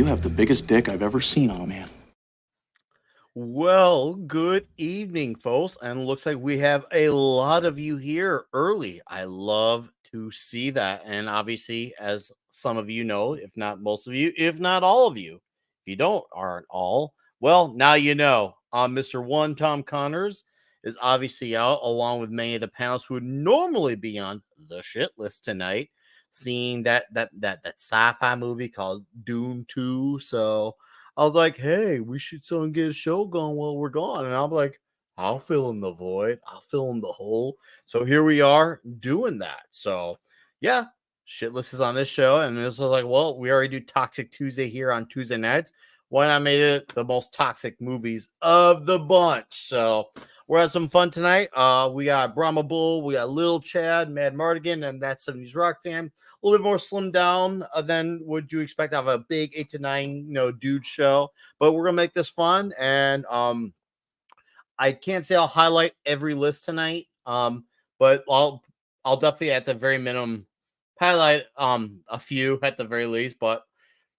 You have the biggest dick I've ever seen on a man. Well, good evening, folks. And looks like we have a lot of you here early. I love to see that. And obviously, as some of you know, if not most of you, if not all of you, if you don't aren't all, well, now you know. Mr. One Tom Connors is obviously out, along with many of the panelists who would normally be on the shit list tonight, seeing that sci-fi movie called Dune 2. So I was like, hey, we should get a show going while we're gone. And I'm like, I'll fill in the void. I'll fill in the hole. So here we are doing that. So yeah, Shitless is on this show. And this was like, well, we already do Toxic Tuesday here on Tuesday nights. Why not make it the most toxic movies of the bunch? So we're having some fun tonight. We got Brahma Bull, we got Lil Chad, Mad Mardigan, and that 70s Rock fan. A little bit more slimmed down than would you expect out of a big 8 to 9, dude show. But we're gonna make this fun, and I can't say I'll highlight every list tonight, but I'll definitely at the very minimum highlight a few at the very least, but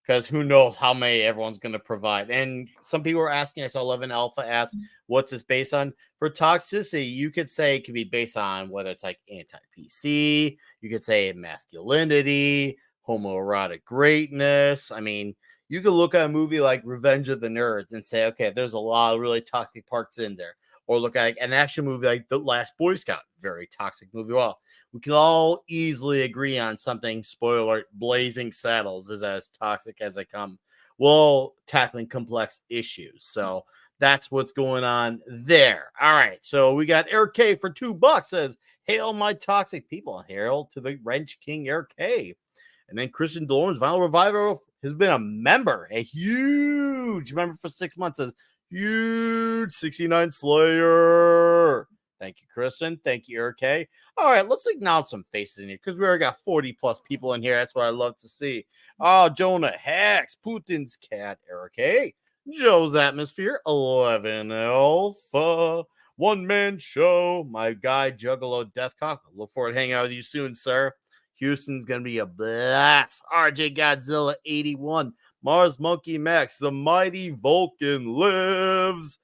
because who knows how many everyone's going to provide. And some people are asking, I saw 11 Alpha ask, what's this based on? For toxicity, you could say it could be based on whether it's like anti-PC, you could say masculinity, homoerotic greatness. I mean, you could look at a movie like Revenge of the Nerds and say, okay, there's a lot of really toxic parts in there. Or look at an action movie like The Last Boy Scout, very toxic movie. Well, we can all easily agree on something, spoiler alert, Blazing Saddles is as toxic as they come. Well, tackling complex issues. So that's what's going on there. All right. So we got Eric K for $2 says, hail my toxic people. Hail to the Wrench King Eric K. And then Christian Dorn's Vinyl Revival has been a member, a huge member for 6 months, says, huge 69 Slayer. Thank you, Kristen. Thank you, Eric K. All right, let's acknowledge some faces in here because we already got 40 plus people in here. That's what I love to see. Oh, Jonah Hex, Putin's cat, Eric K. Joe's Atmosphere, 11 Alpha, One Man Show, my guy, Juggalo Deathcock. Look forward to hanging out with you soon, sir. Houston's going to be a blast. RJ Godzilla, 81. Mars Monkey Max, the mighty Vulcan lives.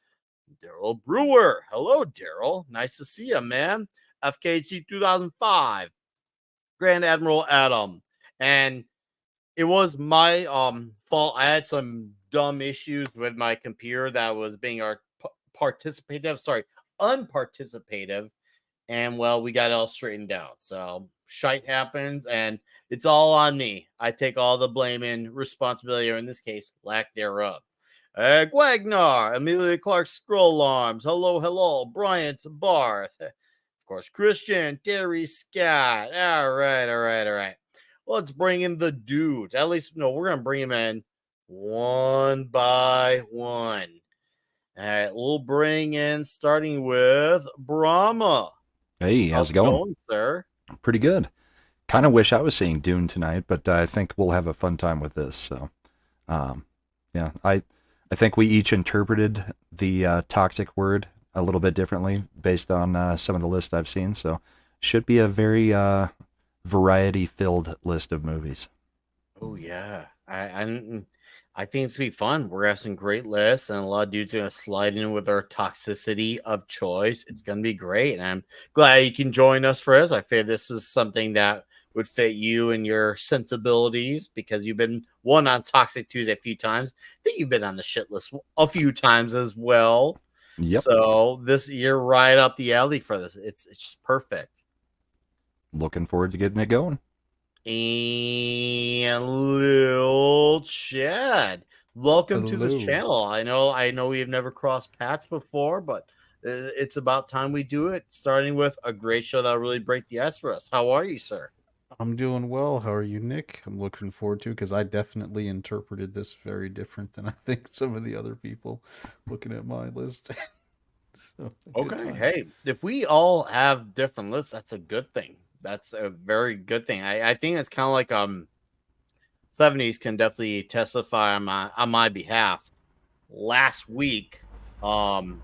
Daryl Brewer. Hello, Daryl. Nice to see you, man. FKC 2005. Grand Admiral Adam. And it was my fault. I had some dumb issues with my computer that was being unparticipative. And well, we got it all straightened out. So shite happens, and it's all on me. I take all the blame and responsibility, or in this case, lack thereof. Gwagnar, Amelia Clark, Scroll Arms, hello, Bryant Barth, of course, Christian, Terry Scott. All right. Let's bring in the dudes. At least, no, we're going to bring them in one by one. All right, we'll bring in, starting with Brahma. Hey, how's it going, sir? Pretty good. Kind of wish I was seeing Dune tonight, but I think we'll have a fun time with this. So, yeah, I think we each interpreted the toxic word a little bit differently based on some of the lists I've seen. So, should be a very variety-filled list of movies. Oh yeah, I think it's gonna be fun. We're gonna have some great lists, and a lot of dudes are gonna slide in with their toxicity of choice. It's gonna be great, and I'm glad you can join us for this. I feel this is something that would fit you and your sensibilities because you've been on Toxic Tuesday a few times. I think you've been on the shit list a few times as well. Yep. So you're right up the alley for this. It's just perfect. Looking forward to getting it going. And Lil Chad, welcome to this channel. I know we have never crossed paths before, but it's about time we do it, starting with a great show that'll really break the ice for us. How are you, sir? I'm doing well. How are you, Nick? I'm looking forward to, because I definitely interpreted this very different than I think some of the other people looking at my list. So, okay, hey, if we all have different lists, that's a good thing. That's a very good thing. I think it's kind of like 70s can definitely testify on my behalf. Last week, the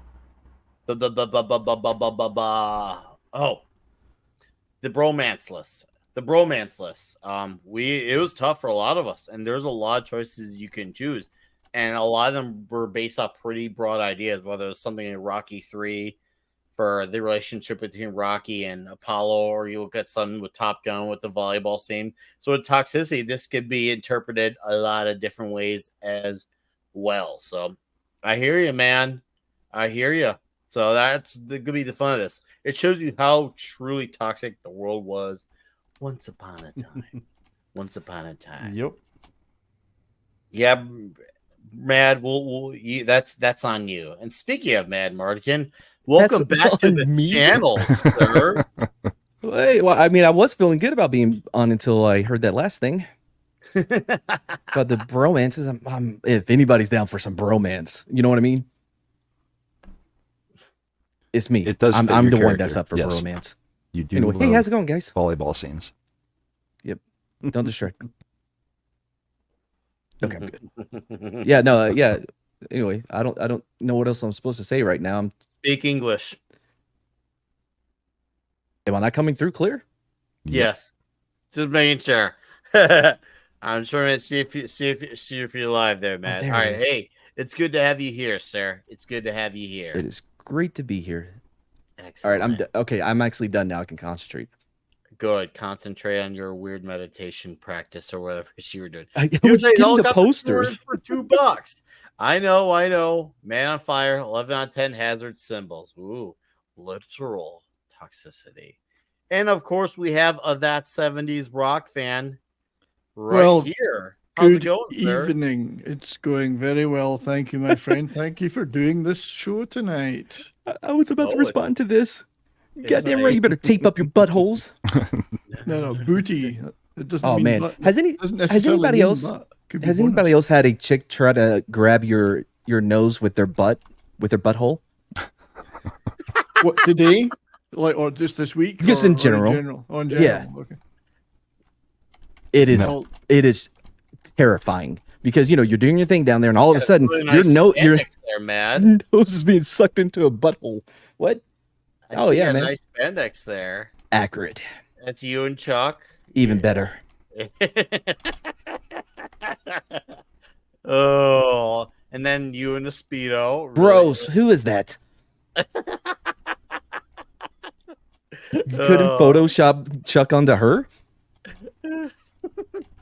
bromance list. the bromance list. It was tough for a lot of us, and there's a lot of choices you can choose, and a lot of them were based off pretty broad ideas. Whether it's something in Rocky 3 for the relationship between Rocky and Apollo, or you look at something with Top Gun with the volleyball scene. So with toxicity, this could be interpreted a lot of different ways as well. So I hear you, man. I hear you. So that's going to be the fun of this. It shows you how truly toxic the world was once upon a time. Once upon a time. Yep. Yeah, Mad. That's on you. And speaking of Mad Mardigan, welcome That's back to on the me? channel, sir. Hey, well, I mean, I was feeling good about being on until I heard that last thing about the bromances. If anybody's down for some bromance, you know what I mean? It's me. It does I'm fit the your one that's character, up for yes. bromance. You do Anyway, hey, love how's it going, guys? volleyball scenes. Don't distract me. Okay, I'm good. Yeah, no, yeah. Anyway, I don't know what else I'm supposed to say right now. Speak English. Am I not coming through clear? Yes. Just making sure. I'm trying to see if you're live there, Matt. there All it right, is. hey, it's good to have you here, sir. It's good to have you here. It is great to be here. All Excellent. right, okay. I'm actually done now. I can concentrate. Good. Concentrate on your weird meditation practice or whatever you were doing. I You was say getting the helicopter posters. for $2. I know. Man on fire, 11 on 10 hazard symbols. Ooh, literal toxicity. And of course, we have a That 70s Rock fan right Well, here. How's it Good going, sir? evening. It's going very well. Thank you, my friend. Thank you for doing this show tonight. I was about to Oh, respond to this. it's Goddamn a- right, you better tape up your buttholes. No, booty. It doesn't Oh mean man, butt. has Doesn't anybody mean else butt. Could be has anybody bonus. else had a chick try to grab your nose with their butthole? What, today? Like, or just this week? Just or, in or general. Oh, in general. Yeah. Okay. It is Well, it is terrifying because you're doing your thing down there and all of a Yeah, sudden really your nice your spandex there, Mad. nose is being sucked into a butthole. What? I Oh, see yeah, a man. nice spandex there. Accurate. That's you and Chuck. Even better. Oh, and then you and the Speedo. Really- Bros, who is that? You couldn't Oh. Photoshop Chuck onto her?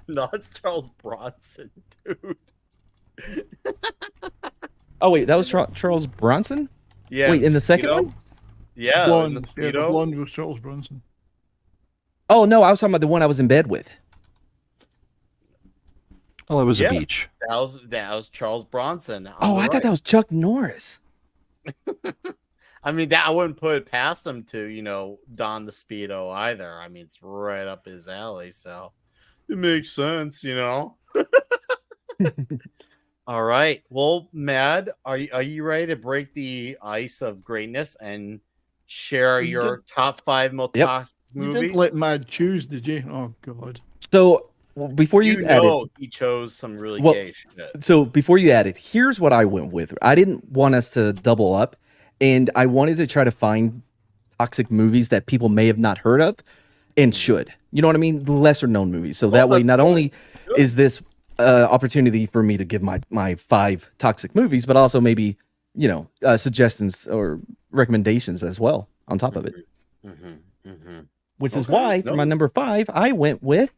No, it's Charles Bronson, dude. Oh wait, that was Charles Bronson? Yeah. Wait, in the second Speedo? one? Yeah, in blonde. the Yeah, the Speedo. blonde was Charles Bronson. Oh no, I was talking about the one I was in bed with. Well, it was Yeah. a beach. That was Charles Bronson. on Oh, the I thought right. that was Chuck Norris. I mean, that I wouldn't put it past him to, don the Speedo either. I mean, it's right up his alley, so it makes sense. All right. Well, Mad, are you ready to break the ice of greatness and share You your top 5 most Yep. toxic You movies? didn't let Mad choose, did you? Oh, God. So before you, You added, know he chose some really Well, gay shit. so before you added, here's what I went with. I didn't want us to double up, and I wanted to try to find toxic movies that people may have not heard of and should. You know what I mean? Lesser known movies. So that way, that's not good. only is this opportunity for me to give my 5 toxic movies, but also maybe suggestions or recommendations as well on top of it. Which is Okay. why for my number 5, I went with.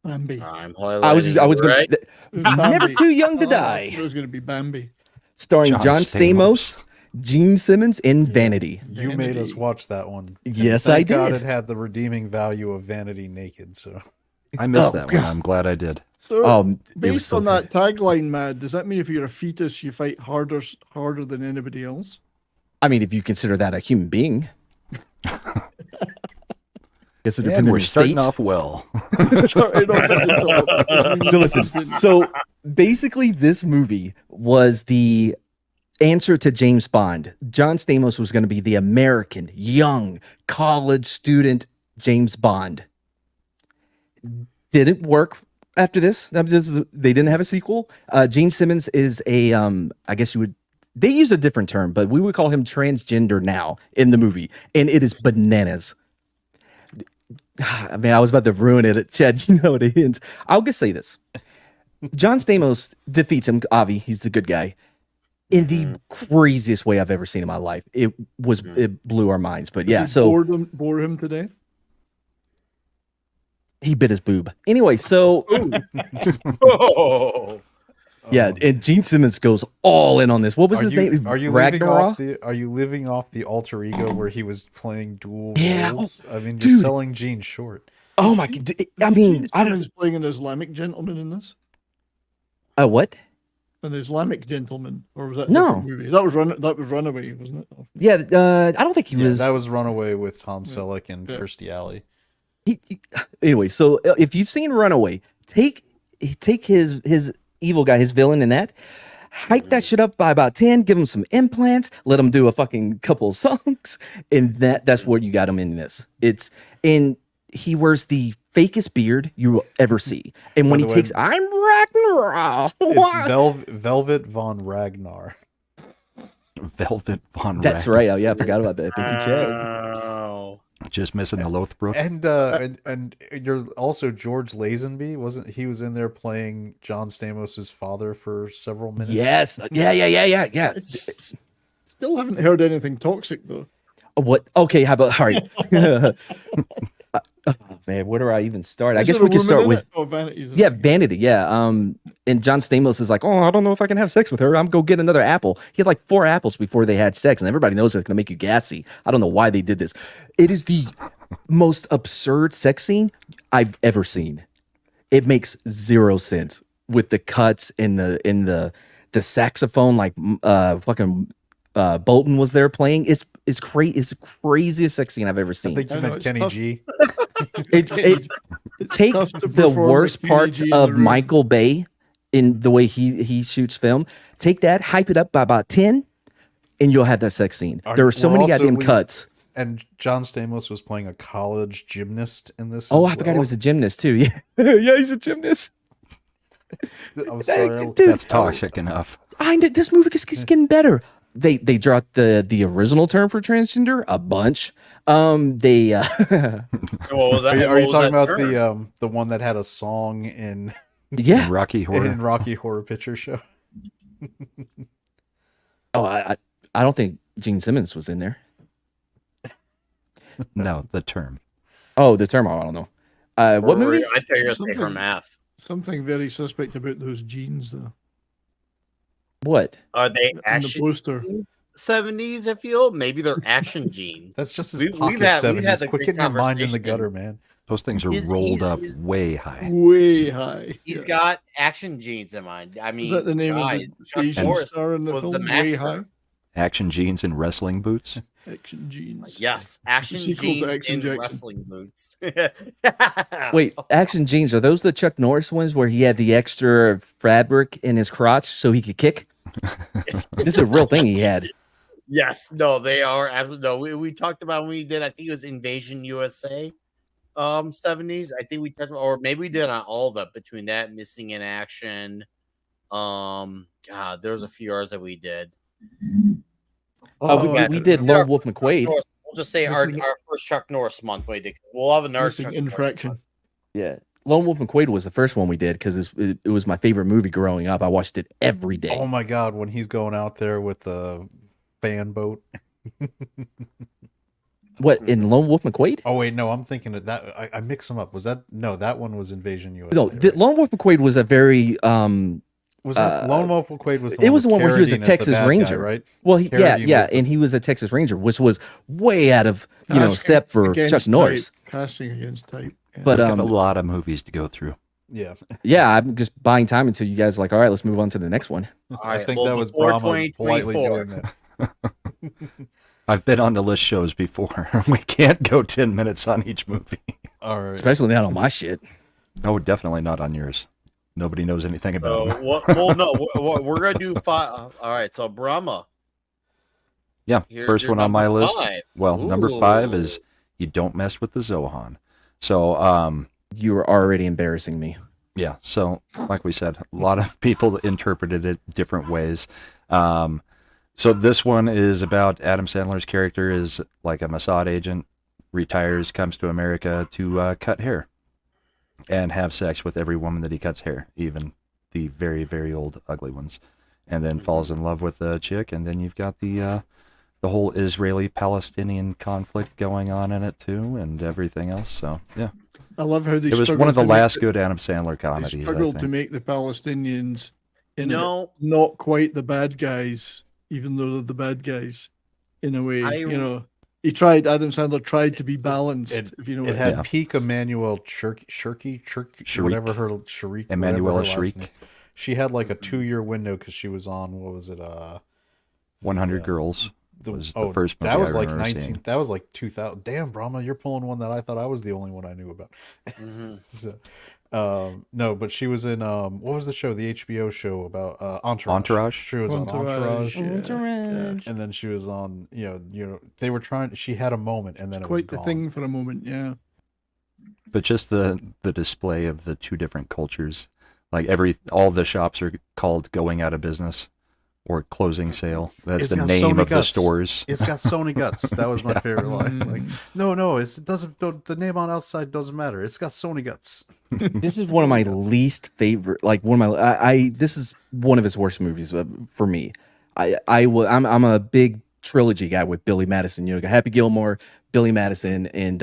Bambi. I'm I was going right. to Never Too Young to Die, It was going to be Bambi. starring John John Stamos, Gene Simmons, and Vanity. You made us watch that one. And Yes, thank I God did. it had the redeeming value of Vanity naked. So I missed Oh, that one. I'm glad I did. So, It was based so on good. that tagline, Mad, does that mean if you're a fetus, you fight harder than anybody else? I mean, if you consider that a human being. Guess it depends And on we're your starting state. off well. Sorry, no, but No, listen. So basically, this movie was the answer to James Bond. John Stamos was going to be the American young college student James Bond. Didn't work after this. I mean, they didn't have a sequel. Gene Simmons is a, I guess you would. They use a different term, but we would call him transgender now in the movie, and it is bananas. I mean, I was about to ruin it. Chad, you know the hints. I'll just say this. John Stamos defeats him. Avi, he's the good guy. In the craziest way I've ever seen in my life. It blew our minds. But yeah, Does he so bore him to death. he bit his boob. Anyway, so Oh, yeah, and Gene Simmons goes all in on this. What was his name? Are you Ragnarok? living off the alter ego where he was playing dual Yeah, roles? I mean, dude. you're selling Gene short. Oh my god! I mean, I don't. He's playing an Islamic gentleman in this. What? An Islamic gentleman, or was that a No. different movie? That was Runaway, wasn't it? Yeah, I don't think he was. That was Runaway with Tom Selleck and Kirstie Alley. Anyway, so if you've seen Runaway, take his evil guy, his villain in that, hype that shit up by about 10, give him some implants, let him do a fucking couple of songs, and that's where you got him in this. And he wears the fakest beard you will ever see. And when By he the way, takes, I'm Ragnarok. It's Velvet Von Ragnar. Velvet Von That's Ragnar. right. Oh yeah, I forgot about that. Thank you, Chad. oh. Just missing the Lothbrok. And you're also George Lazenby, wasn't he? Was in there playing John Stamos's father for several minutes. Yes. Yeah. It's, still haven't heard anything toxic though. What? Okay. How about? All right. Oh, man, where do I even start? I Is guess there we a could woman start in with. it? Oh, Vanity's in Yeah, it. Vanity. Yeah. And John Stamos is like, oh, I don't know if I can have sex with her. I'm go get another apple. He had like 4 apples before they had sex, and everybody knows it's gonna make you gassy. I don't know why they did this. It is the most absurd sex scene I've ever seen. It makes 0 sense with the cuts and the saxophone, like fucking Bolton was there playing. It's the craziest sex scene I've ever I seen. think you I know, meant it's Kenny tough. G. Take tough to the perform worst with parts PG in the of room. Michael Bay in the way he shoots film. Take that, hype it up by about 10, and you'll have that sex scene. There are so We're many also- goddamn we- cuts. And John Stamos was playing a college gymnast in this. Oh, as I forgot he well. was a gymnast too. Yeah, yeah, he's a gymnast. I'm sorry. Dude, That's toxic enough. I know this movie just keeps getting better. They dropped the original term for transgender a bunch. They What was that? Are What you was talking that about term? the one that had a song in yeah. Rocky Horror. Rocky Horror Picture Show? Oh, I don't think Gene Simmons was in there. No, the term. Oh, the term. I don't know. What movie? I tell you, say Something- her math. Something very suspect about those jeans though. What? Are they In the action poster. jeans? 70s? I feel maybe they're action jeans. That's just his We've pocket had- we've had 70s. a Quit great getting your mind in the conversation. gutter, man. Those things are He's- rolled up he's- way high. Way high. He's Yeah. got action jeans in mind. I mean, Is that the name guys, of the Chuck Asian Norris star in the was film? the Way master. high. Action jeans and wrestling boots. Action jeans. Yes, action sequel to jeans Action in Jackson. wrestling boots. Wait, Action Jeans, are those the Chuck Norris ones where he had the extra fabric in his crotch so he could kick? This is a real thing he had. Yes, no, they are. No, we talked about when we did. I think it was Invasion USA, 70s. I think we talked about, or maybe we did on all of them between that, Missing in Action. God, there was a few hours that we did. We did Lone Wolf McQuade. We'll just say our Missing- first Chuck Norris month. We'll have another Missing Chuck Norris Infraction. month. Yeah. Lone Wolf McQuade was the first one we did because it was my favorite movie growing up. I watched it every day. Oh my god, when he's going out there with the fan boat. What, in Lone Wolf McQuade? Oh wait, no, I'm thinking of that. I mix them up. Was that no? That one was Invasion USA. No, right? Lone Wolf McQuade was a very was that Lone Wolf McQuade? Was the it one was the with one where he was a Carradine as the Texas bad guy, Ranger, right? well, Carradine yeah, was the- and he was a Texas Ranger, which was way out of Casting step for against Chuck Norris. type. Casting against type. Yeah. But Got a lot of movies to go through. Yeah, yeah, I'm just buying time until you guys are like, all right, let's move on to the next one. All I right, think well, that was before Brahma politely 2024. doing that. I've been on the list shows before. We can't go 10 minutes on each movie. All right. Especially not on my shit. No, definitely not on yours. Nobody knows anything about So, them. well, no, we're gonna do 5. All right, so Brahma. Yeah, Here's first your one on my number list. 5. Well, number 5 is Ooh. you don't mess with the Zohan. So, You were already embarrassing me. yeah, so like we said, a lot of people interpreted it different ways. So this one is about Adam Sandler's character is like a Mossad agent retires, comes to America to cut hair and have sex with every woman that he cuts hair, even the very, very old, ugly ones, and then falls in love with a chick, and then you've got the whole Israeli-Palestinian conflict going on in it too, and everything else. So yeah, I love how they. it was one of the last good Adam Sandler comedies. They I struggled to think. make the Palestinians, No. not quite the bad guys, even though they're the bad guys, in a way. He tried. Adam Sandler tried to be balanced. If you know, It what had I mean. peak Emmanuel Shirky, whatever her Sharik, Emmanuel whatever her last Shriek. name. She had like a 2-year window because she was on 100 Girls. Was the first movie that was I like remember 19. seeing. That was like 2000. Damn, Brahma, you're pulling one that I thought I was the only one I knew about. No, but she was in what was the show? The HBO show about Entourage. She was on Entourage. And then she was on, they were trying. She had a moment, and then it was Quite the gone. thing for a moment, yeah. But just the display of the two different cultures, like all the shops are called going out of business or closing sale. That's It's the got name so many of the guts. stores. It's got Sony guts. That was my favorite line. Like, no, it doesn't. The name on outside doesn't matter. It's got Sony guts. This is one of my least favorite. Like one of my, this is one of his worst movies for me. I'm a big trilogy guy with Billy Madison. You know, Happy Gilmore, Billy Madison, and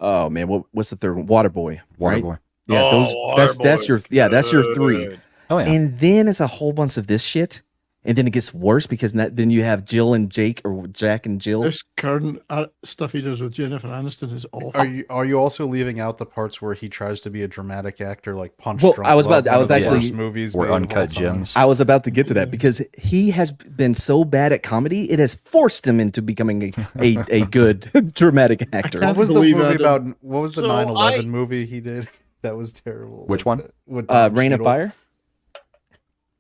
oh man, what's the third one? Waterboy. Right? Waterboy. Yeah, that's your three. Oh yeah. And then it's a whole bunch of this shit. And then it gets worse because then you have Jill and Jake, or Jack and Jill. This current stuff he does with Jennifer Aniston is awful. Are you also leaving out the parts where he tries to be a dramatic actor, like Punch Well, Drunk I was Love, about- I one was of the actually- worst movies Or made of all Uncut time? Gems. I was about to get to that because he has been so bad at comedy, it has forced him into becoming a good dramatic actor. What was the believe movie Adam- about? What was the So 9/11 movie he did? That was terrible. Which one? With Don Rain of Cheadle. Fire?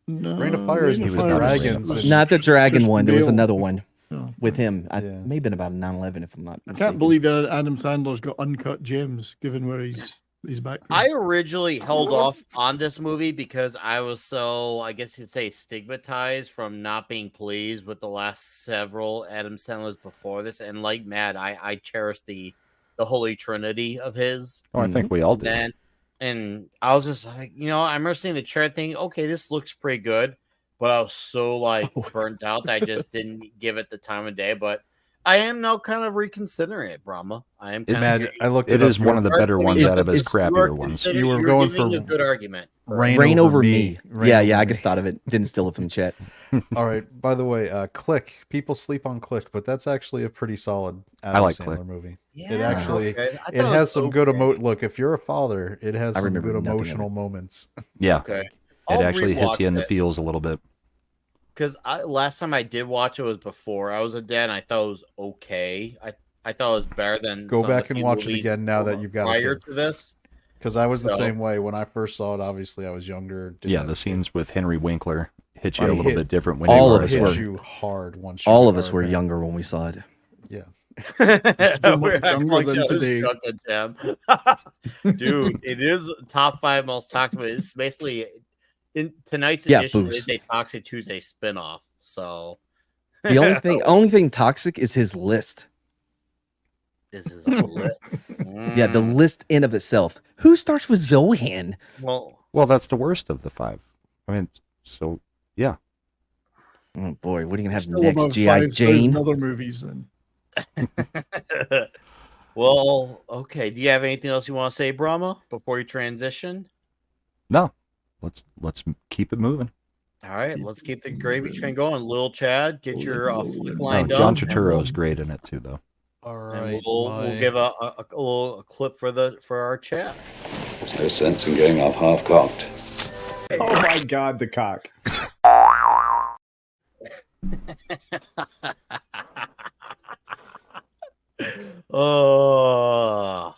No, Reign of Fire is Reign of with Fire dragons was- and- Not the dragon Christian one. There was Bale. another one No. with him. Yeah. It may have been about 9/11, if I'm not I mistaken. can't believe that Adam Sandler's got uncut gems, given where he's back. I originally held off on this movie because I was so, I guess you'd say, stigmatized from not being pleased with the last several Adam Sandlers before this. And like Matt, I cherish the holy trinity of his. Oh, I think we all do. And I was just like, I remember seeing the chair thing. Okay, this looks pretty good. But I was so like burnt out that I just didn't give it the time of day. But I am now kind of reconsidering it, Brahma. I am kind Mad, of. I looked. It up. is one of the better ones out of his crappier ones. You were going for a good argument. Rain over me. Rain Yeah, Over I Me. just thought of it. Didn't steal it from the chat. All right. By the way, Click. People sleep on Click, but that's actually a pretty solid Adam like Sandler Click. movie. Yeah, It actually okay. I it thought has was some good okay. Look, if you're a father, it has I some remember good nothing of emotional moments. Yeah. Okay. It I'll actually hits you in the rewatch it. feels a little bit. Because last time I did watch it was before I was a dad, and I thought it was okay. I thought it was better than Go some of the back and few watch it movies again now that you've got a prior kid. to this. Because I was the So- same way when I first saw it. Obviously, I was younger. didn't Yeah, have the a kid. scenes with Henry Winkler hit you It a little hit- bit different when all you of were us a It were. hits kid. you hard once. All you're of us a were parent. younger when we saw it. Yeah. Still much We're acting younger like than that was today. Chuck the Gem. Dude, it is top 5 most talked about. It's basically in tonight's Yeah, edition boost. is a Toxic Tuesday spinoff. So The only thing toxic is his list. this is the list. Yeah, the list in of itself. Who starts with Zohan? Well, that's the worst of the 5. I mean, so yeah. Oh boy, what are you gonna have Still next? above GI 5,000 Jane. other movies then. Well, okay. Do you have anything else you want to say, Brahma, before you transition? No. Let's keep it moving. All right, let's keep the gravy train going. Lil Chad, get your flick Oh, lined John up. Turturro is great in it too, though. All And right. we'll give a little clip for our chat. There's no sense in going off half-cocked. Oh my god, the cock. Oh,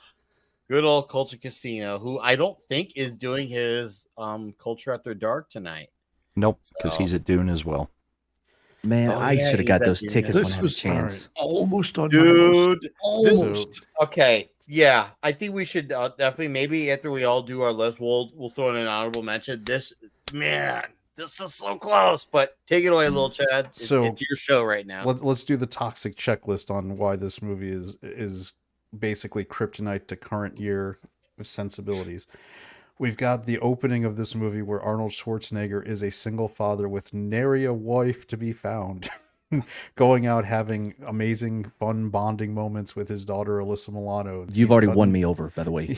good old Culture Casino, who I don't think is doing his Culture After Dark tonight. Nope, because So- he's at Dune as well. Man, Oh, I yeah, should have he's got at those the- tickets when I This had a was chance. almost on my list. Dude, Almost. okay, yeah, I think we should definitely maybe after we all do our list, we'll throw in an honorable mention. This is so close, but take it away, little Chad. So- It's your show right now. Let's do the toxic checklist on why this movie is basically kryptonite to current year sensibilities. We've got the opening of this movie where Arnold Schwarzenegger is a single father with nary a wife to be found, going out having amazing, fun bonding moments with his daughter Alyssa Milano. You've already won me over, by the way.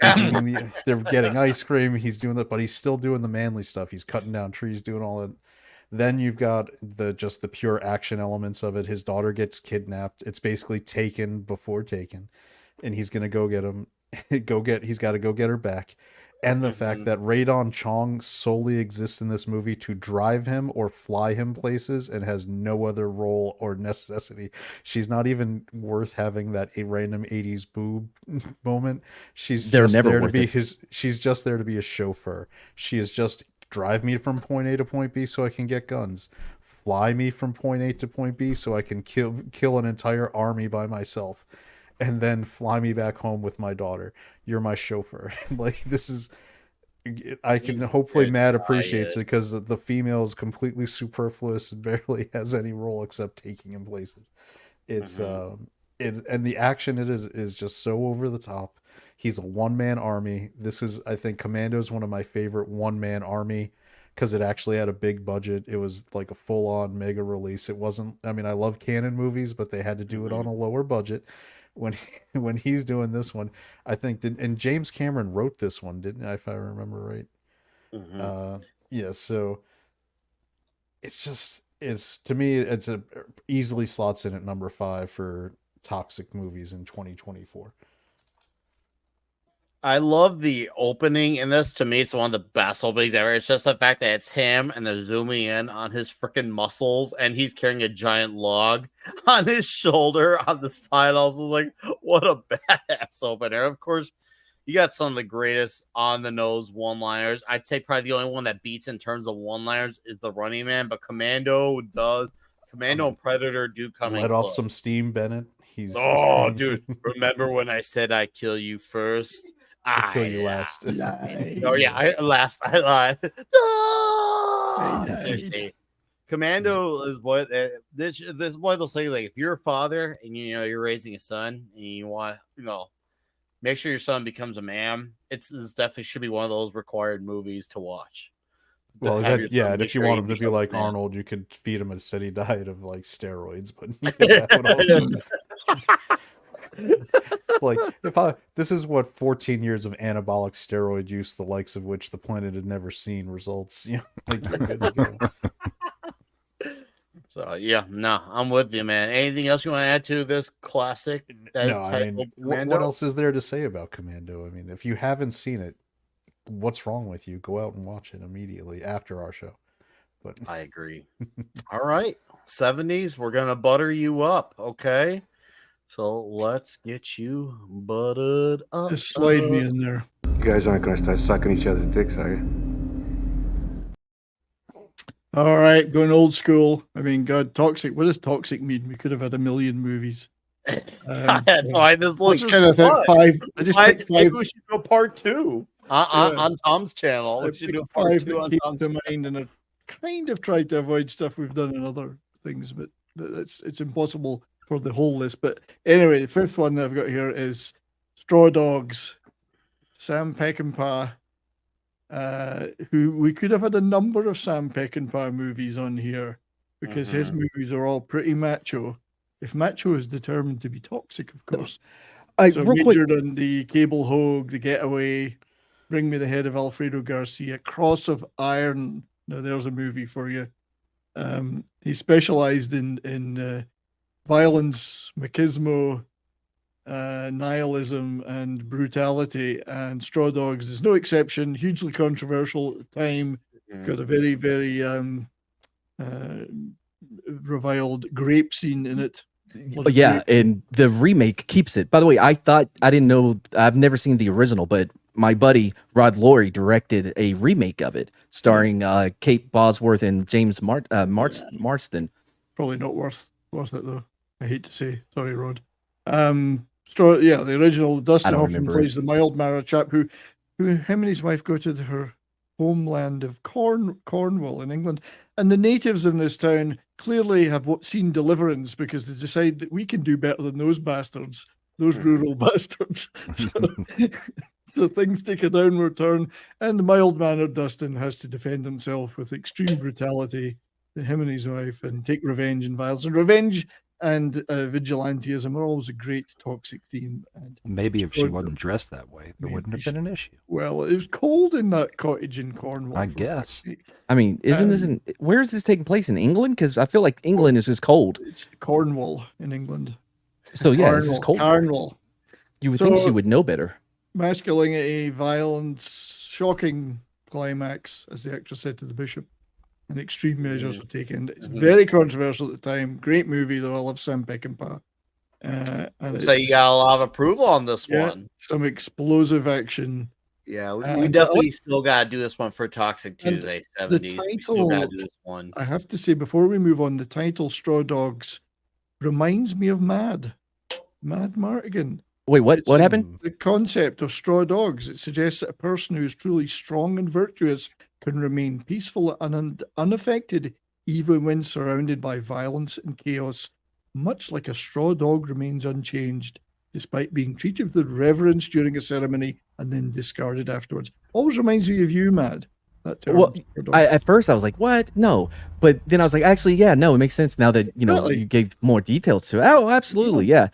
They're getting ice cream. He's doing that, but he's still doing the manly stuff. He's cutting down trees, doing all that. Then you've got the pure action elements of it. His daughter gets kidnapped. It's basically Taken before Taken, and he's gonna go get him. He's got to go get her back. And the fact that Radon Chong solely exists in this movie to drive him or fly him places and has no other role or necessity. She's not even worth having that a random 80s boob moment. She's just there to be she's just there to be a chauffeur. She is just drive me from point A to point B so I can get guns. Fly me from point A to point B so I can kill an entire army by myself. And then fly me back home with my daughter. You're my chauffeur. Like, this is, I can hopefully Matt appreciates it because the female is completely superfluous and barely has any role except taking him places. It's and the action is just so over the top. He's a one-man army. This is, I think, Commando is one of my favorite one-man army because it actually had a big budget. It was like a full-on mega release. It wasn't, I mean, I love canon movies, but they had to do it on a lower budget. When he's doing this one, I think, and James Cameron wrote this one, didn't I, if I remember right? Yeah, so it's to me, it's easily slots in at number 5 for toxic movies in 2024. I love the opening in this. To me, it's one of the best openings ever. It's just the fact that it's him and they're zooming in on his freaking muscles and he's carrying a giant log on his shoulder on the side. I was like, what a badass opener. Of course, you got some of the greatest on the nose one-liners. I'd say probably the only one that beats in terms of one-liners is the Running Man, but Commando and Predator do come in. Let off some steam, Bennett. Dude, remember when I said I kill you first? I kill you last. Oh yeah, I lied. Seriously, Commando is what this one of those things. Like, if you're a father and you're raising a son and you want make sure your son becomes a man, it's definitely should be one of those required movies to watch. Well, and if you want him to be like Arnold, you could feed him a steady diet of like steroids. But like, this is what 14 years of anabolic steroid use, the likes of which the planet had never seen, results. Like, you're good to go. So yeah, no, I'm with you, man. Anything else you want to add to this classic? What else is there to say about Commando? I mean, if you haven't seen it, what's wrong with you? Go out and watch it immediately after our show. But I agree. All right, 70s, we're gonna butter you up, okay? So let's get you buttered up. Just slide me in there. You guys aren't gonna start sucking each other's dicks, are you? All right, going old school. I mean, God, toxic. What does toxic mean? We could have had a million movies. That's why this looks kind of think 5. I just picked 5. Maybe we should do part 2 on Tom's channel. We should do part 2 on Tom's channel. And I've kind of tried to avoid stuff we've done in other things, but it's impossible for the whole list. But anyway, the 5th one that I've got here is Straw Dogs. Sam Peckinpah, who we could have had a number of Sam Peckinpah movies on here because his movies are all pretty macho. If macho is determined to be toxic, of course. So majored on the Cable Hogue, The Getaway, Bring Me the Head of Alfredo Garcia, Cross of Iron. Now there's a movie for you. He specialized in violence, machismo, nihilism, and brutality, and Straw Dogs is no exception. Hugely controversial at the time. Got a very, very reviled grape scene in it. Yeah, and the remake keeps it. By the way, I didn't know, I've never seen the original, but my buddy Rod Laurie directed a remake of it, starring Kate Bosworth and James Marsden. Probably not worth it though. I hate to say, sorry, Rod. The original. Dustin Hoffman plays the mild-mannered chap who him and his wife go to her homeland of Cornwall in England, and the natives in this town clearly have seen deliverance because they decide that we can do better than those bastards. those rural bastards. So things take a downward turn, and the mild-mannered Dustin has to defend himself with extreme brutality, him and his wife, and take revenge and violence. And revenge and vigilantism are always a great toxic theme. And maybe if she wasn't dressed that way, there wouldn't have been an issue. Well, it was cold in that cottage in Cornwall. I guess. I mean, where is this taking place, in England? Because I feel like England is just cold. It's Cornwall in England. So yeah, it's just cold. Cornwall. You would think she would know better. Masculinity, violence, shocking climax, as the actress said to the bishop, and extreme measures are taken. It's very controversial at the time. Great movie, though. I love Sam Peckinpah. And so you got a lot of approval on this one. Some explosive action. Yeah, we definitely still got to do this one for Toxic Tuesday 70s. We still got to do this one. I have to say, before we move on, the title Straw Dogs reminds me of Mad Martigan. Wait, what happened? The concept of straw dogs. It suggests that a person who is truly strong and virtuous can remain peaceful and unaffected even when surrounded by violence and chaos, much like a straw dog remains unchanged despite being treated with reverence during a ceremony and then discarded afterwards. Always reminds me of you, Mad. That term. Well, at first I was like, what? No. But then I was like, actually, yeah, no, it makes sense now that, you gave more details to it. Oh, absolutely, yeah.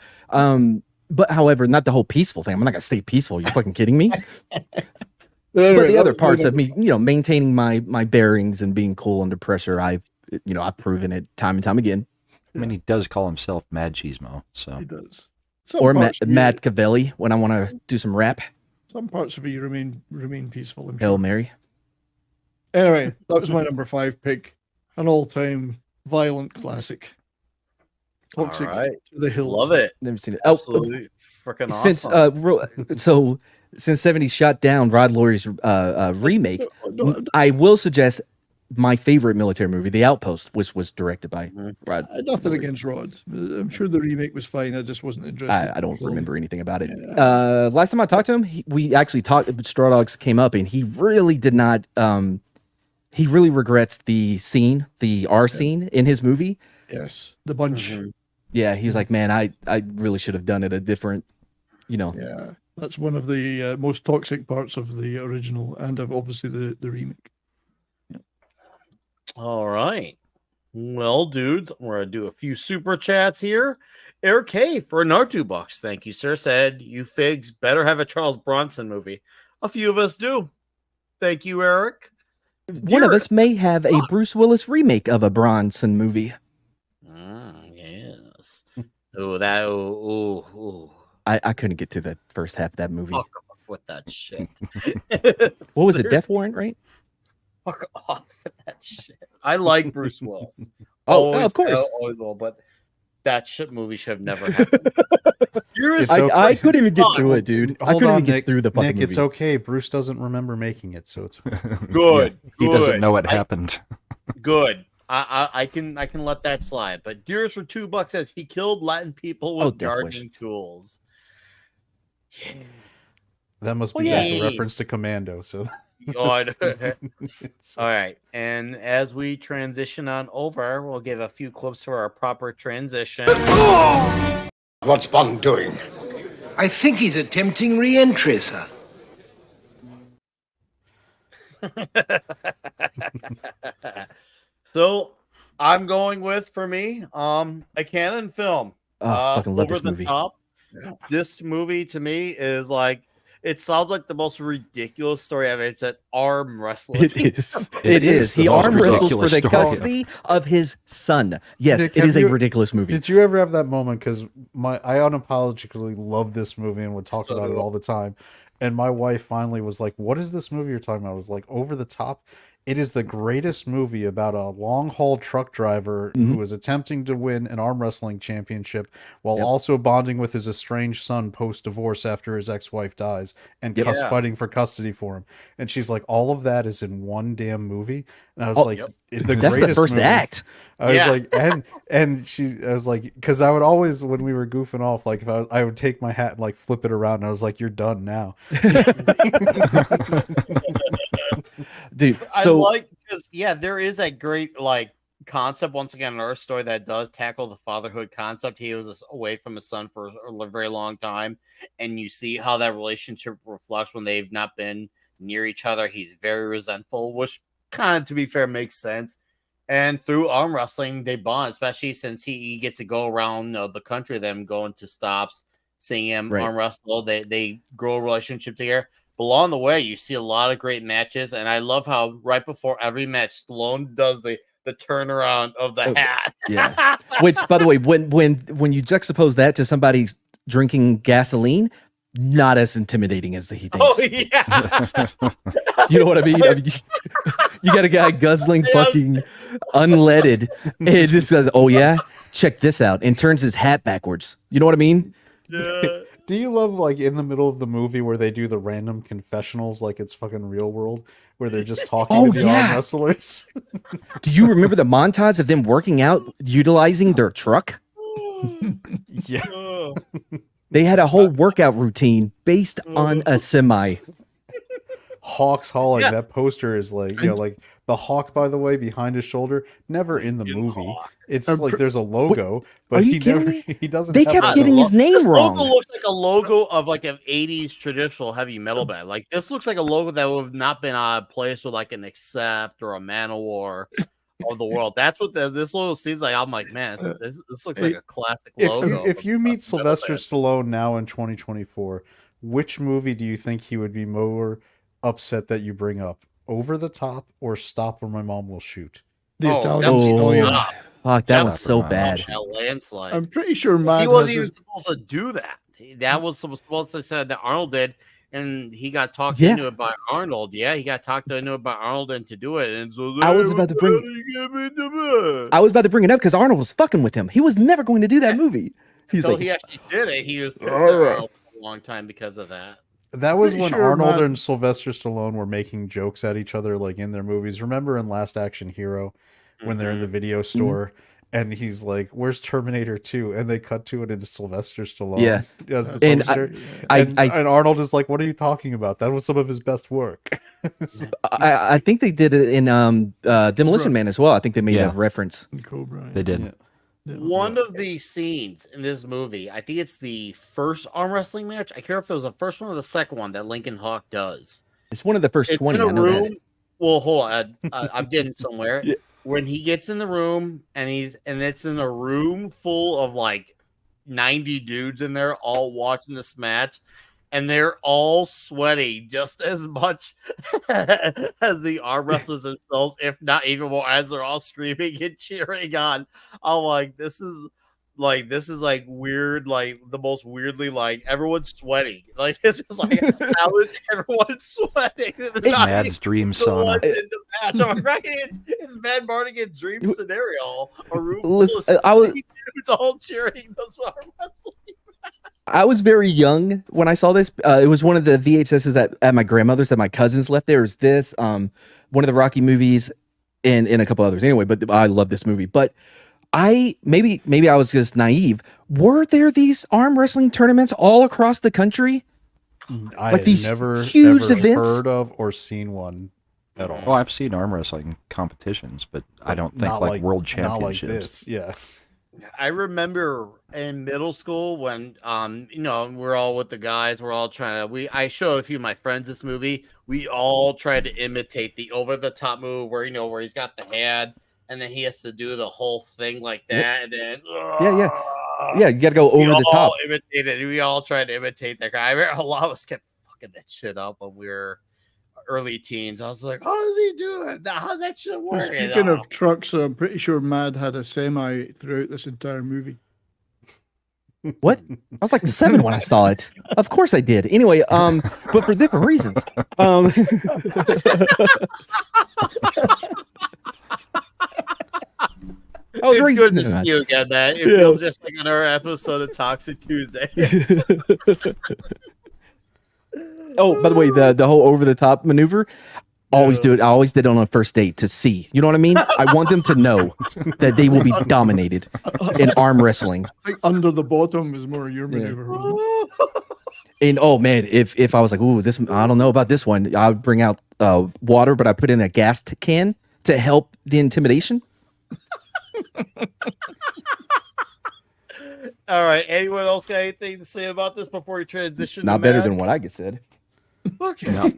But however, not the whole peaceful thing. I'm not gonna stay peaceful. You fucking kidding me? But the other parts of me, maintaining my bearings and being cool under pressure, I've proven it time and time again. I mean, he does call himself Mad Cheesemo, so he does. Or Mad Cavelli when I want to do some rap. Some parts of you remain peaceful. I'm Hail sure. Mary. Anyway, that was my number 5 pick. An all-time violent classic. Toxic to the hilt. Love it. Never seen it. Absolutely freaking awesome. Since 70 shot down Rod Laurie's remake, I will suggest my favorite military movie, The Outpost, which was directed by Rod. Nothing against Rod. I'm sure the remake was fine. I just wasn't interested. I don't remember anything about it. Last time I talked to him, we actually talked. Straw Dogs came up, and he really did not. He really regrets the scene, the R scene in his movie. Yes, the bunch. Yeah, he's like, man, I really should have done it a different, Yeah, that's one of the most toxic parts of the original and of obviously the remake. Yeah. All right. Well, dudes, we're going to do a few super chats here. Eric K for another $2. Thank you, sir. Said, you figs better have a Charles Bronson movie. A few of us do. Thank you, Eric. One of us may have a Bruce Willis remake of a Bronson movie. Yes. Oh, I couldn't get to the first half of that movie. Fuck off with that shit. What was it? Death Warrant, right? Fuck off with that shit. I like Bruce Willis. Of course. Always will, but that shit movie should have never happened. I couldn't even get through it, dude. I couldn't even Nick, get through the fucking Nick, movie. it's okay. Bruce doesn't remember making it, so it's fine. Good. He doesn't know what happened. Good. I can let that slide. But Deers for $2 says he killed Latin people with gardening tools. Yeah. That must be a reference to Commando. So, all right. And as we transition on over, we'll give a few clips for our proper transition. What's Bond doing? I think he's attempting re-entry, sir. So I'm going with, for me, a canon film. I fucking love Over this the movie. Top. This movie to me is like, it sounds like the most ridiculous story ever. It's an arm wrestling. It is. It is. He arm wrestles for the custody of his son. Yes, Nick, it is a ridiculous movie. Did you ever have that moment? Because I unapologetically love this movie and would talk about it all the time. And my wife finally was like, "What is this movie you're talking about?" I was like, "Over the Top." It is the greatest movie about a long-haul truck driver who is attempting to win an arm wrestling championship while also bonding with his estranged son post-divorce after his ex-wife dies and fighting for custody for him. And she's like, all of that is in one damn movie. And I was like, the That's greatest the first movie. act. I was like, I was like, because I would always, when we were goofing off, like if I would take my hat and like flip it around, and I was like, "You're done now." Dude, I so like, because there is a great like concept. Once again, another story that does tackle the fatherhood concept. He was away from his son for a very long time, and you see how that relationship reflects when they've not been near each other. He's very resentful, which kind of, to be fair, makes sense. And through arm wrestling, they bond, especially since he gets to go around the country, them going to stops, seeing him arm wrestle. They grow a relationship together. But along the way, you see a lot of great matches, and I love how right before every match, Stallone does the turnaround of the hat. Yeah. Which, by the way, when you juxtapose that to somebody drinking gasoline, not as intimidating as he thinks. Oh yeah. You know what I mean? You got a guy guzzling fucking unleaded, and this says, "Oh yeah, check this out," and turns his hat backwards. You know what I mean? Yeah. Do you love, like, in the middle of the movie where they do the random confessionals like it's fucking Real World, where they're just talking to the arm wrestlers? Do you remember the montage of them working out utilizing their truck? Yeah. They had a whole workout routine based on a semi. Hawk's Hauling, that poster is like, like the hawk, by the way, behind his shoulder, never in the movie. It's like there's a logo, but he doesn't. They kept getting his name wrong. Logo looks like a logo of like an 80s traditional heavy metal band. Like this looks like a logo that would have not been placed with like an Accept or a Manowar of the world. That's what this logo seems like. I'm like, man, this looks like a classic logo. If you meet Sylvester Stallone now in 2024, which movie do you think he would be more upset that you bring up? Over the Top or Stop or My Mom Will Shoot? The Italian Stallion. Fuck, that was so bad. A landslide. I'm pretty sure Mad he wasn't even supposed to do that. That was supposed to say that Arnold did, and he got talked into it by Arnold. Yeah, he got talked into it by Arnold and to do it. And so I was about to bring it up because Arnold was fucking with him. He was never going to do that movie. He actually did it. He was pissed at Arnold for a long time because of that. That was when Arnold and Sylvester Stallone were making jokes at each other, like in their movies. Remember in Last Action Hero when they're in the video store and he's like, "Where's Terminator 2?" And they cut to it into Sylvester Stallone as the poster. And Arnold is like, "What are you talking about? That was some of his best work." I think they did it in Demolition Man as well. I think they made a reference. They did. Yeah. One of the scenes in this movie, I think it's the first arm wrestling match. I can't remember if it was the first one or the second one that Lincoln Hawk does. It's one of the first 20. I know that. Well, hold on. I'm getting somewhere. Yeah. When he gets in the room and it's in a room full of like 90 dudes in there all watching this match, and they're all sweating just as much as the arm wrestlers themselves, if not even more, as they're all screaming and cheering on. I'm like, this is like weird, like the most weirdly, like everyone's sweating. Like this is like how is everyone sweating? It's Mad's dream sauna. I'm reckon it's Mad Mardigan's dream scenario. A room Listen, it's all cheering those arm wrestling. I was very young when I saw this. It was one of the VHSs at my grandmother's that my cousins left. There was this, one of the Rocky movies, and a couple others. Anyway, but I love this movie. But maybe I was just naive. Were there these arm wrestling tournaments all across the country? I never huge events? heard of or seen one at all. Oh, I've seen arm wrestling competitions, but I don't think like world championships. Not like this. Yeah. I remember in middle school when we're all with the guys, we're all trying to I showed a few of my friends this movie. We all tried to imitate the over the top move where he's got the hand and then he has to do the whole thing like that, and then you got to go over the top. We all tried to imitate that guy. I remember a lot of us kept fucking that shit up when we were early teens. I was like, how's he doing? How's that shit working? Speaking of trucks, I'm pretty sure Mad had a semi throughout this entire movie. What? I was like 7 when I saw it. Of course I did. Anyway, but for different reasons. It's good to see you again, man. It feels just like another episode of Toxic Tuesday. Oh, by the way, the whole over the top maneuver, always do it. I always did it on a first date to see. You know what I mean? I want them to know that they will be dominated in arm wrestling. I think under the bottom is more your maneuver. And oh man, if I was like, ooh, this, I don't know about this one, I would bring out water, but I put in a gas can to help the intimidation. All right. Anyone else got anything to say about this before we transition? Not to better Mad? than what I just said. Okay. No.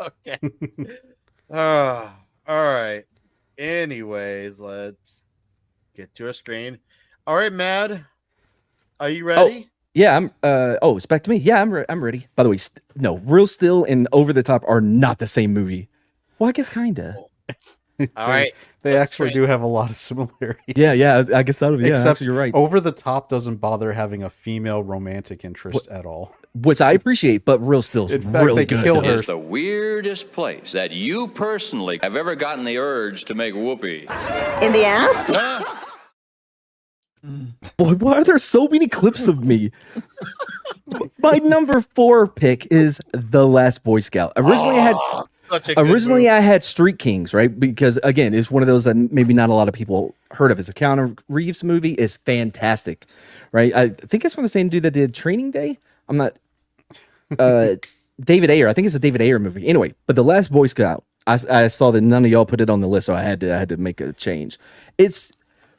Okay. All right. Anyways, let's get to a screen. All right, Mad. Are you ready? Yeah, I'm. It's back to me. Yeah, I'm ready. By the way, no, Real Still and Over the Top are not the same movie. Well, I guess kinda. All right. They actually do have a lot of similarities. Yeah. I guess that'll be. Yeah, Except actually, you're right. Over the Top doesn't bother having a female romantic interest at all. Which I appreciate, but Real Still's In fact, really they good. kill though. her. It's the weirdest place that you personally have ever gotten the urge to make whoopee. In the ass? Boy, why are there so many clips of me? My number 4 pick is The Last Boy Scout. Originally, I had Street Kings, right? Because again, it's one of those that maybe not a lot of people heard of. It's a Keanu Reeves movie. It's fantastic, right? I think it's from the same dude that did Training Day. I'm not. David Ayer. I think it's a David Ayer movie. Anyway, but The Last Boy Scout. I saw that none of y'all put it on the list, so I had to make a change. It's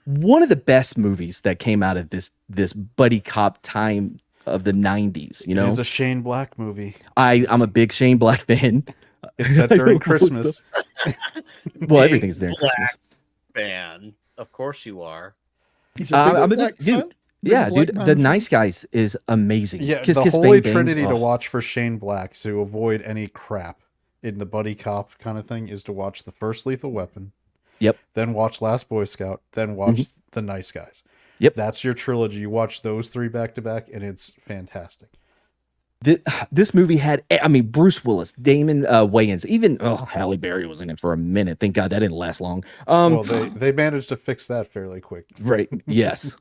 one of the best movies that came out of this buddy cop time of the 90s. You know, it's a Shane Black movie. I'm a big Shane Black fan. It's set during Christmas. Well, everything's during Christmas. Fan, of course you are. I'm a big dude. Yeah, dude, The Nice Guys is amazing. Yeah, Kiss, the Kiss, holy Bang, Bang. trinity to Oh. watch for Shane Black to avoid any crap in the buddy cop kind of thing is to watch the first Lethal Weapon. Yep. Then watch Last Boy Scout. Then watch The Nice Guys. Yep. That's your trilogy. You watch those 3 back to back, and it's fantastic. This movie had, I mean, Bruce Willis, Damon Wayans, even Halle Berry was in it for a minute. Thank God that didn't last long. Well, they managed to fix that fairly quick. Right. Yes.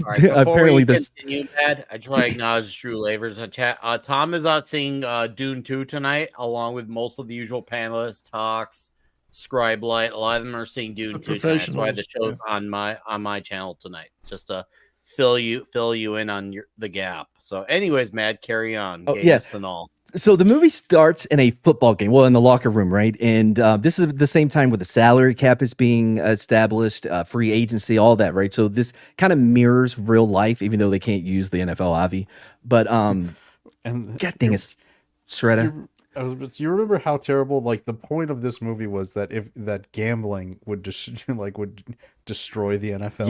All right, before Apparently, we this. continue, Dad, I just want to acknowledge Drew Lavers in the chat. Tom is out seeing Dune 2 tonight, along with most of the usual panelists, Talks, Scribe Light. A lot of them are seeing Dune 2 tonight. That's why the show's on my channel tonight, just to fill you in on the gap. So, anyways, Mad, carry on. Games and all. So the movie starts in a football game, well, in the locker room, right? And this is the same time with the salary cap is being established, free agency, all that, right? So this kind of mirrors real life, even though they can't use the NFL, Avi. But and God dang it, Shredder. You remember how terrible? Like the point of this movie was that if that gambling would would destroy the NFL.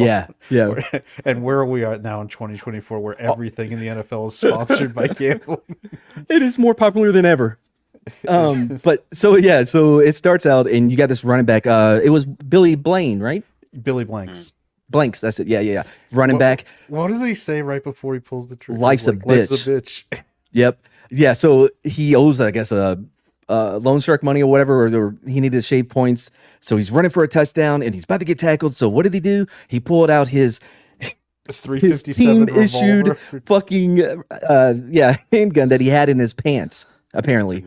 Yeah. And where we are now in 2024, where everything in the NFL is sponsored by gambling. It is more popular than ever. But so it starts out and you got this running back. It was Billy Blaine, right? Billy Blanks. Blanks, that's it. Yeah. Running back. What does he say right before he pulls the trigger? Life's a bitch. Life's a bitch. Yep. Yeah, so he owes, I guess, loan shark money or whatever, or he needed to shave points. So he's running for a touchdown, and he's about to get tackled. So what did he do? He pulled out his 357 team-issued fucking handgun that he had in his pants, apparently.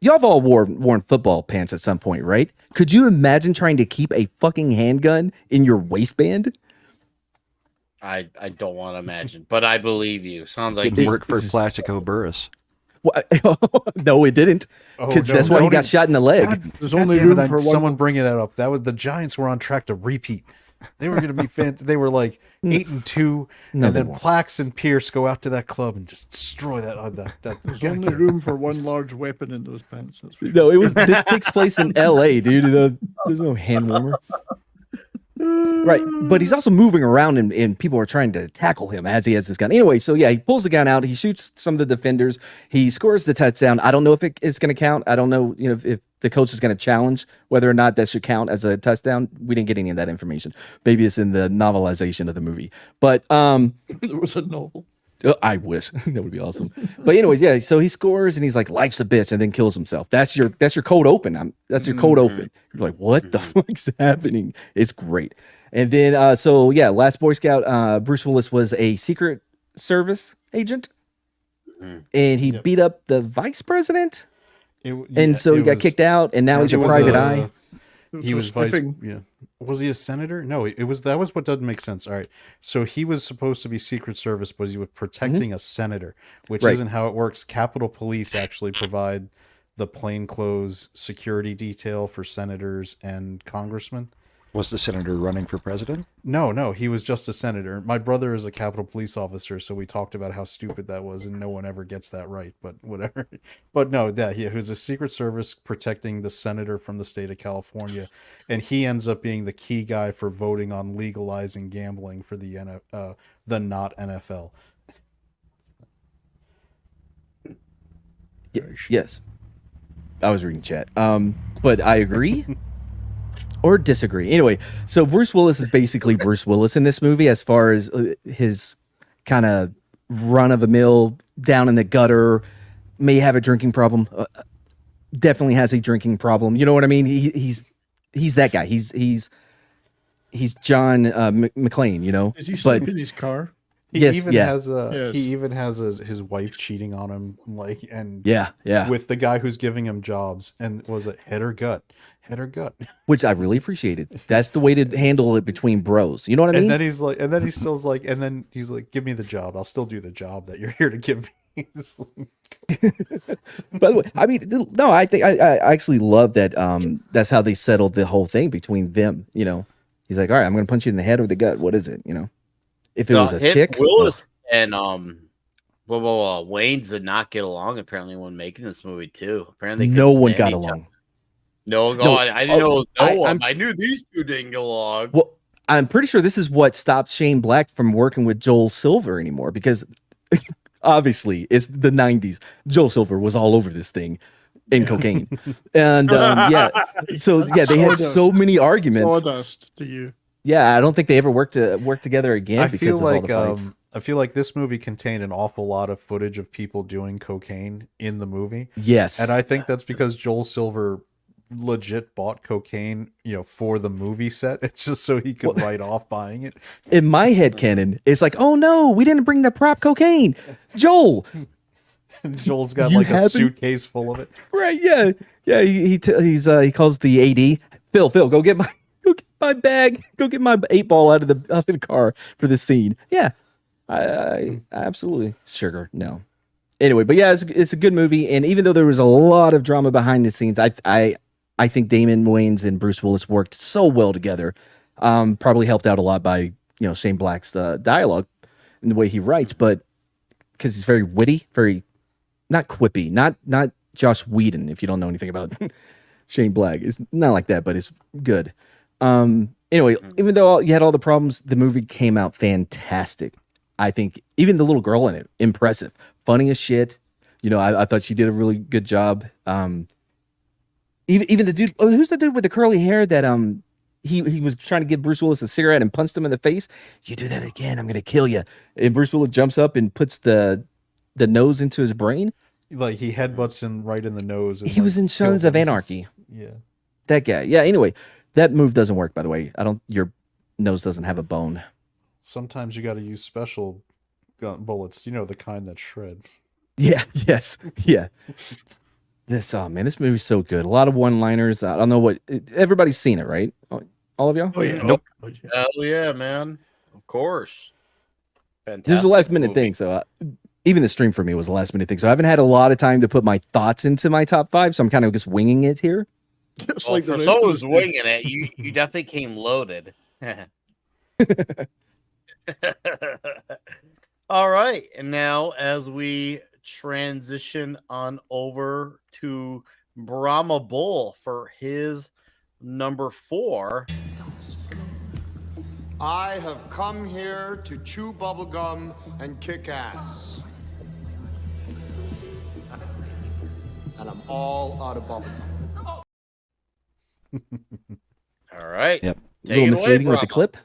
Y'all have all worn football pants at some point, right? Could you imagine trying to keep a fucking handgun in your waistband? I don't want to imagine, but I believe you. Sounds like Didn't work for Plaxico Burress. No, it didn't. Because that's why he got shot in the leg. God, there's only room for someone bringing that up. That was the Giants were on track to repeat. They were going to be fantastic. They were like 8-2, and then Plax and Pierce go out to that club and just destroy that. There's only room for one large weapon in those pants. No, it was. This takes place in L.A., dude. There's no hand warmer. Right, but he's also moving around and people are trying to tackle him as he has this gun. Anyway, so yeah, he pulls the gun out. He shoots some of the defenders. He scores the touchdown. I don't know if it's going to count. I don't know, if the coach is going to challenge whether or not that should count as a touchdown. We didn't get any of that information. Maybe it's in the novelization of the movie. But there was a novel. I wish that would be awesome. But anyways, yeah. So he scores and he's like, "Life's a bitch," and then kills himself. That's your code open. That's your code open. You're like, what the fuck's happening? It's great. And then Last Boy Scout. Bruce Willis was a Secret Service agent, and he beat up the vice president. So he got kicked out, and now he's a private eye. He was vice. Yeah. Was he a senator? No, that was what doesn't make sense. All right. So he was supposed to be Secret Service, but he was protecting a senator, which isn't how it works. Capitol Police actually provide the plainclothes security detail for senators and congressmen. Was the senator running for president? No, he was just a senator. My brother is a Capitol Police officer, so we talked about how stupid that was, and no one ever gets that right, but whatever. But no, he was a Secret Service protecting the senator from the state of California, and he ends up being the key guy for voting on legalizing gambling for the not NFL. Yes. I was reading chat. But I agree or disagree. Anyway, so Bruce Willis is basically Bruce Willis in this movie as far as his kind of run-of-the-mill, down in the gutter, may have a drinking problem. Definitely has a drinking problem. You know what I mean? He's that guy. He's John McClane, you know? Is he sleeping in his car? He even has his wife cheating on him, with the guy who's giving him jobs, and was it head or gut, which I really appreciated. That's the way to handle it between bros. You know what I mean? And then he's like, give me the job. I'll still do the job that you're here to give me. By the way, I mean, no, I think I actually love that. That's how they settled the whole thing between them. You know, he's like, all right, I'm going to punch you in the head or the gut. What is it? You know. If it was a chick, Willis and Wayne's did not get along apparently when making this movie too. Apparently, no one got along. No, I didn't know no one. I knew these two didn't get along. Well, I'm pretty sure this is what stopped Shane Black from working with Joel Silver anymore, because obviously it's the '90s. Joel Silver was all over this thing in cocaine, and they had so many arguments. Sawdust to you. Yeah, I don't think they ever worked together again. I feel like this movie contained an awful lot of footage of people doing cocaine in the movie. Yes, and I think that's because Joel Silver legit bought cocaine, for the movie set. It's just so he could write off buying it. In my head canon, it's like, oh no, we didn't bring the prop cocaine, Joel. Joel's got a suitcase full of it. Right? Yeah. He calls the AD. Phil, go get my bag. Go get my 8-ball out of the car for this scene. Yeah, I absolutely sugar no. Anyway, but yeah, it's a good movie, and even though there was a lot of drama behind the scenes, I think Damon Wayans and Bruce Willis worked so well together. Probably helped out a lot by Shane Black's dialogue and the way he writes, but because he's very witty, very not quippy, not Josh Whedon. If you don't know anything about Shane Black, it's not like that, but it's good. Anyway, even though you had all the problems, the movie came out fantastic. I think even the little girl in it, impressive, funny as shit. I thought she did a really good job. Even the dude, who's the dude with the curly hair that he was trying to give Bruce Willis a cigarette and punched him in the face. You do that again, I'm gonna kill you. And Bruce Willis jumps up and puts the nose into his brain. Like he headbutts him right in the nose. And he was in Sons of Anarchy. Yeah, that guy. Yeah. Anyway. That move doesn't work, by the way. Your nose doesn't have a bone. Sometimes you got to use special bullets, the kind that shred. Yeah. Yes. Yeah. This movie's so good. A lot of one-liners. I don't know what everybody's seen it, right? All of y'all? Oh yeah. Nope. Hell yeah, man. Of course. Fantastic. It was a last-minute thing, so even the stream for me was a last-minute thing. So I haven't had a lot of time to put my thoughts into my top 5, so I'm kind of just winging it here. Well, for someone who's winging it, you definitely came loaded. All right, and now as we transition on over to Brahma Bull for his number 4. I have come here to chew bubblegum and kick ass. And I'm all out of bubblegum. All right. Yep. A little misleading with the clip.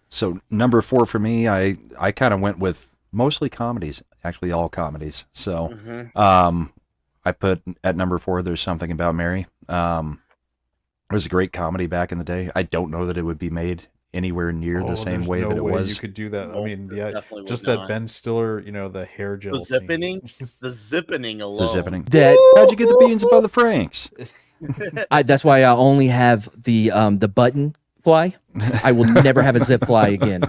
So number 4 for me, I kind of went with mostly comedies, actually all comedies. So I put at number 4, There's Something About Mary. It was a great comedy back in the day. I don't know that it would be made anywhere near the same way that it was. You could do that. I mean, yeah, just that Ben Stiller, the hair gel. The zippening alone. The zippening. How'd you get the beans above the Franks? That's why I only have the button fly. I will never have a zip fly again.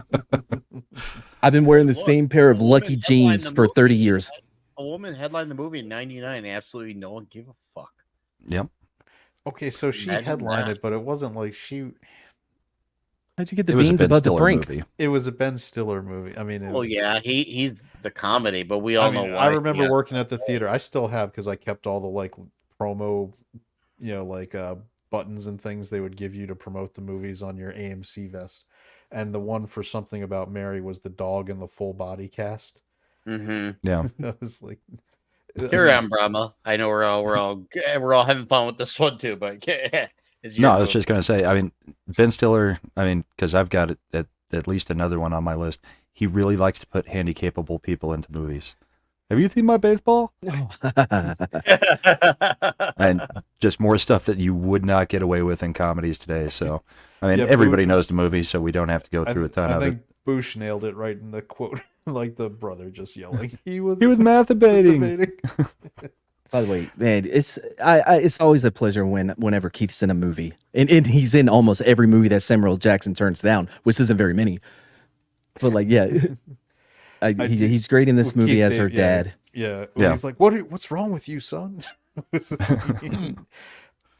I've been wearing the same pair of Lucky jeans for 30 years. A woman headlined the movie in '99. Absolutely no one gave a fuck. Yep. Okay, so she Imagine headlined that. it, but it wasn't like she. How'd you get the It was a beans Ben above the Stiller Frank? movie. It was a Ben Stiller movie. I mean, Oh yeah, he's the comedy, but we all know why. I remember working at the theater. I still have because I kept all the like promo, buttons and things they would give you to promote the movies on your AMC vest. And the one for Something About Mary was the dog and the full body cast. Mm-hmm. Yeah. That was like. Here I am, Brahma. I know we're all having fun with this one too, but it's your No, I was movie. just gonna say. I mean, Ben Stiller. I mean, because I've got at least another one on my list. He really likes to put handy-capable people into movies. Have you seen my baseball? And just more stuff that you would not get away with in comedies today. So, I mean, everybody knows the movie, so we don't have to go through a ton of it. I think Bush nailed it right in the quote, like the brother just yelling. He was masturbating. By the way, man, it's always a pleasure whenever Keith's in a movie, and he's in almost every movie that Samuel L. Jackson turns down, which isn't very many. But like, yeah, he's great in this movie as her dad. Yeah. He's like, what's wrong with you, son?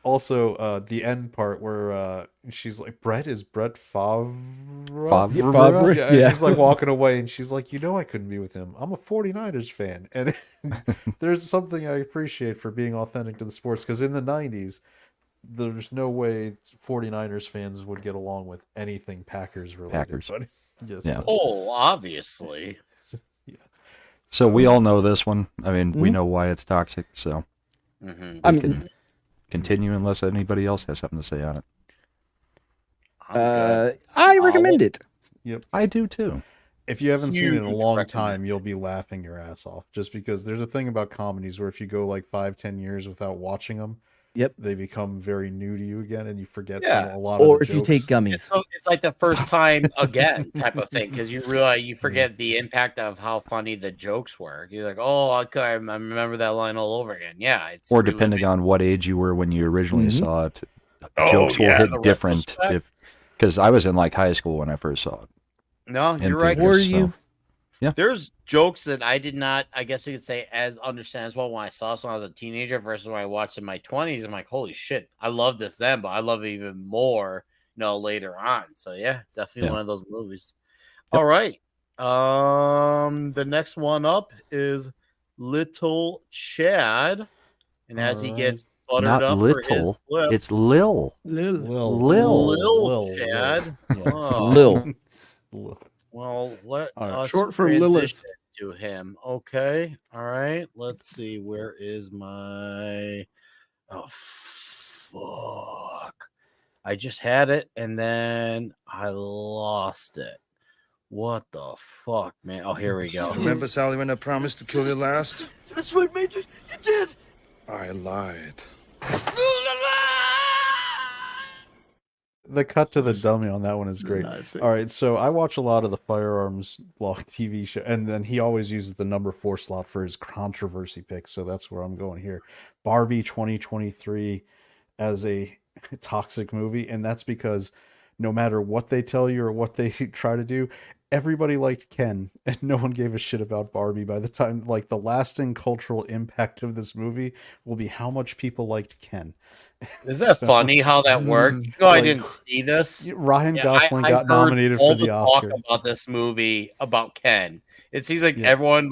Also, the end part where she's like, Brett Favre? Yeah. He's like walking away, and she's like, I couldn't be with him. I'm a 49ers fan. And there's something I appreciate for being authentic to the sports, because in the 90s, there's no way 49ers fans would get along with anything Packers related. But yes. Yeah. Oh, obviously. So we all know this one. I mean, we know why it's toxic. So we can continue unless anybody else has something to say on it. I recommend it. Yep, I do too. If you haven't seen it in a long time, you'll be laughing your ass off. Just because there's a thing about comedies where if you go like 5-10 years without watching them, they become very new to you again, and you forget a lot of. Or the if you jokes. take gummies, it's like the first time again type of thing, because you realize you forget the impact of how funny the jokes were. You're like, oh, okay, I remember that line all over again. Yeah, it's or really depending on what age you were when you originally saw it, Oh, jokes will yeah, hit the different. retrospect. Because I was in like high school when I first saw it. No, in you're right. theaters, Were you? Yeah. There's jokes that I did not, I guess you could say, understand as well when I saw this when I was a teenager versus when I watched in my 20s. I'm like, holy shit, I love this then, but I love it even more, later on. So yeah, definitely one of those movies. Yep. All right. The next one up is Little Chad, and as he gets buttered Not up little, for his flip, it's Lil. Lil Yeah, Chad. it's Lil. Well, let us short for transition Lilith. to him. Okay. All right. Let's see. Where is my... Oh, fuck. I just had it, and then I lost it. What the fuck, man? Oh, here we go. Remember, Sally, when I promised to kill you last? That's right, Major. You did. I lied. The cut to the dummy on that one is great. All right, so I watch a lot of the Firearms Law TV show, and then he always uses the number 4 slot for his controversy pick, so that's where I'm going here. Barbie 2023 as a toxic movie, and that's because no matter what they tell you or what they try to do, everybody liked Ken, and no one gave a shit about Barbie. By the time, like, the lasting cultural impact of this movie will be how much people liked Ken. Is that funny how that worked? No, I didn't see this. Ryan Gosling got heard nominated all for the talk Oscar. about this movie about Ken. It seems like everyone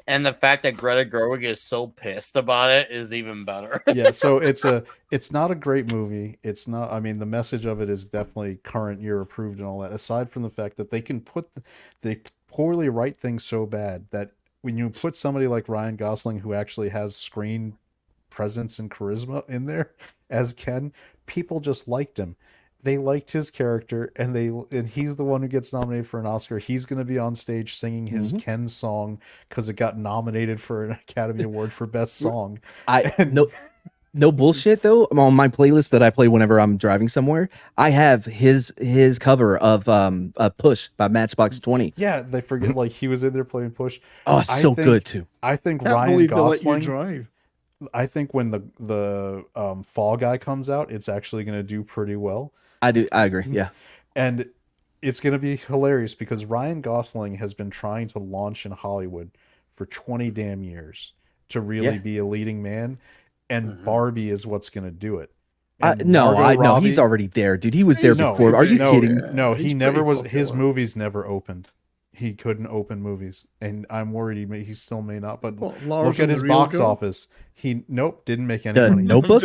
and the fact that Greta Gerwig is so pissed about it is even better. Yeah, so it's not a great movie. It's not. I mean, the message of it is definitely current year approved and all that. Aside from the fact that they poorly write things so bad that when you put somebody like Ryan Gosling, who actually has screen presence and charisma in there as Ken, people just liked him. They liked his character, and he's the one who gets nominated for an Oscar. He's going to be on stage singing his Ken song because it got nominated for an Academy Award for Best Song. No bullshit though. On my playlist that I play whenever I'm driving somewhere, I have his cover of Push by Matchbox 20. Yeah, they forget like he was in there playing Push. Oh, so good too. I think Can't Ryan believe they let you Gosling. drive. I think when the Fall Guy comes out, it's actually going to do pretty well. I agree. Yeah. And it's going to be hilarious because Ryan Gosling has been trying to launch in Hollywood for 20 damn years to really be a leading man. and Barbie is what's going to do it. No, he's already there, dude. He was there before. Are you kidding? No, he never was. His movies never opened. He couldn't open movies, and I'm worried he still may not. But look at his box office. He didn't make any money. Notebook.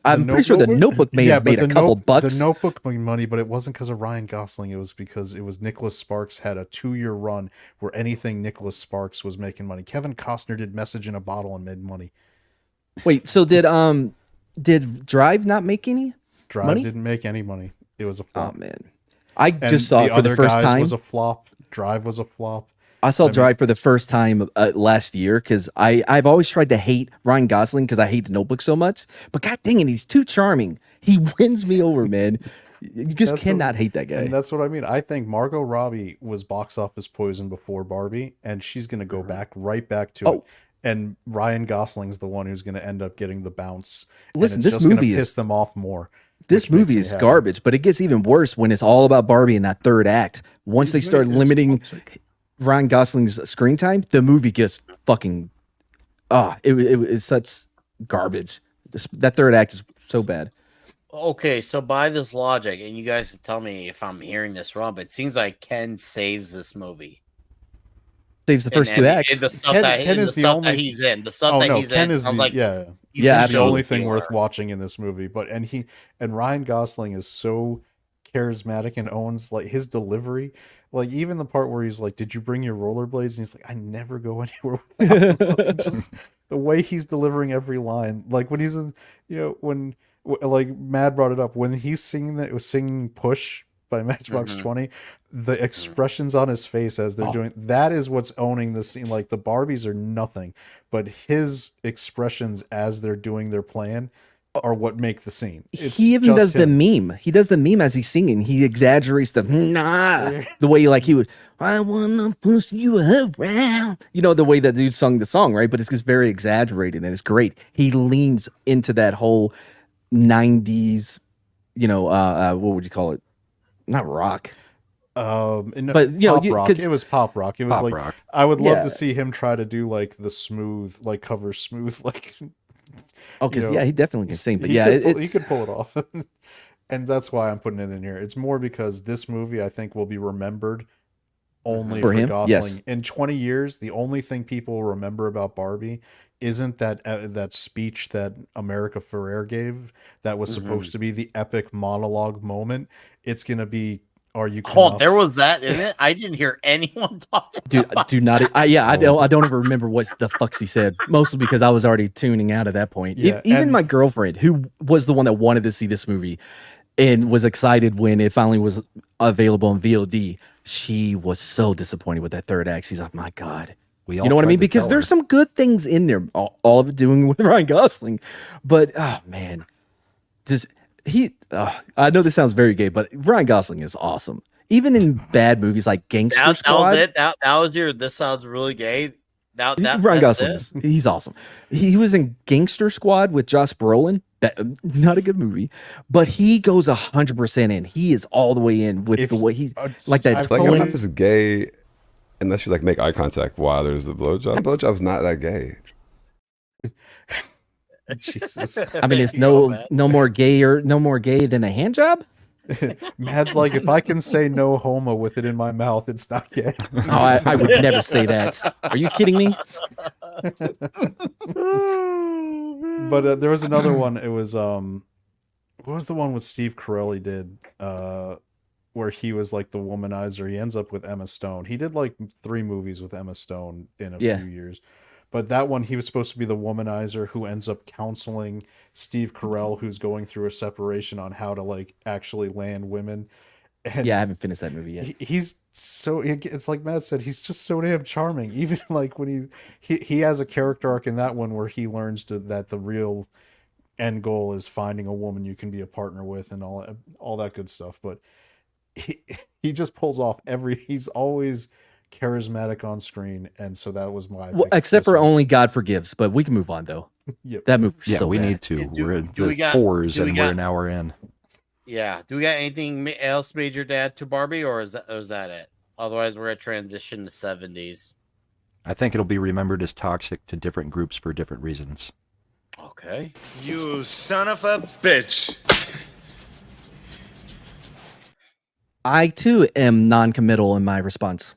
I'm pretty sure the Notebook made a couple bucks. The Notebook made money, but it wasn't because of Ryan Gosling. It was because Nicholas Sparks had a 2-year run where anything Nicholas Sparks was making money. Kevin Costner did Message in a Bottle and made money. Wait, so did Drive not make any? Drive didn't make any money. It was a flop. Oh man, I just saw it for the first time. Was a flop. Drive was a flop. I saw Drive for the first time last year because I've always tried to hate Ryan Gosling because I hate the Notebook so much. But god dang it, he's too charming. He wins me over, man. You just cannot hate that guy. And that's what I mean. I think Margot Robbie was box office poison before Barbie, and she's going to go right back to it. And Ryan Gosling's the one who's going to end up getting the bounce. Listen, this movie piss them off more. This movie is garbage, but it gets even worse when it's all about Barbie in that third act. Once they start limiting Ryan Gosling's screen time, the movie gets fucking. It is such garbage. That third act is so bad. Okay, so by this logic, and you guys tell me if I'm hearing this wrong, but it seems like Ken saves this movie. Saves the first two acts. Ken is the only that he's in. The stuff that he's Ken in. is the only thing worth watching in this movie. But and Ryan Gosling is so charismatic and owns like his delivery. Like even the part where he's like, "Did you bring your rollerblades?" And he's like, "I never go anywhere without them." Just the way he's delivering every line. Like when he's in, when like Mad brought it up when he's singing "Push" by Matchbox 20, the expressions on his face as they're doing that is what's owning the scene. Like the Barbies are nothing, but his expressions as they're doing their plan are what make the scene. He even does the meme. He does the meme as he's singing. He exaggerates the way he would. I wanna push you around. The way that dude sung the song, right? But it's just very exaggerated and it's great. He leans into that whole 90s, what would you call it? Not rock. But pop rock. It was pop rock. It was like rock. I would love to see him try to do like the smooth, like cover smooth, like. Because he definitely can sing. But he could pull it off, and that's why I'm putting it in here. It's more because this movie I think will be remembered only for Gosling. Yes. In 20 years, the only thing people will remember about Barbie isn't that speech that America Ferrera gave that was supposed to be the epic monologue moment. It's gonna be, are you? There was that in it. I didn't hear anyone talking. Dude, do not. I don't even remember what the fucks he said. Mostly because I was already tuning out at that point. Yeah, even my girlfriend, who was the one that wanted to see this movie, and was excited when it finally was available on VOD, she was so disappointed with that third act. She's like, "My God." You know what I mean? Because there's some good things in there. All of it doing with Ryan Gosling, but oh man, I know this sounds very gay, but Ryan Gosling is awesome. Even in bad movies like Gangster Squad. That was it. That was your. This sounds really gay. Ryan Gosling, he's awesome. He was in Gangster Squad with Josh Brolin. Not a good movie, but he goes 100% in. He is all the way in with the way he like that. I don't know if it's gay. Unless you like make eye contact while there's the blowjob. Blowjob's not that gay. Jesus. I mean, it's no more gay than a hand job. Mad's like, if I can say no homo with it in my mouth, it's not gay. Oh, I would never say that. Are you kidding me? But there was another one. It was what was the one with Steve Carell he did? Where he was like the womanizer. He ends up with Emma Stone. He did like 3 movies with Emma Stone in a few years. But that one, he was supposed to be the womanizer who ends up counseling Steve Carell, who's going through a separation on how to like actually land women. And I haven't finished that movie yet. He's so, it's like Matt said, he's just so damn charming. Even like when he has a character arc in that one where he learns that the real end goal is finding a woman you can be a partner with and all that good stuff. But he just pulls off he's always charismatic on screen, and so that was my pick. Except for Only God Forgives, but we can move on though. Yep. That movie. Yeah, we need to. We're at the 4s and we're an hour in. Yeah. Do we got anything else major to add to Barbie, or is that it? Otherwise, we're at transition to 70s. I think it'll be remembered as toxic to different groups for different reasons. Okay. You son of a bitch. I too am non-committal in my response.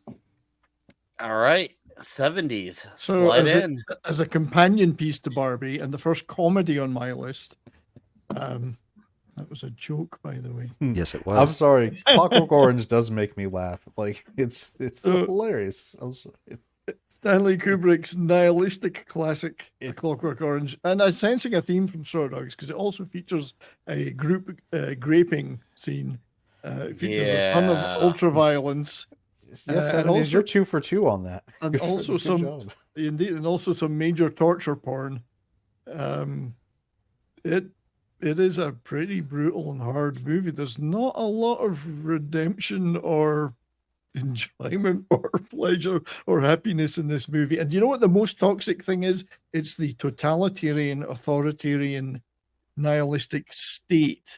All right. 70s. So Slide in. as a companion piece to Barbie and the first comedy on my list, that was a joke, by the way. Yes, it was. I'm sorry. Clockwork Orange does make me laugh. Like it's hilarious. I'm sorry. Stanley Kubrick's nihilistic classic, A Clockwork Orange, and I'm sensing a theme from Straw Dogs because it also features a group graping scene. It features a ton of ultra violence. Yes, and also, you're 2 for 2 on that. and also some indeed, and also some major torture porn. It is a pretty brutal and hard movie. There's not a lot of redemption or enjoyment or pleasure or happiness in this movie. And you know what the most toxic thing is? It's the totalitarian, authoritarian, nihilistic state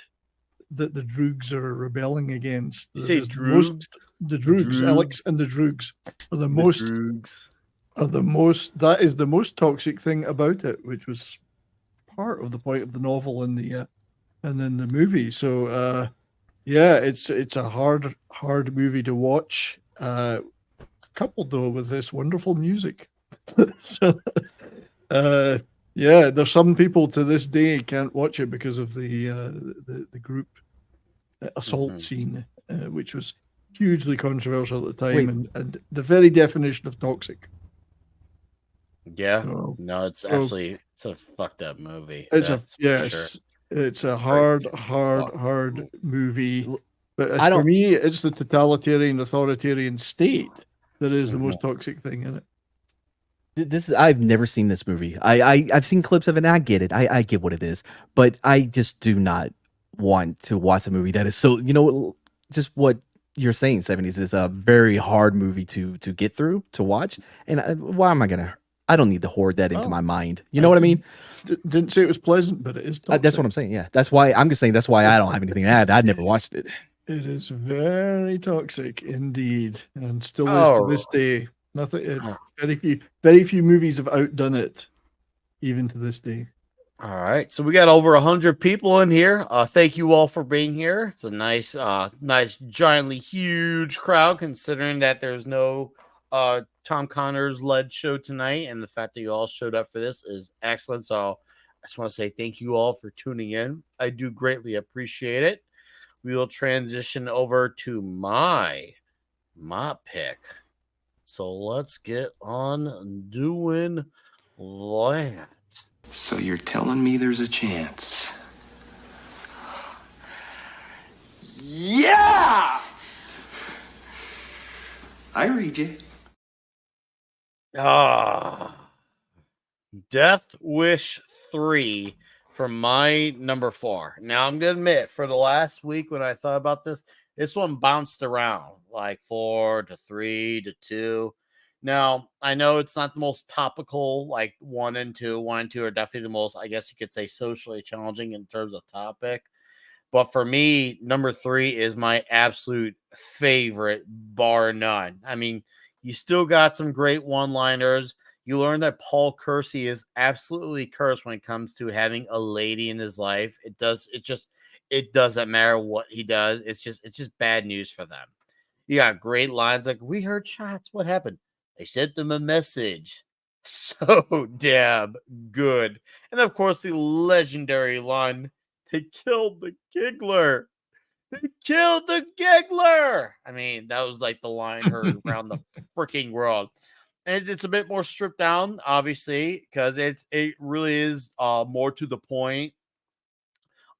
that the Droogs are rebelling against. You say Droogs? The Droogs, Alex, and the Droogs are the most. Droogs are the most. That is the most toxic thing about it, which was part of the point of the novel and then the movie. So yeah, it's a hard movie to watch. Coupled though with this wonderful music. So yeah, there's some people to this day can't watch it because of the group assault scene, which was hugely controversial at the time and the very definition of toxic. Yeah. So, no, it's actually it's a fucked up movie. It's a hard movie. But for me, it's the totalitarian, authoritarian state that is the most toxic thing in it. I've never seen this movie. I've seen clips of it and I get it. I get what it is, but I just do not want to watch a movie that is so, just what you're saying, 70s is a very hard movie to get through, to watch. And why am I don't need to hoard that into my mind. You know what I mean? Didn't say it was pleasant, but it is toxic. That's what I'm saying. Yeah. That's why I'm just saying that's why I don't have anything to add. I'd never watched it. It is very toxic indeed, and still is to this day. Nothing. Very few movies have outdone it, even to this day. All right, so we got over 100 people in here. Thank you all for being here. It's a nice, giantly huge crowd, considering that there's no Tom Connors led show tonight, and the fact that you all showed up for this is excellent. So I just want to say thank you all for tuning in. I do greatly appreciate it. We will transition over to my pick. So let's get on doing that. So you're telling me there's a chance? Yeah! I read you. Death Wish 3 for my number 4. Now, I'm going to admit, for the last week when I thought about this one bounced around like 4 to 3 to 2. Now, I know it's not the most topical, like 1 and 2. 1 and 2 are definitely the most, I guess you could say, socially challenging in terms of topic. But for me, number 3 is my absolute favorite, bar none. I mean, you still got some great one-liners. You learn that Paul Kersey is absolutely cursed when it comes to having a lady in his life. It doesn't matter what he does. It's just bad news for them. You got great lines like, "We heard shots. What happened? They sent them a message." So damn good. And of course, the legendary line, "They killed the giggler. They killed the giggler." I mean, that was like the line heard around the freaking world. And it's a bit more stripped down, obviously, because it really is more to the point.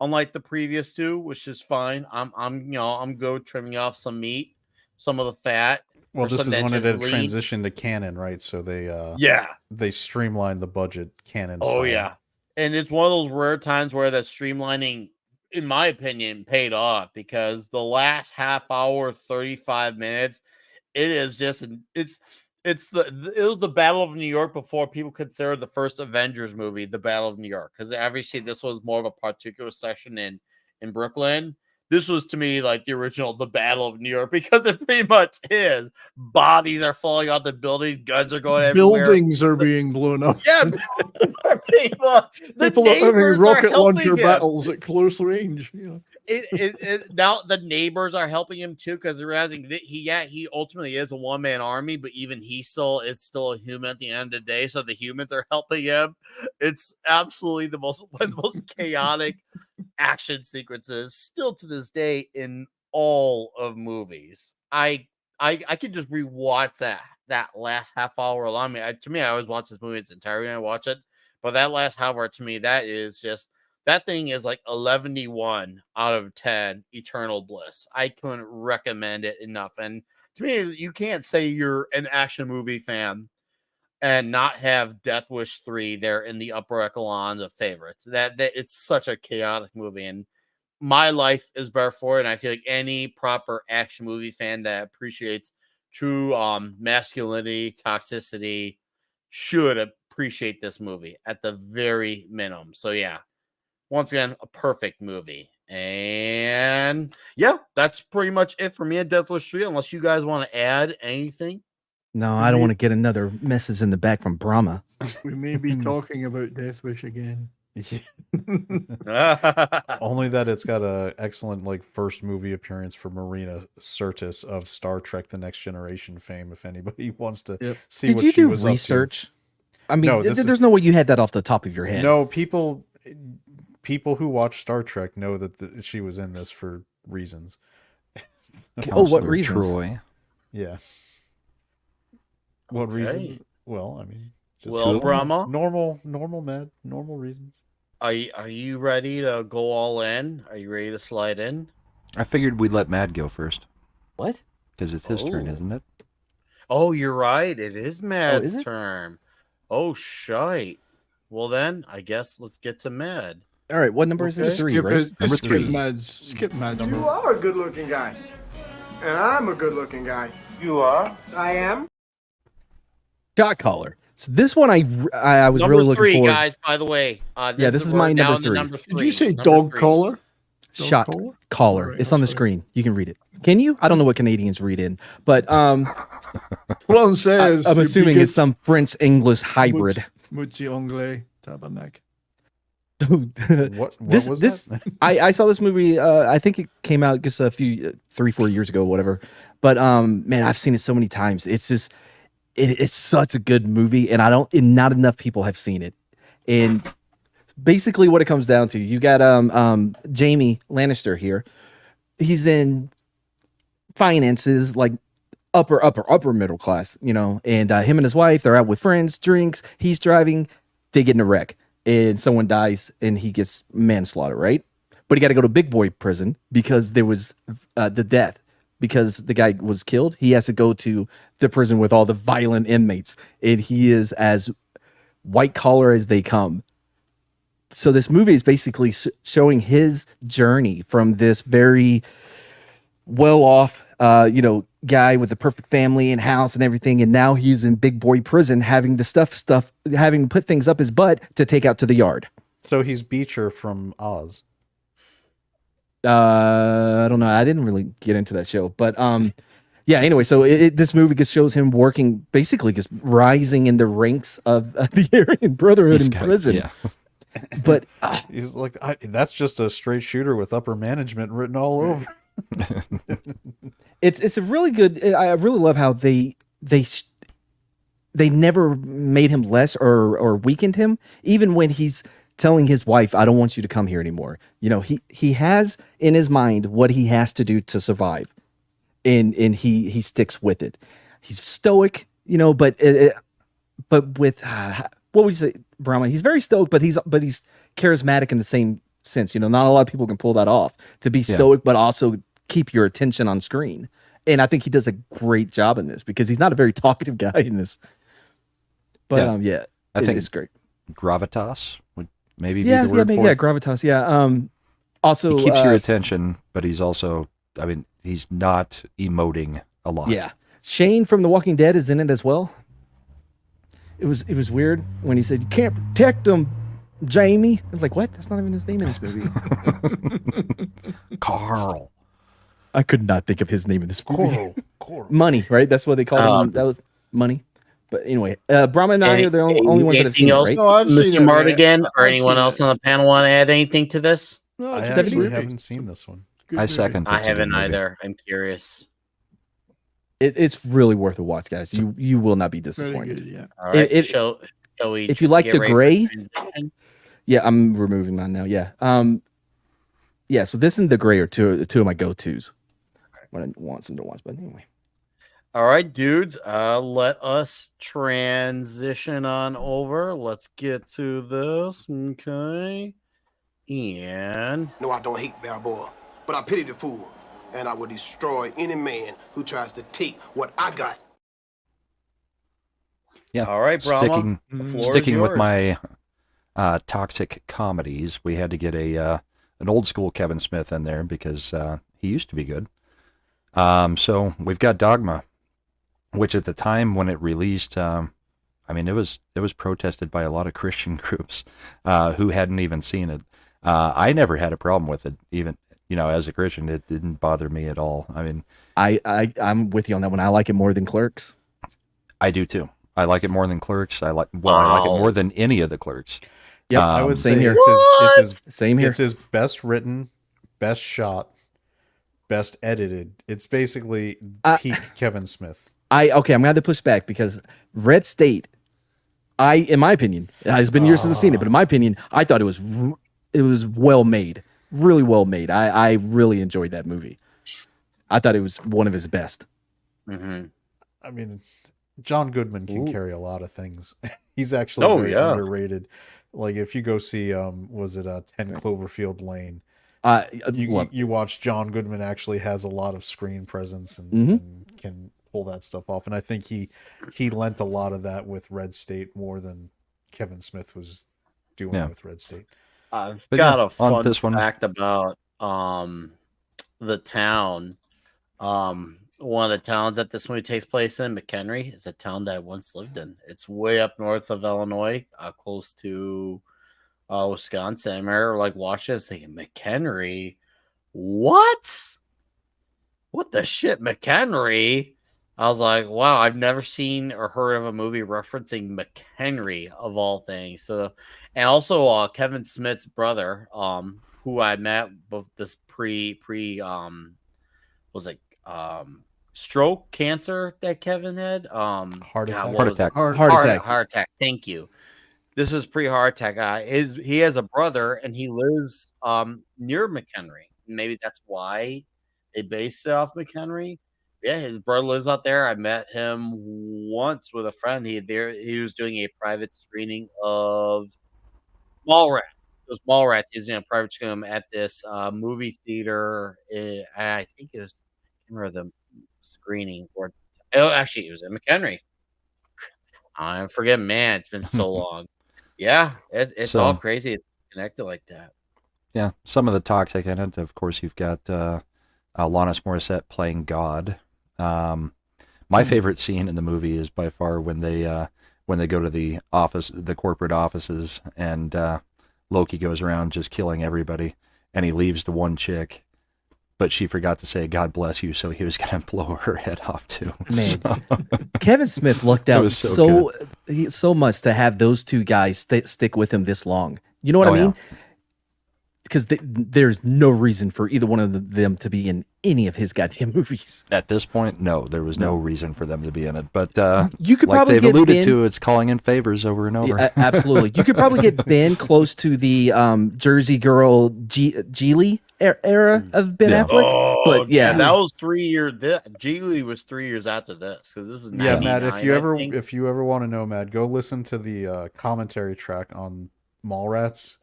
Unlike the previous two, which is fine. I'm good trimming off some meat, some of the fat. Well, this is when it had transitioned to canon, right? So they streamlined the budget canon style. Oh yeah. And it's one of those rare times where that streamlining, in my opinion, paid off, because the last half hour, 35 minutes, it is just it was the Battle of New York before people considered the first Avengers movie the Battle of New York, because obviously this was more of a particular session in Brooklyn. this was to me like the original The Battle of New York, because it pretty much is. Bodies are falling off the building, guns are going everywhere. Buildings are being blown up. Yeah, people are having rocket launcher him. battles at close range. You know. Now the neighbors are helping him too, because they're realizing that he ultimately is a one-man army, but even he still is a human at the end of the day. So the humans are helping him. It's absolutely one of the most chaotic action sequences still to this day in all of movies. I could just rewatch that last half hour alone. To me, I always watch this movie in its entirety when I watch it, but that last half hour to me, that thing is like 11 out of 10 eternal bliss. I couldn't recommend it enough. And to me, you can't say you're an action movie fan and not have Death Wish 3 there in the upper echelon of favorites. That it's such a chaotic movie, and my life is better for it. And I feel like any proper action movie fan that appreciates true masculinity, toxicity should appreciate this movie at the very minimum. So yeah, once again, a perfect movie. And yeah, that's pretty much it for me at Death Wish 3, unless you guys want to add anything. No, I don't want to get another message in the back from Brahma. We may be talking about Death Wish again. Only that it's got a excellent first movie appearance for Marina Sirtis of Star Trek: The Next Generation fame. If anybody wants to see what she was research? Up to. I mean, no, there's no way you had that off the top of your head. No, people who watch Star Trek know that she was in this for reasons. What reasons? Troy. Yeah. What reasons? Well, I mean, just Brahma, normal reasons. Are you ready to go all in? Are you ready to slide in? I figured we'd let Mad go first. What? Because it's his turn, isn't it? Oh, you're right. It is Mad's turn. Oh, shite. Well, then, I guess let's get to Mad. All right, what number is this? 3, right? Number 3. Skip Mad's. You are a good-looking guy. And I'm a good-looking guy. You are? I am? Shot caller. So this one I was number really looking 3, forward. Guys, by the way. This is my number 3. Did you say dog caller? Shot caller. Right, it's on the screen. You can read it. Can you? I don't know what Canadians read in, but What says I'm assuming it's some French English hybrid. Mutsi Anglais Tabernacle. What was that? I saw this movie. I think it came out just a few 3-4 years ago, whatever. But man, I've seen it so many times. It's just it's such a good movie, and not enough people have seen it. And basically, what it comes down to, you got Jamie Lannister here. He's in finances, like upper middle class, and him and his wife, they're out with friends, drinks. He's driving. They get in a wreck, and someone dies, and he gets manslaughter, right? But he got to go to big boy prison because there was the death. Because the guy was killed, he has to go to the prison with all the violent inmates, and he is as white collar as they come. So this movie is basically showing his journey from this very well-off, guy with a perfect family and house and everything, and now he's in big boy prison, having to having to put things up his butt to take out to the yard. So he's Beecher from Oz. I don't know. I didn't really get into that show, but yeah. Anyway, so this movie just shows him working, basically just rising in the ranks of the Aryan Brotherhood in prison. Yeah. But he's like, that's just a straight shooter with upper management written all over. It's a really good. I really love how they never made him less or weakened him, even when he's telling his wife, I don't want you to come here anymore. He has in his mind what he has to do to survive, and he sticks with it. He's stoic, but with what would you say, Brahma? He's very stoic, but he's charismatic in the same sense. Not a lot of people can pull that off, to be stoic, but also keep your attention on screen. And I think he does a great job in this, because he's not a very talkative guy in this. But I think it's great. Gravitas would maybe be the word for it. Gravitas. Yeah. Also, he keeps your attention, but he's also, he's not emoting a lot. Yeah. Shane from The Walking Dead is in it as well. It was weird when he said, "You can't protect him, Jamie." I was like, what? That's not even his name in this movie. Carl. I could not think of his name in this movie. Coral. Money, right? That's what they called him. That was Money. But anyway, Brahma and I are the only ones that have seen it, right? No, Mr. Mardigan or anyone else on the panel want to add anything to this? No, I it's actually haven't seen this one. I second. I haven't either. I'm curious. It's really worth a watch, guys. You will not be disappointed. Very good, yeah. All right. Shall we? If you like get the ready for gray, transition? yeah, I'm removing mine now. Yeah. Yeah. So this and the gray are two of my go-tos when I want some to watch. But anyway. All right, dudes. Let us transition on over. Let's get to this. Okay. And No, I don't hate Balboa, but I pity the fool, and I will destroy any man who tries to take what I got. Yeah. All right, Brahma. Sticking with my toxic comedies, we had to get an old school Kevin Smith in there because he used to be good. So we've got Dogma, which at the time when it released, I mean, it was protested by a lot of Christian groups who hadn't even seen it. I never had a problem with it, even as a Christian, it didn't bother me at all. I mean, I'm with you on that one. I like it more than Clerks. I do too. I like it more than Clerks. I like it more than any of the Clerks. Yeah, I would say here. Same here. It's his best written, best shot, best edited. It's basically peak Kevin Smith. I'm gonna have to push back because Red State, in my opinion, it's been years since I've seen it, but in my opinion, I thought it was well made, really well made. I really enjoyed that movie. I thought it was one of his best. Mm-hmm. I mean, John Goodman can carry a lot of things. He's actually very underrated. Like if you go see, was it 10 Cloverfield Lane? You watch John Goodman actually has a lot of screen presence and can pull that stuff off. And I think he lent a lot of that with Red State more than Kevon Smith was doing with Red State. I've got a fun fact about the town. One of the towns that this movie takes place in, McHenry, is a town that I once lived in. It's way up north of Illinois, close to Wisconsin. I remember watching this thinking, McHenry? What the shit, McHenry? I was like, wow, I've never seen or heard of a movie referencing McHenry of all things. So, and also Kevin Smith's brother, who I met both this stroke cancer that Kevin had. Heart attack. Thank you. This is pre-heart attack. He has a brother and he lives near McHenry. Maybe that's why they based it off McHenry. Yeah, his brother lives out there. I met him once with a friend. He was doing a private screening of Mallrats. It was Mallrats. He was doing a private screening at this movie theater. I think it was the screening or actually it was in McHenry. I forget, man. It's been so long. Yeah, it's all crazy. It's connected like that. Yeah, some of the toxic in it. Of course, you've got Alanis Morissette playing God. My favorite scene in the movie is by far when they go to the corporate offices, and Loki goes around just killing everybody, and he leaves the one chick, but she forgot to say "God bless you," so he was going to blow her head off too. Man, Kevin Smith lucked out so much to have those two guys stick with him this long. You know what I mean? Because there's no reason for either one of them to be in any of his goddamn movies. At this point, no, there was no reason for them to be in it. But you could probably they've alluded to, it's calling in favors over and over. Yeah, absolutely. You could probably get Ben close to the Jersey Girl Geely era of Ben Affleck. But that was 3 years. Geely was 3 years after this because this was 99, Matt. If you ever want to know, Matt, go listen to the commentary track on Mallrats.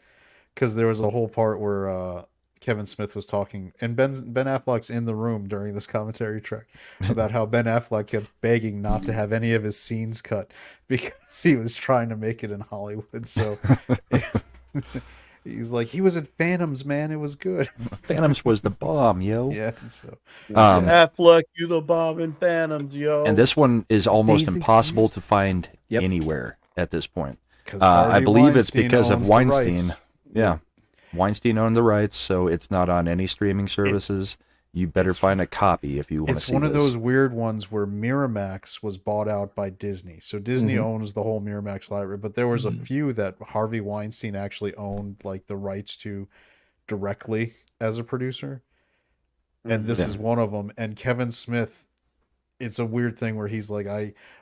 Because there was a whole part where Kevin Smith was talking, and Ben Affleck's in the room during this commentary track about how Ben Affleck kept begging not to have any of his scenes cut because he was trying to make it in Hollywood. So he's like, he was in Phantoms, man. It was good. Phantoms was the bomb, yo. Yeah. So Affleck, you the bomb in Phantoms, yo. And this one is almost impossible to find anywhere at this point. I believe it's because of Weinstein. Yeah. Weinstein owned the rights, so it's not on any streaming services. You better find a copy if you want to see It's one of this. those weird ones where Miramax was bought out by Disney. So Disney owns the whole Miramax library, but there was a few that Harvey Weinstein actually owned like the rights to directly as a producer. And this is one of them. And Kevin Smith, it's a weird thing where he's like,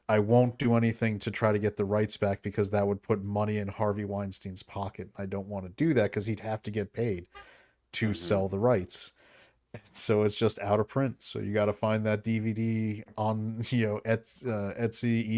I won't do anything to try to get the rights back because that would put money in Harvey Weinstein's pocket. I don't want to do that because he'd have to get paid to sell the rights. So it's just out of print. So you got to find that DVD on, Etsy,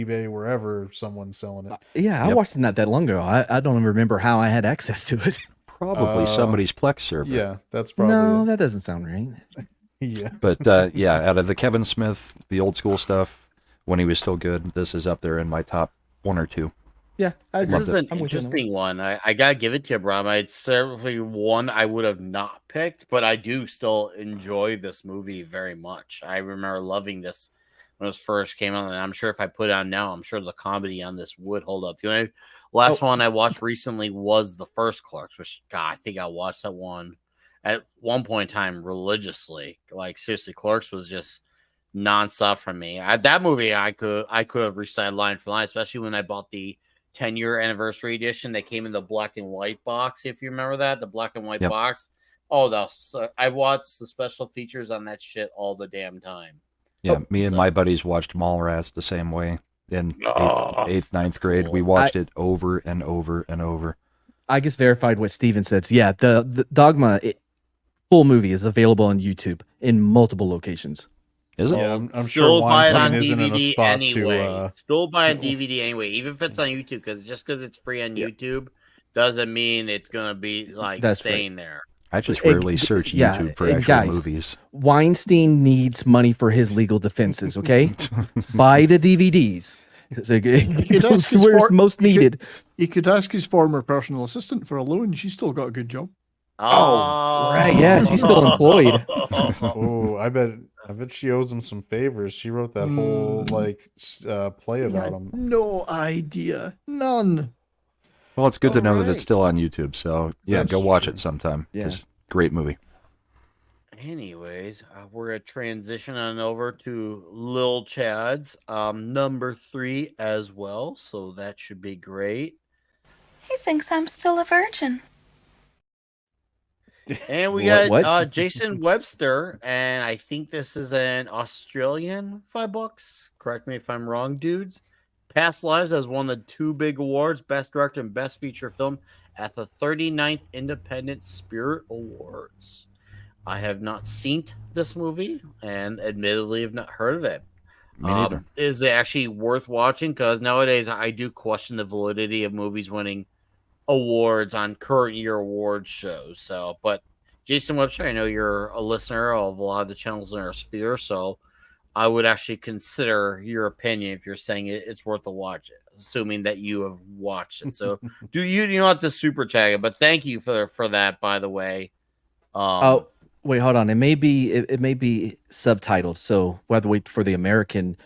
eBay, wherever someone's selling it. Yeah, I watched it not that long ago. I don't even remember how I had access to it. Probably somebody's Plex server. Yeah, that's probably No, it. that doesn't sound right. Yeah. But out of the Kevin Smith, the old school stuff, when he was still good, this is up there in my top 1 or 2. Yeah, this is an interesting one. I gotta give it to you, Bram. It's certainly one I would have not picked, but I do still enjoy this movie very much. I remember loving this when it first came out, and I'm sure if I put it on now, I'm sure the comedy on this would hold up. The only last one I watched recently was the first Clerks, which God, I think I watched that one at one point in time religiously. Like seriously, Clerks was just nonstop for me. That movie I could have recited line for line, especially when I bought the 10-year anniversary edition that came in the black and white box. If you remember that, the black and white box. Oh, I watched the special features on that shit all the damn time. Yeah, me and my buddies watched Mallrats the same way in 8th, 9th grade. We watched it over and over and over. I just verified what Steven said. Yeah, the Dogma full movie is available on YouTube in multiple locations. Is it? Yeah, I'm sure Weinstein isn't in a spot anyway. to... Still buy a DVD anyway, even if it's on YouTube, because just because it's free on YouTube doesn't mean it's going to be like staying there. I just rarely search YouTube for actual movies. Weinstein needs money for his legal defenses, okay? Buy the DVDs. It's where it's most needed. He could ask his former personal assistant for a loan. She's still got a good job. Oh, right. Yeah, she's still employed. Oh, I bet she owes him some favors. She wrote that whole play about him. No idea. None. Well, it's good to know that it's still on YouTube. So yeah, go watch it sometime. Yeah, great movie. Anyways, we're gonna transition on over to Lil Chad's number 3 as well. So that should be great. He thinks I'm still a virgin. And we got Jason Webster, and I think this is an Australian $5. Correct me if I'm wrong, dudes. Past Lives has won the 2 big awards, Best Director and Best Feature Film, at the 39th Independent Spirit Awards. I have not seen this movie, and admittedly have not heard of it. Me neither. Is it actually worth watching? Because nowadays I do question the validity of movies winning awards on current year award shows. So, but Jason Webster, I know you're a listener of a lot of the channels in our sphere, so I would actually consider your opinion if you're saying it's worth a watch, assuming that you have watched it. So, you don't have to super chat it, but thank you for that, by the way. Wait, hold on. It may be subtitled, so we'll have to wait for the American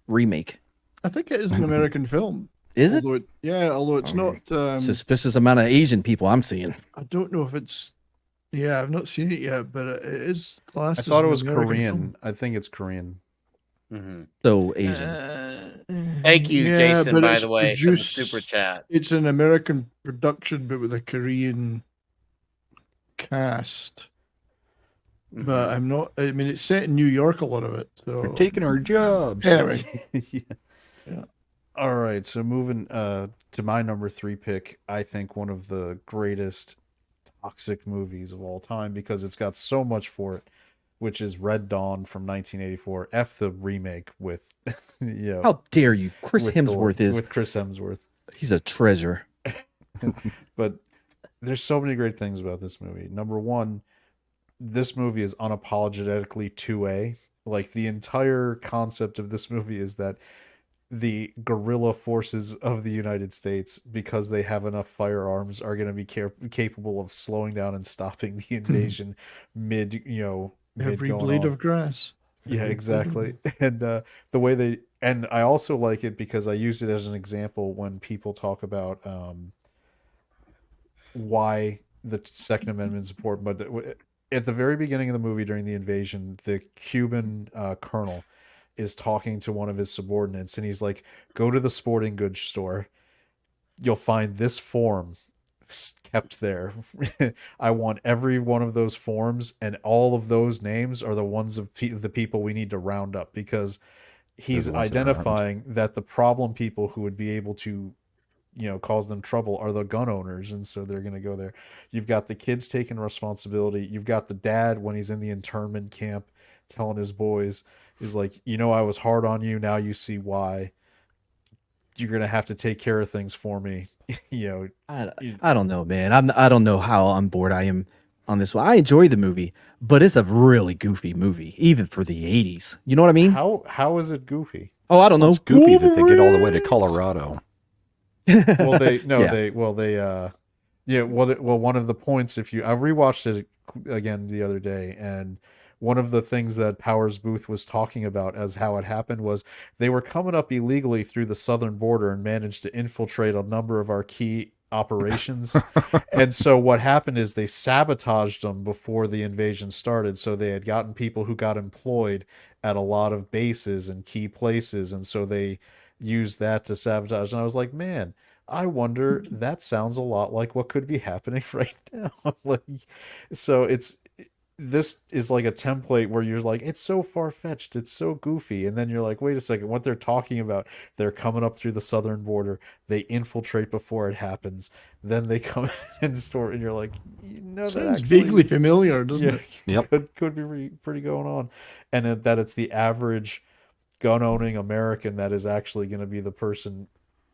remake. I think it is an American film. Is it? Although it's not suspicious amount of Asian people I'm seeing. I don't know if it's. Yeah, I've not seen it yet, but it is classed. I thought it was American Korean. film. I think it's Korean. Mm-hmm. So Asian. Thank you, Jason. By the way, for the produced, super chat. It's an American production, but with a Korean cast. Mm-hmm. But I'm not. I mean, it's set in New York. A lot of it. So They're taking our jobs. Anyway. Yeah. All right, so moving to my number 3 pick, I think one of the greatest toxic movies of all time because it's got so much for it, which is Red Dawn from 1984. F the remake with, How dare you? Chris with Hemsworth Thor, is with Chris Hemsworth. He's a treasure. But there's so many great things about this movie. Number 1, this movie is unapologetically 2A. Like the entire concept of this movie is that the guerrilla forces of the United States, because they have enough firearms, are going to be capable of slowing down and stopping the invasion mid every blade of grass. Yeah, exactly. And the way and I also like it because I use it as an example when people talk about why the Second Amendment is important, but at the very beginning of the movie, during the invasion, the Cuban colonel is talking to one of his subordinates, and he's like, "Go to the sporting goods store. You'll find this form kept there. I want every one of those forms, and all of those names are the ones of the people we need to round up," because he's identifying that the problem people who would be able to, cause them trouble are the gun owners, and so they're going to go there. You've got the kids taking responsibility. You've got the dad when he's in the internment camp telling his boys, is like, I was hard on you, now you see why. You're going to have to take care of things for me. I don't know, man. I don't know how on board I am on this one. I enjoy the movie, but it's a really goofy movie, even for the 80s. You know what I mean? How is it goofy? Oh, I don't know. It's goofy that they get all the way to Colorado. Well, one of the points, I rewatched it again the other day, and one of the things that Powers Booth was talking about as how it happened was they were coming up illegally through the southern border and managed to infiltrate a number of our key operations. And so what happened is they sabotaged them before the invasion started. So they had gotten people who got employed at a lot of bases and key places. And so they used that to sabotage. And I was like, man, I wonder, that sounds a lot like what could be happening right now. This is like a template where you're like, it's so far-fetched, it's so goofy, and then you're like, wait a second, what they're talking about, they're coming up through the southern border, they infiltrate before it happens, then they come in the store, and you're like, sounds that actually vaguely familiar, doesn't it? Yep. could be pretty going on. And that it's the average gun-owning American that is actually going to be the person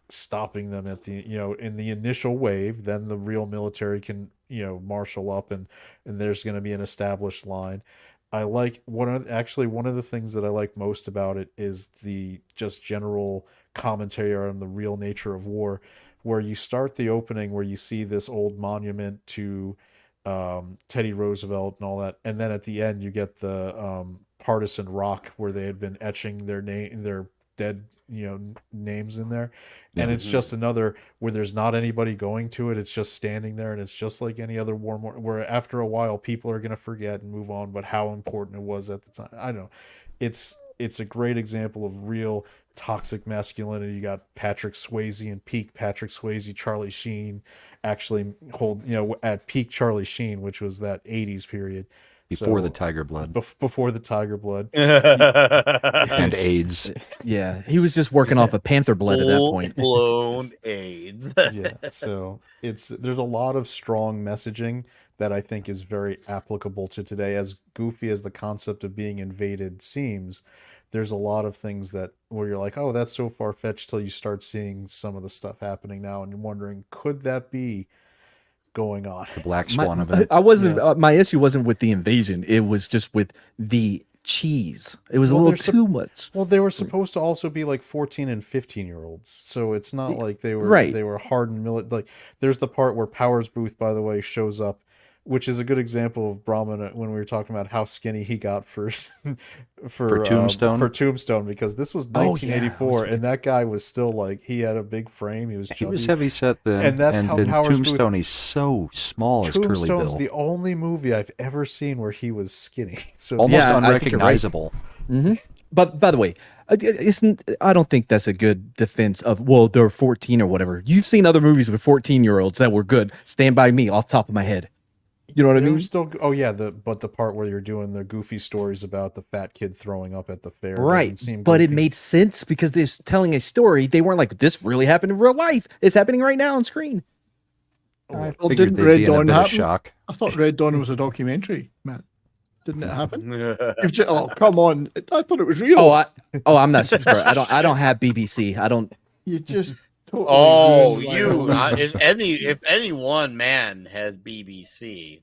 stopping them at the, in the initial wave. Then the real military can, marshal up, and there's going to be an established line. I like one of the things that I like most about it is the just general commentary on the real nature of war, where you start the opening where you see this old monument to Teddy Roosevelt and all that, and then at the end you get the partisan rock where they had been etching their dead names in there, and it's just another where there's not anybody going to it, it's just standing there, and it's just like any other war where after a while people are going to forget and move on, but how important it was at the time, I don't know. It's a great example of real toxic masculinity. You got Patrick Swayze and peak Patrick Swayze, Charlie Sheen actually at peak Charlie Sheen, which was that 80s period. Before the tiger blood. Before the tiger blood. And AIDS. Yeah, he was just working off of panther blood at that point. Blown AIDS. Yeah, so there's a lot of strong messaging that I think is very applicable to today. As goofy as the concept of being invaded seems, there's a lot of things that where you're like, oh, that's so far-fetched, till you start seeing some of the stuff happening now, and you're wondering, could that be going on? The black swan of it. I wasn't. My issue wasn't with the invasion. It was just with the cheese. It was a little too much. Well, they were supposed to also be like 14 and 15-year-olds, so it's not like they were They were hardened military. Like, there's the part where Powers Booth, by the way, shows up, which is a good example of Brahman when we were talking about how skinny he got for Tombstone. For Tombstone, because this was 1984, and that guy was still like, he had a big frame. He was chubby. He was heavy set then, and that's how Powers Tombstone. Booth, He's so small as Curly Bill. Tombstone's the only movie I've ever seen where he was skinny, so almost unrecognizable. Mm-hmm. But by the way, I don't think that's a good defense of, well, they're 14 or whatever. You've seen other movies with 14-year-olds that were good. Stand By Me, off the top of my head. You know what I mean? Still, but the part where you're doing the goofy stories about the fat kid throwing up at the fair, right? Seem but goofy. It made sense because they're telling a story. They weren't like, this really happened in real life. It's happening right now on screen. Well, didn't Red Dawn happen? Shock. I thought Red Dawn was a documentary, man. Didn't it happen? Oh, come on! I thought it was real. I'm not subscribed. I don't have BBC. I don't. You just. Totally if any one man has BBC.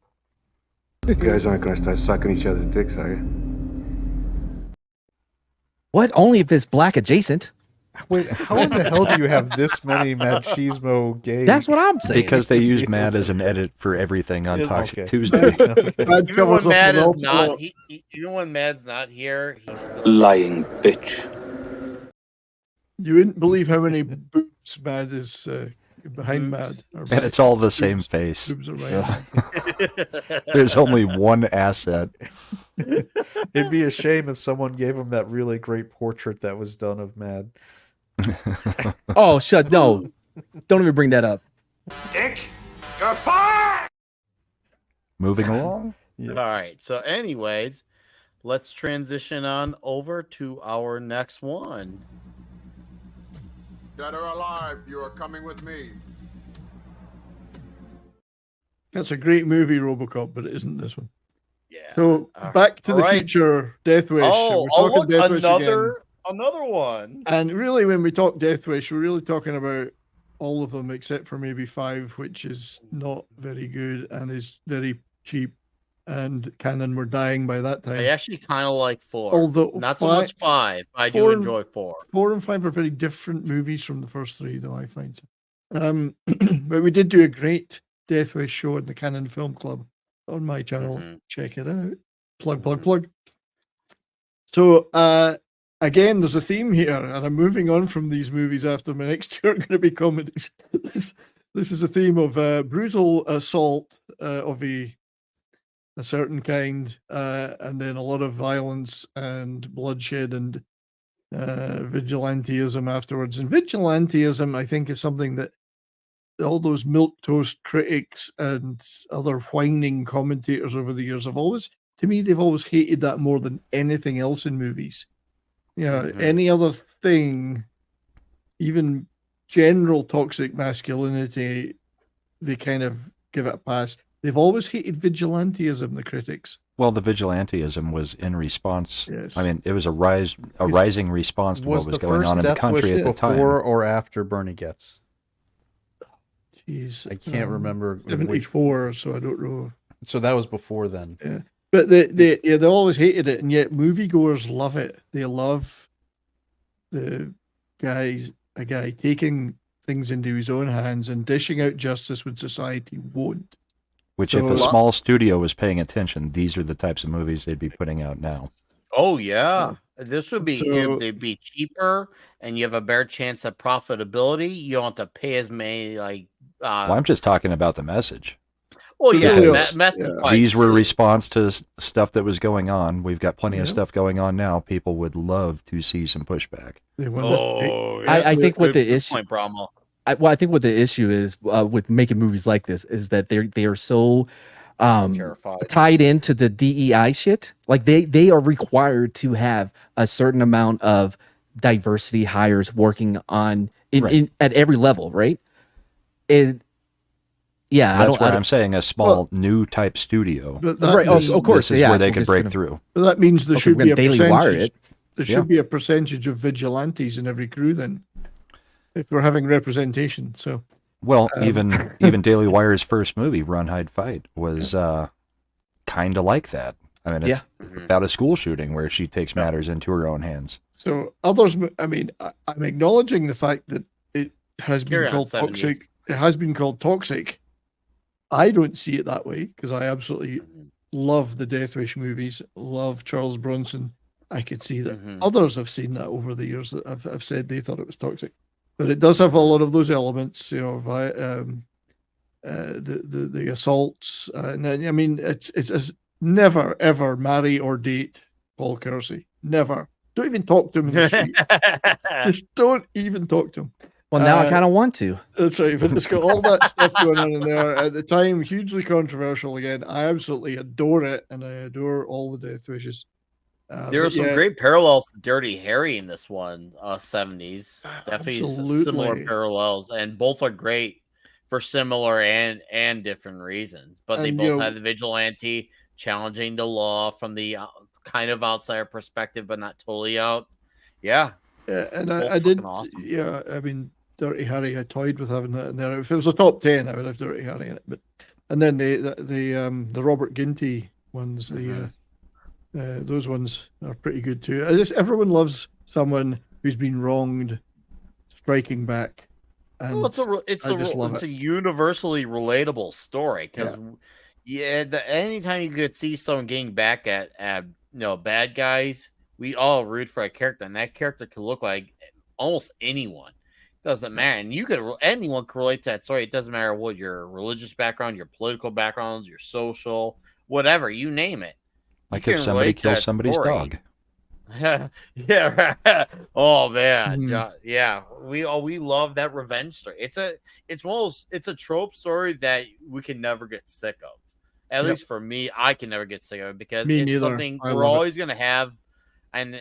You guys aren't going to start sucking each other's dicks, are you? What? Only if it's black adjacent. Wait, how in the hell do you have this many machismo gays? That's what I'm saying. Because they use Matt as an edit for everything on Toxic Tuesday. Even when Matt is not, even when Matt's not here, he's still lying bitch. You wouldn't believe how many boots Mad is behind Mad. And it's all the same face. There's only one asset. It'd be a shame if someone gave him that really great portrait that was done of Mad. Oh, no. Don't even bring that up. Dick, you're fired! Moving along. All right. So, anyways, let's transition on over to our next one. Dead or alive, you are coming with me. That's a great movie, RoboCop, but it isn't this one. Yeah. So Back to the Future, Death Wish. Oh, We're talking look, Death Wish again. another one. And really, when we talk Death Wish, we're really talking about all of them except for maybe 5, which is not very good and is very cheap. And Canon were dying by that time. I actually kind of like 4. Although not so much 5. I do enjoy 4. 4 and 5 are very different movies from the first 3, though, I find. But we did do a great Death Wish show at the Canon Film Club on my channel. Check it out. Plug. So, again, there's a theme here, and I'm moving on from these movies after my next 2 are going to be comedies. This is a theme of brutal assault of a certain kind, and then a lot of violence and bloodshed and vigilantism afterwards. And vigilantism, I think, is something that all those milquetoast critics and other whining commentators over the years have always, to me, they've always hated that more than anything else in movies. You know, any other thing, even general toxic masculinity, they kind of give it a pass. They've always hated vigilantism, the critics. Well, the vigilantism was in response. Yes. I mean, it was a rising response to what was going on in the country at the time. Before or after Bernie Getz? Jeez, I can't remember. 74, so I don't know. So that was before then. Yeah, but they always hated it, and yet moviegoers love it. They love a guy taking things into his own hands and dishing out justice when society won't. Which, if a small studio was paying attention, these are the types of movies they'd be putting out now. Oh yeah, this would be they'd be cheaper, and you have a better chance of profitability. You don't have to pay as many well, I'm just talking about the message. Oh yeah, these were response to stuff that was going on. We've got plenty of stuff going on now. People would love to see some pushback. I think what the issue. I think what the issue is with making movies like this is that they are so tied into the DEI shit. Like they are required to have a certain amount of diversity hires working on at every level, right? That's where I'm saying a small new type studio. Right, of course, this is where they could break through. But that means there should be a percentage. There should Yeah. be a percentage of vigilantes in every crew then, if we're having representation. So, well, even Daily Wire's first movie, Run, Hide, Fight, was kind of like that. I mean, it's about a school shooting where she takes matters into her own hands. So others, I mean, I'm acknowledging the fact that it has been called toxic. It has been called toxic. I don't see it that way because I absolutely love the Death Wish movies, love Charles Bronson. I could see that others have seen that over the years that have said they thought it was toxic, but it does have a lot of those elements, you know, the assaults. And I mean, it's never ever marry or date Paul Kersey. Never. Don't even talk to him in the street. Just don't even talk to him. Well, now I kind of want to. That's right, but it's got all that stuff going on in there. At the time, hugely controversial again. I absolutely adore it, and I adore all the Death Wishes. There are some great parallels to Dirty Harry in this one, 70s. Definitely similar parallels, and both are great for similar and different reasons. But they both have the vigilante challenging the law from the kind of outsider perspective, but not totally out. Yeah. Yeah, and I did. Awesome. Yeah, I mean, Dirty Harry, I toyed with having that in there. If it was a top 10, I would have Dirty Harry in it. But and then the Robert Ginty ones, those ones are pretty good too. Everyone loves someone who's been wronged striking back. And well, it's a universally relatable story because anytime you could see someone getting back at bad guys, we all root for a character, and that character could look like almost anyone. Doesn't matter. And anyone can relate to that story. It doesn't matter what your religious background, your political backgrounds, your social, whatever, you name it. Like if somebody kills somebody's dog. Yeah. Oh man. Yeah. We love that revenge story. It's one of those, it's a trope story that we can never get sick of. At least for me, I can never get sick of it because it's something we're always gonna have. And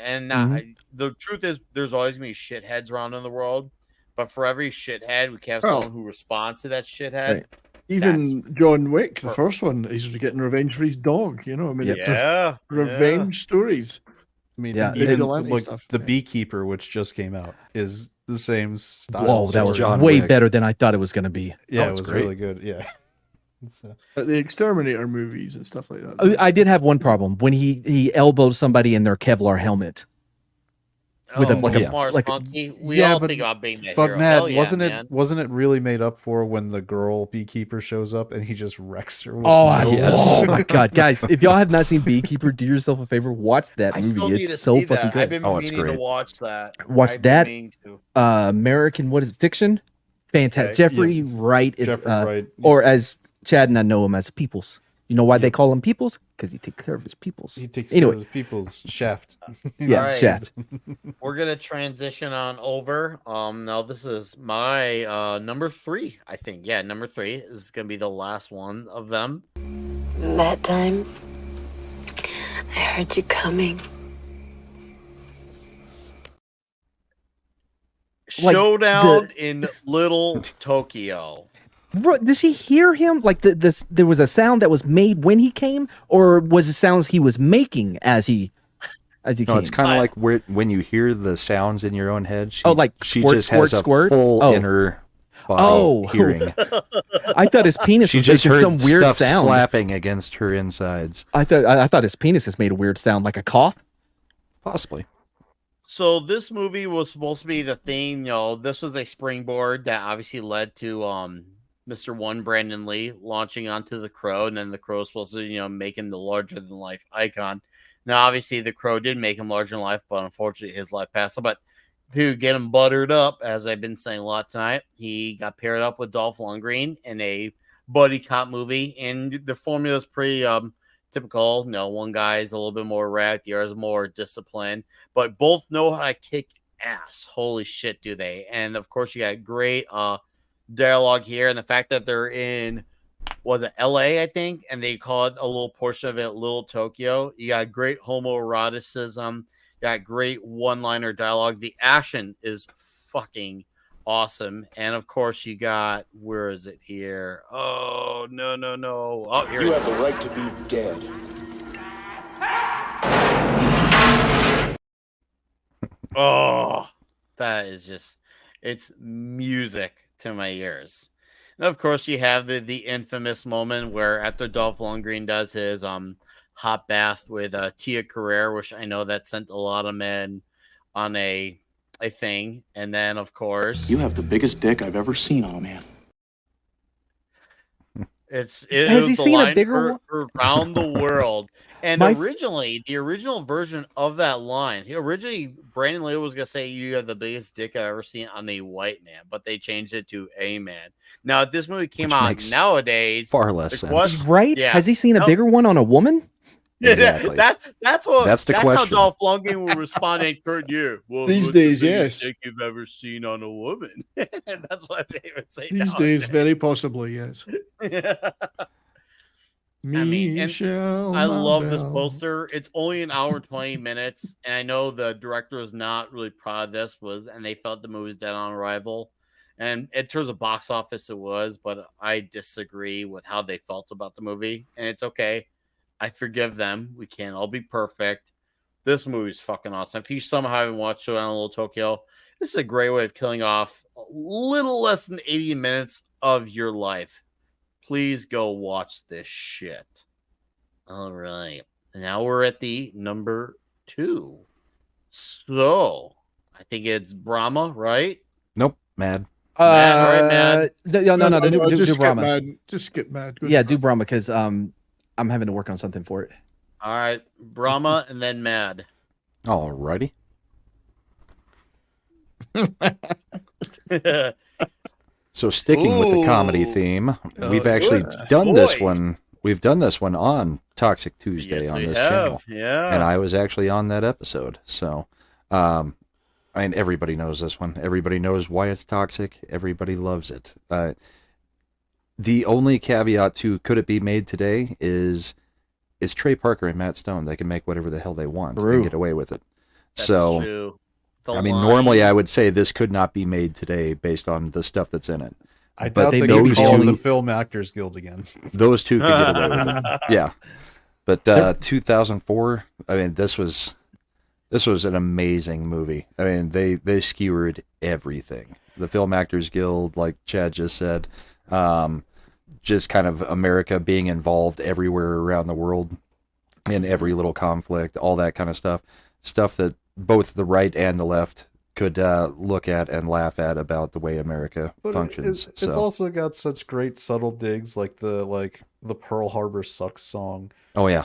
the truth is there's always gonna be shitheads around in the world. But for every shithead, we can have someone who responds to that shithead. Right. Even John Wick, the first one, he's getting revenge for his dog. You know, I mean, revenge stories. I mean, even like the Beekeeper, which just came out, is the same style. Whoa, that was way better than I thought it was going to be. Yeah, it was really good. Yeah. The Exterminator movies and stuff like that. I did have one problem when he elbowed somebody in their Kevlar helmet. With monkey. We all think about being that hero. But Matt, wasn't it really made up for when the girl Beekeeper shows up and he just wrecks her? With oh my god, guys! If y'all have not seen Beekeeper, do yourself a favor, watch that movie. It's so fucking good. I've been meaning to watch that. Watch that. American, what is it? Fiction? Fantastic. Jeffrey Wright is, or as Chad and I know him as Peoples. You know why they call him Peoples? Because he takes care of his peoples. He takes care of his peoples. Shaft. Shaft. We're gonna transition on over. Now this is my number 3, I think. Yeah, number 3 is gonna be the last one of them. That time, I heard you coming. Showdown in Little Tokyo. Does he hear him? Like there was a sound that was made when he came, or was it sounds he was making as he came? No, it's kind of like when you hear the sounds in your own head. She squirt, just has squirt, a full inner body hearing. I thought his penis she was just making heard some weird stuff sound slapping against her insides. I thought his penis just made a weird sound, like a cough. Possibly. So this movie was supposed to be the thing. This was a springboard that obviously led to Mr. One Brandon Lee launching onto the Crow, and then the Crow was supposed to, make him the larger than life icon. Now, obviously, the Crow did make him larger than life, but unfortunately, his life passed. But to get him buttered up, as I've been saying a lot tonight, he got paired up with Dolph Lundgren in a buddy cop movie, and the formula is pretty typical. One guy's a little bit more erect, the other's more disciplined, but both know how to kick ass. Holy shit, do they? And of course, you got great dialogue here, and the fact that they're in LA, I think, and they call it a little portion of it Little Tokyo. You got great homoeroticism, you got great one-liner dialogue. The action is fucking awesome, and of course you got, where is it here? Oh no. Oh, here you have the right to be dead. Oh, that is just, it's music to my ears. And of course, you have the infamous moment where after Dolph Lundgren does his hot bath with Tia Carrere, which I know that sent a lot of men on a thing, and then of course, you have the biggest dick I've ever seen on a man. Has he seen a bigger one around the world? And originally, the original version of that line, Brandon Lee was gonna say, "You have the biggest dick I've ever seen on a white man," but they changed it to a man. Now, if this movie came out nowadays, far less sense, right? Yeah. Has he seen a bigger one on a woman? Exactly. That's the question. How Dolph Lundgren will respond in Kurt. Well, these days, yes, dick you've ever seen on a woman. And that's what they would say. These days, very possibly, yes. I mean, I love this poster. It's only an hour and 20 minutes, and I know the director is not really proud of this, and they felt the movie was dead on arrival. And in terms of box office, it was, but I disagree with how they felt about the movie, and it's okay. I forgive them. We can't all be perfect. This movie's fucking awesome. If you somehow haven't watched Showdown in Little Tokyo, this is a great way of killing off a little less than 80 minutes of your life. Please go watch this shit. All right. Now we're at the number 2. So, I think it's Brahma, right? Nope. Mad. Mad, all right, Mad. No. Do Brahma. Just skip Mad. Yeah, do Brahma, because I'm having to work on something for it. All right. Brahma and then Mad. Alrighty. So sticking with the comedy theme, we've actually done this one. We've done this one on Toxic Tuesday on this channel. Yeah. And I was actually on that episode. So, I mean, everybody knows this one. Everybody knows why it's toxic. Everybody loves it. The only caveat to could it be made today is it's Trey Parker and Matt Stone. They can make whatever the hell they want and get away with it. That's so, true. I mean, normally I would say this could not be made today based on the stuff that's in it. I doubt they could call the Film Actors Guild again. Those two could get away with it. Yeah. But 2004, I mean, this was an amazing movie. I mean, they skewered everything. The Film Actors Guild, like Chad just said, just kind of America being involved everywhere around the world in every little conflict, all that kind of stuff. Stuff that both the right and the left could look at and laugh at about the way America functions. It's also got such great subtle digs, like the Pearl Harbor Sucks song. Oh yeah.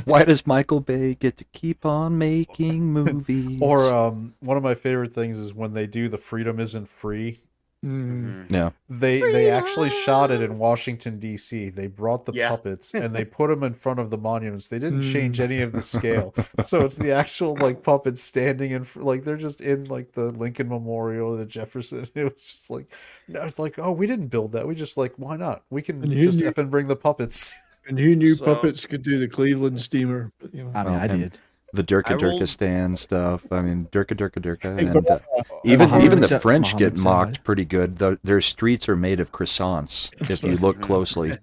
Why does Michael Bay get to keep on making movies? Or one of my favorite things is when they do the Freedom Isn't Free. Yeah. They actually shot it in Washington D.C. They brought the puppets and they put them in front of the monuments. They didn't change any of the scale, so it's the actual like puppets standing in like they're just in like the Lincoln Memorial, the Jefferson. It was just like no, it's like oh we didn't build that. We just like why not? We can just effing bring the puppets. And who knew puppets could do the Cleveland steamer? But, you know. I mean, I did. The Durka stuff. I mean, Durka. And even the French get mocked pretty good. Their streets are made of croissants, if you look closely.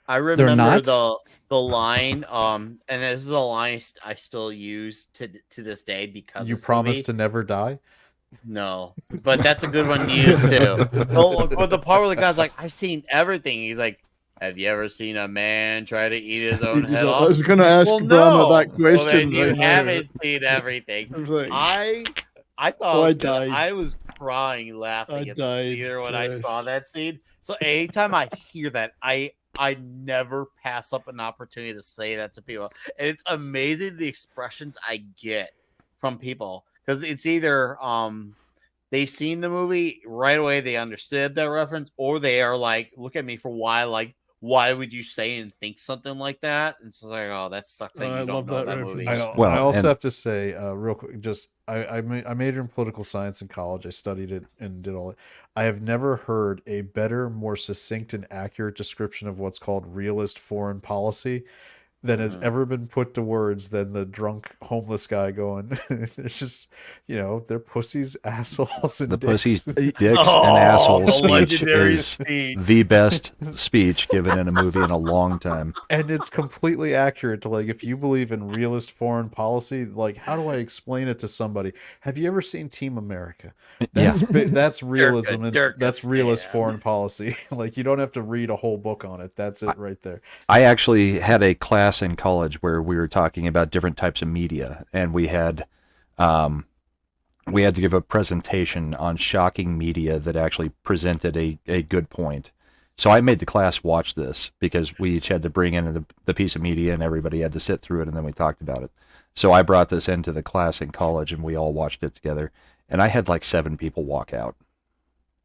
I remember the line, and this is a line I still use to this day because you promised to never die. No, but that's a good one to use too. But the part where the guy's like, "I've seen everything." He's like, "Have you ever seen a man try to eat his own head off?" I was going to ask Brahma that question. Well, then you haven't seen everything. I thought I was crying laughing at the theater when I saw that scene. So anytime I hear that, I never pass up an opportunity to say that to people. And it's amazing the expressions I get from people. Because it's either they've seen the movie right away, they understood that reference, or they are like, look at me for why, like, why would you say and think something like that? And it's like, oh, that sucks that you don't know that movie. I also have to say, real quick, just I majored in political science in college. I studied it and did all it. I have never heard a better, more succinct and accurate description of what's called realist foreign policy that has ever been put to words than the drunk homeless guy going, there's just, they're pussies, assholes, and the dicks. pussies, dicks, and assholes speech is the best speech given in a movie in a long time. And it's completely accurate to, like, if you believe in realist foreign policy, like, how do I explain it to somebody? Have you ever seen Team America? That's realism. That's realist foreign policy. Like, you don't have to read a whole book on it. That's it right there. I actually had a class in college where we were talking about different types of media, and we had to give a presentation on shocking media that actually presented a good point. So I made the class watch this because we each had to bring in the piece of media and everybody had to sit through it, and then we talked about it. So I brought this into the class in college and we all watched it together, and I had like 7 people walk out.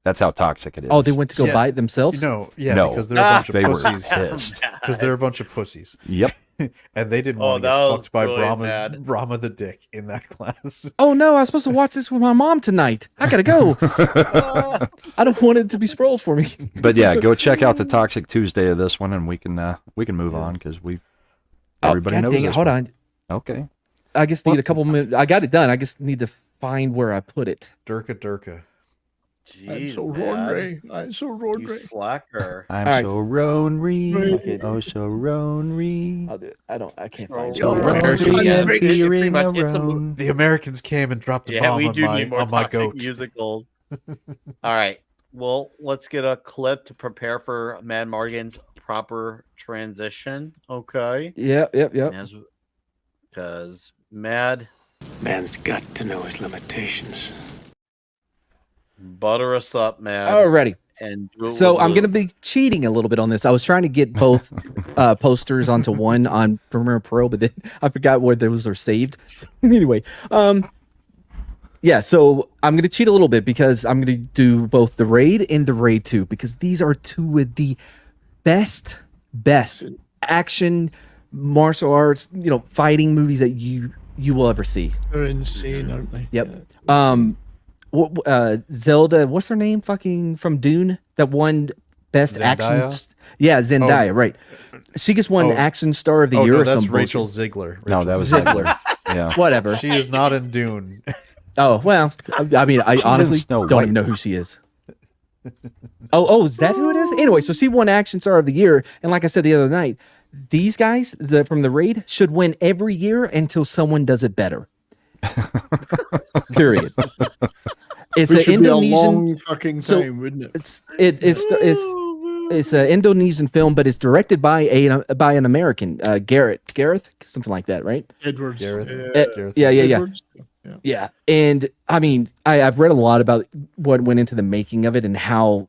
That's how toxic it is. Oh, they went to go buy it themselves? No, because they're a bunch of pussies. Because they're a bunch of pussies. Yep. And they didn't want to get fucked by Brahma the dick in that class. Oh no, I was supposed to watch this with my mom tonight. I gotta go. I don't want it to be spoiled for me. But yeah, go check out the Toxic Tuesday of this one, and we can move on because everybody knows this. Hold on. Okay. I just need a couple minutes. I got it done. I just need to find where I put it. Durka. Jeez, I'm so ornery. I'm so ornery. You slacker. I'm so ornery. Oh, so ornery. I'll do it. I can't find it. The Americans came and dropped a bomb on my goat. Musicals. All right. Well, let's get a clip to prepare for Mad Mardigan's proper transition. Okay. Yep. Because Man's got to know his limitations. Butter us up, man. Alrighty. And so I'm going to be cheating a little bit on this. I was trying to get both posters onto one on Premiere Pro, but then I forgot where those are saved. So, anyway, Yeah, so I'm going to cheat a little bit because I'm going to do both the Raid and the Raid 2 because these are two of the best action martial arts, fighting movies that you will ever see. They're insane, aren't they? Yep. Zelda, what's her name? Fucking from Dune, that won best action. Yeah, Zendaya, right. She gets won action star of the year. No, or that's some Rachel bullshit. Ziegler. No, that was Ziegler. Yeah. Whatever. She is not in Dune. Oh, well, I mean, I honestly Snow don't White. even know who she is. Is that who it is? Anyway, so she won action star of the year. And like I said the other night, these guys from the Raid should win every year until someone does it better. Period. It's an Indonesian, a long fucking time, wouldn't it? It's an Indonesian film, but it's directed by an American, Gareth, something like that, right? Edwards. Gareth. Yeah. Edwards? Yeah, and I mean, I've read a lot about what went into the making of it and how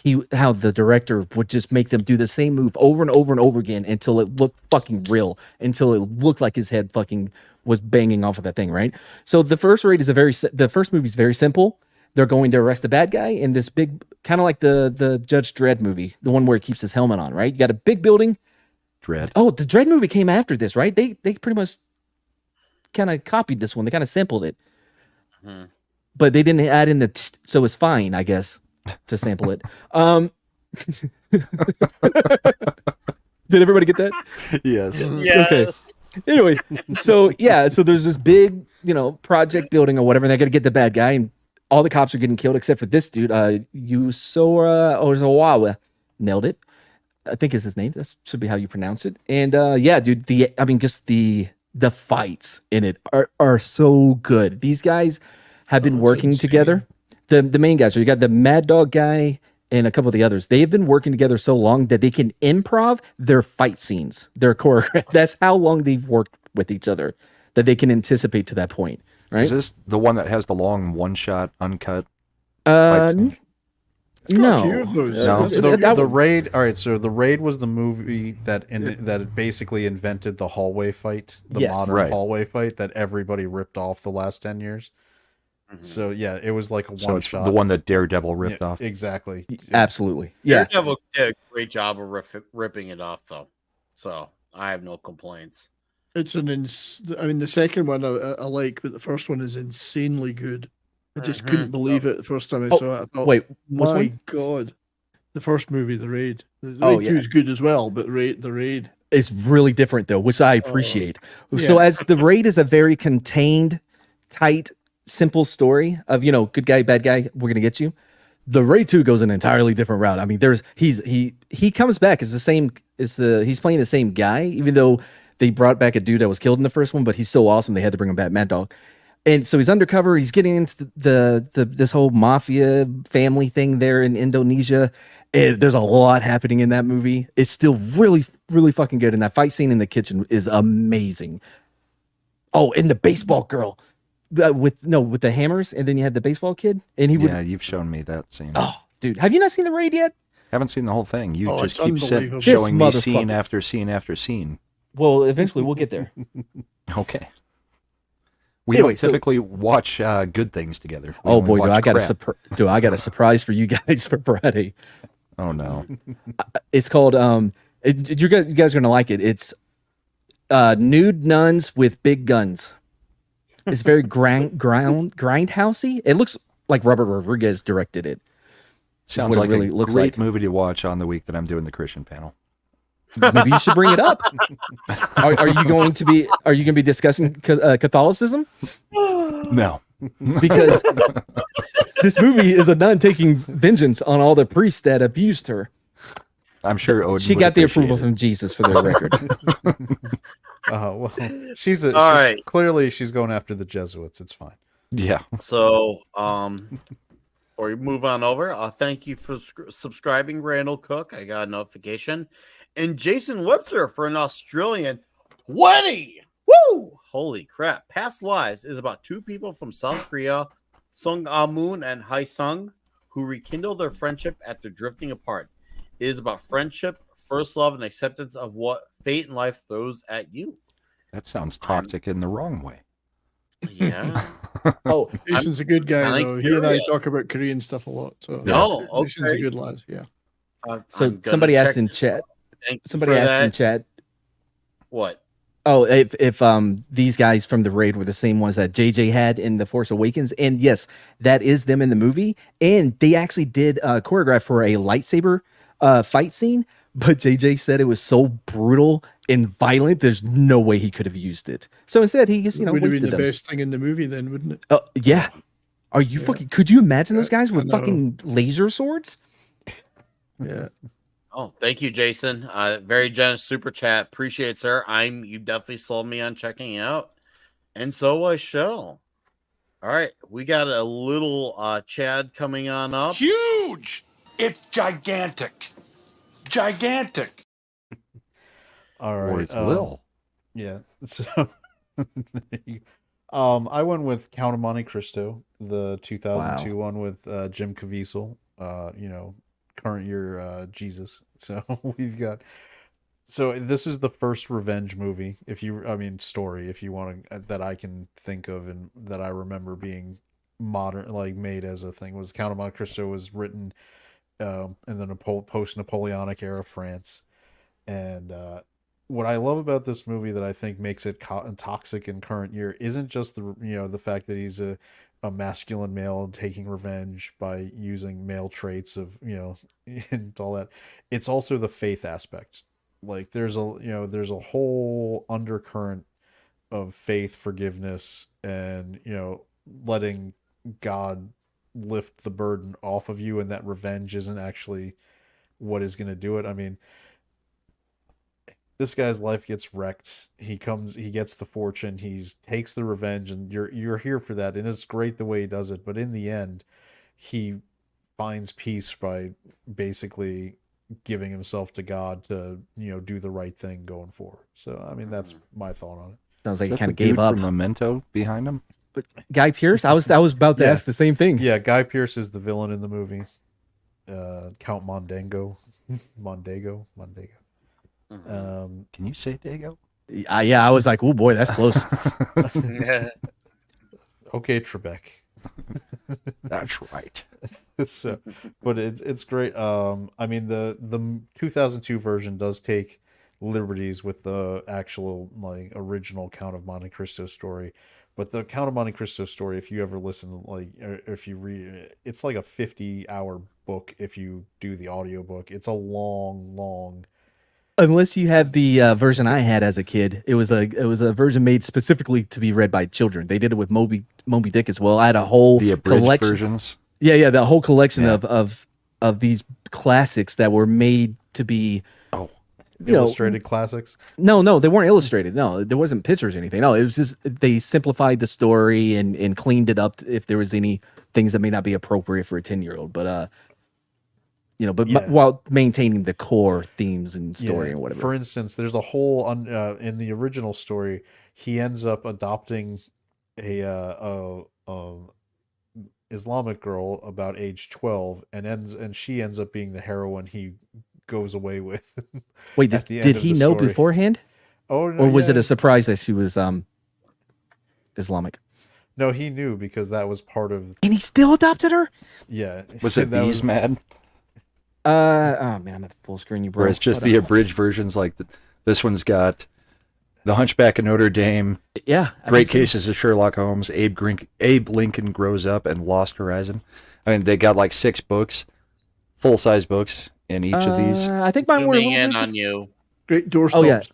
the director would just make them do the same move over and over and over again until it looked fucking real, until it looked like his head fucking was banging off of that thing, right? So the first movie is very simple. They're going to arrest the bad guy in this big, kind of like the Judge Dredd movie, the one where he keeps his helmet on, right? You got a big building. Dredd. Oh, the Dredd movie came after this, right? They pretty much kind of copied this one. They kind of sampled it, but they didn't add in so it's fine, I guess, to sample it. Did everybody get that? Yes. Yeah. Okay. Anyway, so there's this big, project building or whatever, and they're gonna get the bad guy, and all the cops are getting killed except for this dude, Yusora Ozawa. Nailed it. I think is his name. That should be how you pronounce it. And dude, the fights in it are so good. These guys have been working together. The main guys, so you got the Mad Dog guy and a couple of the others. They have been working together so long that they can improv their fight scenes, their choreograph. That's how long they've worked with each other, that they can anticipate to that point. Right? Is this the one that has the long one-shot uncut? No. The Raid. All right, so the Raid was the movie that basically invented the hallway fight, the modern hallway fight that everybody ripped off the last 10 years. So yeah, it was like a one shot. The one that Daredevil ripped off. Exactly. Absolutely. Yeah. Daredevil did a great job of ripping it off, though. So I have no complaints. It's the second one I like, but the first one is insanely good. I just couldn't believe it the first time I saw it. I thought, wait, my God. The first movie, The Raid. The Raid 2 is good as well, but The Raid. It's really different, though, which I appreciate. So as The Raid is a very contained, tight, simple story of, good guy, bad guy, we're going to get you. The Raid 2 goes an entirely different route. I mean, he comes back as he's playing the same guy, even though they brought back a dude that was killed in the first one, but he's so awesome they had to bring him back, Mad Dog. And so he's undercover. He's getting into this whole mafia family thing there in Indonesia. And there's a lot happening in that movie. It's still really, really fucking good. And that fight scene in the kitchen is amazing. Oh, and the baseball girl with the hammers, and then you had the baseball kid, and you've shown me that scene. Oh, dude, have you not seen The Raid yet? Haven't seen the whole thing. You just keep unbelievable. showing me scene after scene after scene. Well, eventually we'll get there. Okay. We don't typically watch good things together. Oh boy, do I got a surprise for you guys for Friday. Oh no. It's called you guys are gonna like it. It's Nude Nuns with Big Guns. It's very grindhousey. It looks like Robert Rodriguez directed it. Sounds like a great movie to watch on the week that I'm doing the Christian panel. Maybe you should bring it up. Are you going to be discussing Catholicism? No, because this movie is a nun taking vengeance on all the priests that abused her. I'm sure Odin she got the approval from Jesus for the record. Well, she's clearly she's going after the Jesuits. It's fine. Yeah. So, or you move on over. Thank you for subscribing, Randall Cook. I got a notification. And Jason Webster for an Australian 20. Woo! Holy crap. Past Lives is about two people from South Korea, Sung Ah-moon and Hai Sung, who rekindle their friendship after drifting apart. It is about friendship, first love, and acceptance of what fate and life throws at you. That sounds toxic in the wrong way. Yeah. Oh, Jason's a good guy, kinda though. He and I curious. talk about Korean stuff a lot. So No, Jason's a okay. good lad. Yeah. So I'm gonna somebody asked check in this chat. out. Thank you Somebody for asked in that. chat. What? Oh, if these guys from the raid were the same ones that JJ had in The Force Awakens, and yes, that is them in the movie, and they actually did choreograph for a lightsaber fight scene, but JJ said it was so brutal and violent, there's no way he could have used it. So instead, he just Would have wasted been the them. best thing in the movie, then, wouldn't it? Oh yeah, are you fucking? Could you imagine those guys with I know. fucking laser swords? Yeah. Oh, thank you, Jason. Very generous super chat. Appreciate it, sir. You definitely sold me on checking it out. And so I shall. All right. We got a little Chad coming on up. Huge! It's gigantic. Gigantic. All Or right. it's Lil. Yeah. So I went with Count of Monte Cristo, the 2002 one with Jim Caviezel. Current year Jesus. So we've got. So this is the first revenge movie, story, if you want to, that I can think of and that I remember being modern, like made as a thing. Was Count of Monte Cristo was written in the post-Napoleonic era France, and what I love about this movie that I think makes it toxic in current year isn't just the fact that he's a masculine male taking revenge by using male traits of and all that. It's also the faith aspect. Like there's a whole undercurrent of faith, forgiveness, and letting God lift the burden off of you, and that revenge isn't actually what is going to do it. I mean, this guy's life gets wrecked. He gets the fortune, he takes the revenge, and you're here for that, and it's great the way he does it. But in the end, he finds peace by basically giving himself to God to do the right thing going forward. So I mean, that's my thought on it. Sounds like Is he that kind of the dude gave up. from Memento behind him? But Guy Pearce, I was about to ask the same thing. Yeah, Guy Pearce is the villain in the movie. Count Mondego. Mondego. Can you say Dago? Yeah, I was like, oh boy, that's close. Okay, Trebek. That's right. So, but it's great. I mean, the 2002 version does take liberties with the actual original Count of Monte Cristo story, but the Count of Monte Cristo story, if you ever listen, or if you read it, it's like a 50-hour book. If you do the audiobook, it's a long. Unless you have the version I had as a kid, it was a version made specifically to be read by children. They did it with Moby Dick as well. I had a whole abridged versions. Yeah, the whole collection of these classics that were made to be illustrated classics. No, they weren't illustrated. No, there wasn't pictures or anything. No, it was just they simplified the story and cleaned it up if there was any things that may not be appropriate for a 10-year-old. But while maintaining the core themes and story and whatever. For instance, there's a whole in the original story, he ends up adopting a Islamic girl about age 12, and she ends up being the heroine he goes away with. Wait, did he know beforehand? Oh, no, or was it a surprise that she was Islamic? No, he knew because that was part of. And he still adopted her? Yeah. Was it these mad? Oh man, I'm at full screen. You bro. Where it's just the abridged versions. Like this one's got The Hunchback of Notre Dame. Yeah. Great Cases of Sherlock Holmes. Abe Lincoln Grows Up, and Lost Horizon. I mean, they got like 6 books, full-size books in each of these. I think mine were a Zooming little in bit on you. Great doorstops. Oh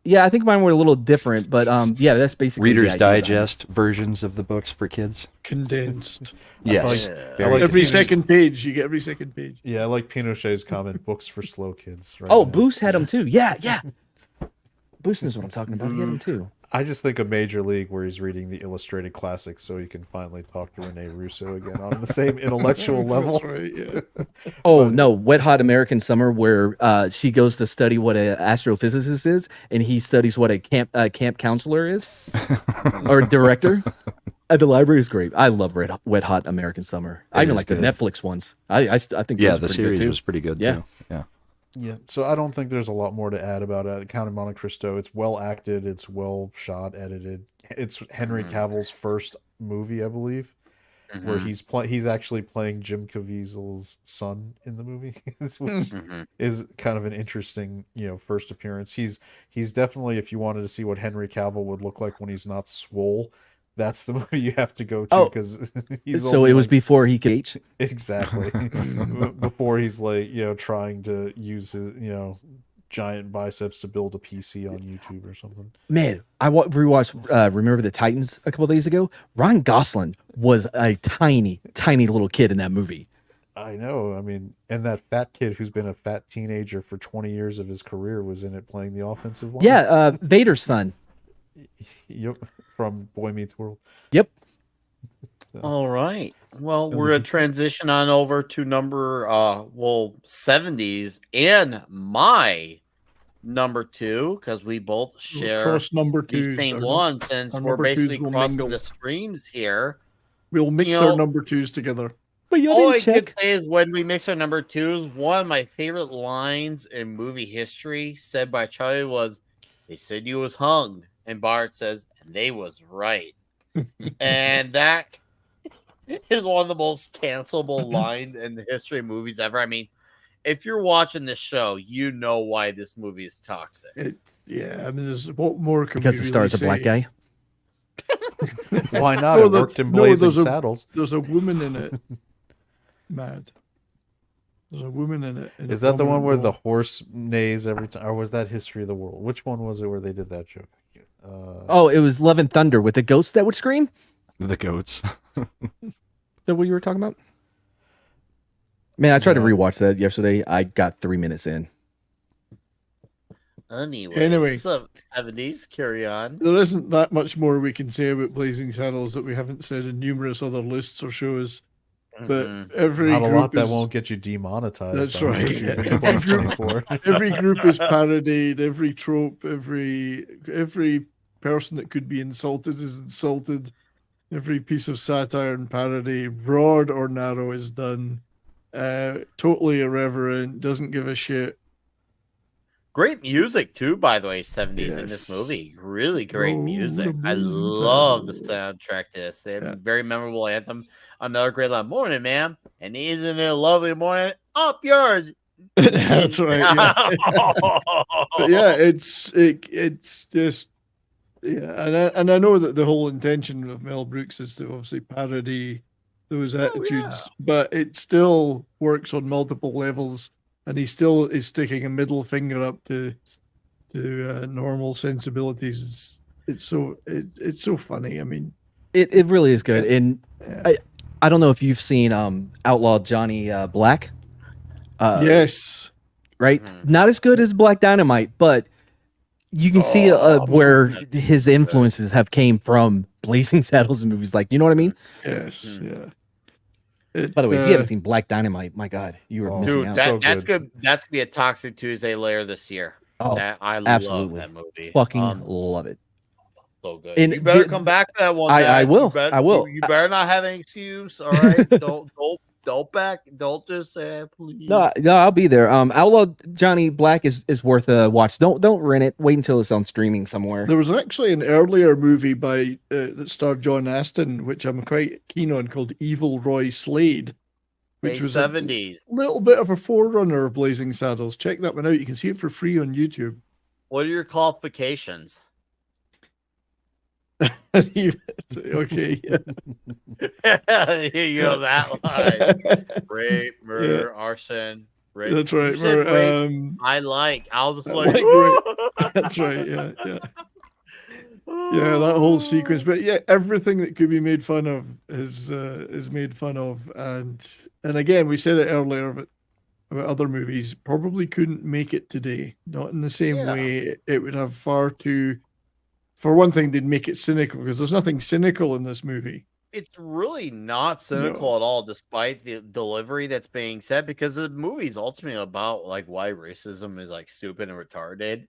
yeah, I think mine were a little different, but yeah, that's basically Reader's the idea Digest versions of the books for kids. Condensed. Yes. I like every second page. You get every second page. Yeah, I like Pinochet's comment, books for slow kids. Right Oh, now. Boost had them too. Yeah. Boost knows what I'm talking about. He had them too. I just think of Major League where he's reading the illustrated classics so he can finally talk to Rene Russo again on the same intellectual level. That's right, yeah. Oh, no, Wet Hot American Summer, where she goes to study what an astrophysicist is, and he studies what a camp counselor is, or director. The library is great. I love Wet Hot American Summer. I even like the Netflix ones. I think the those are pretty series good too. was pretty good yeah. too. Yeah. Yeah, so I don't think there's a lot more to add about Count of Monte Cristo. It's well acted, it's well shot, edited. It's Henry Cavill's first movie, I believe, where he's actually playing Jim Caviezel's son in the movie, which is kind of an interesting, first appearance. He's definitely, if you wanted to see what Henry Cavill would look like when he's not swole, that's the movie you have to go to, because so it was before he could age. Exactly. Before he's like, trying to use his, giant biceps to build a PC on YouTube or something. Man, I rewatched Remember the Titans a couple of days ago. Ryan Gosling was a tiny little kid in that movie. I know. I mean, and that fat kid who's been a fat teenager for 20 years of his career was in it playing the offensive line. Yeah, Vader's son. Yep, from Boy Meets World. Yep. All right. Well, we're going to transition on over to number 70s and my number 2, because we both share cross number the 2s, same one, since we're basically crossing the streams here. We'll mix our number 2s together. But all I could say is, when we mix our number 2s, one of my favorite lines in movie history said by Charlie was, "They said you was hung," and Bart says, "And they was right." And that is one of the most cancelable lines in the history of movies ever. I mean, if you're watching this show, you know why this movie is toxic. I mean, there's what more can because we it really stars a black say? guy. Why not? It worked in Blazing Saddles. There's a woman in it. Mad. There's a woman in it. Is that the one where the horse neighs every time, or was that History of the World? Which one was it where they did that joke? It was Love and Thunder with the goats that would scream. The goats. Is that what you were talking about? Man, I tried to rewatch that yesterday. I got 3 minutes in. Anyway, 70s, carry on. There isn't that much more we can say about Blazing Saddles that we haven't said in numerous other lists or shows. But every not a group lot that won't get you demonetized. That's right. Every group is parodied. Every trope, every person that could be insulted is insulted. Every piece of satire and parody, broad or narrow, is done. Totally irreverent. Doesn't give a shit. Great music too, by the way. 70s in this movie, really great music. I love the soundtrack to this. They have a very memorable anthem. Another great line, "Morning, ma'am, and isn't it a lovely morning? Up yours." That's right. Yeah, but yeah, it's just and I know that the whole intention of Mel Brooks is to obviously parody those attitudes, but it still works on multiple levels. And he still is sticking a middle finger up to normal sensibilities. It's so funny. I mean, it really is good. And I don't know if you've seen Outlaw Johnny Black. Yes. Right. Not as good as Black Dynamite, but you can see where his influences have came from Blazing Saddles and movies like, you know what I mean? Yes. Yeah. By the way, if you haven't seen Black Dynamite, my God, you were missing out. That's good. That's gonna be a Toxic Tuesday layer this year. Oh, I absolutely. love that movie. Fucking love it. So good. And you better come back to that one. I will. I will. You better not have any excuse. All right. Don't just say please. No, I'll be there. Outlaw Johnny Black is worth a watch. Don't rent it. Wait until it's on streaming somewhere. There was actually an earlier movie by that starred John Aston, which I'm quite keen on, called Evil Roy Slade, which was 70s. A little bit of a forerunner of Blazing Saddles. Check that one out. You can see it for free on YouTube. What are your qualifications? Okay. Here you go, that line. Rape, murder, arson. Rape. That's right. I'll just like. That's right. Yeah. Yeah, that whole sequence. But yeah, everything that could be made fun of is made fun of, and again, we said it earlier about other movies. Probably couldn't make it today. Not in the same way. It would have far too. For one thing, they'd make it cynical because there's nothing cynical in this movie. It's really not cynical at all, despite the delivery that's being said, because the movie is ultimately about like why racism is like stupid and retarded.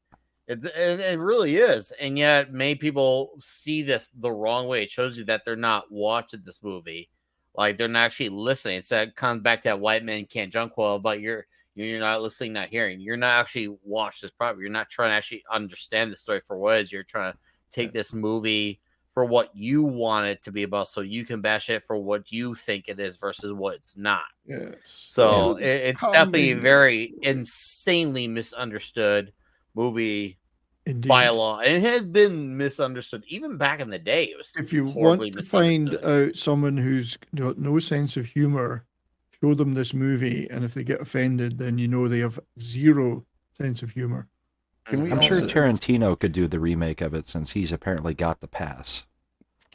It really is, and yet many people see this the wrong way. It shows you that they're not watching this movie, like they're not actually listening. It comes back to that white men can't jump quote about you're You're not listening, not hearing. You're not actually watch this properly. You're not trying to actually understand the story for what it is. You're trying to take this movie for what you want it to be about, so you can bash it for what you think it is versus what it's not. Yes. So it's definitely a very insanely misunderstood movie. Indeed. By a lot, and it has been misunderstood even back in the day. It was if you want to find out someone who's got no sense of humor, show them this movie, and if they get offended, then you know they have zero sense of humor. I'm sure Tarantino could do the remake of it since he's apparently got the pass.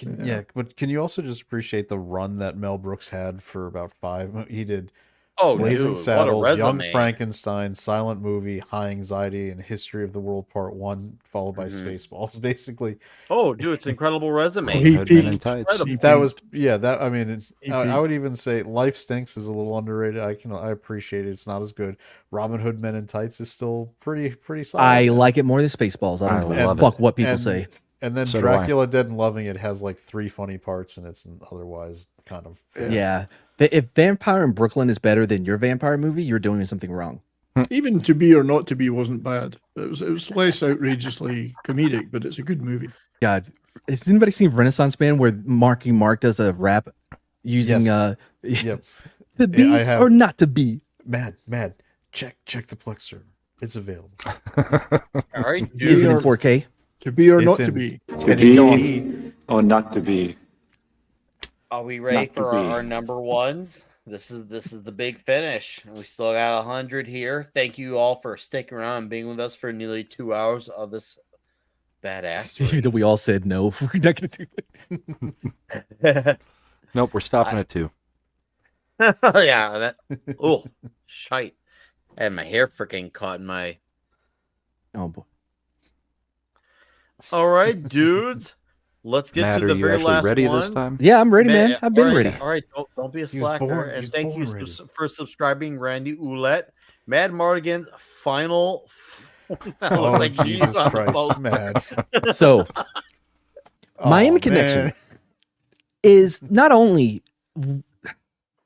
Yeah, but can you also just appreciate the run that Mel Brooks had for about 5? He did Blazing Saddles, Young Frankenstein, Silent Movie, High Anxiety, and History of the World Part 1, followed by Spaceballs. Basically. Oh, dude, it's an incredible resume. That was I mean, I would even say Life Stinks is a little underrated. I appreciate it. It's not as good. Robin Hood Men in Tights is still pretty solid. I like it more than Spaceballs. I don't know what people say. And then Dracula Dead and Loving It has like 3 funny parts, and it's otherwise kind of yeah. If Vampire in Brooklyn is better than your vampire movie, you're doing something wrong. Even To Be or Not to Be wasn't bad. It was less outrageously comedic, but it's a good movie. God, has anybody seen Renaissance Man where Marky Mark does a rap using Yep. to be or not to be? Mad. Check the Plex server. It's available. All right, is it in 4K? To be or not to be? To be or not to be. Are we ready for our number ones? This is the big finish. We still got 100 here. Thank you all for sticking around and being with us for nearly 2 hours of this badass. Even though we all said no, we're not going to do it. Nope, we're stopping at 2. Yeah, oh shite! I had my hair freaking caught in my. Oh boy! All right, dudes. Let's get to the very last ready one. this time? Yeah, I'm ready, man. I've been ready. All right, don't be a slacker. And thank you for subscribing, Randy Ouellette. Mad Mardigan's final. Oh, Jesus Christ, Mad. So, Miami Connection is not only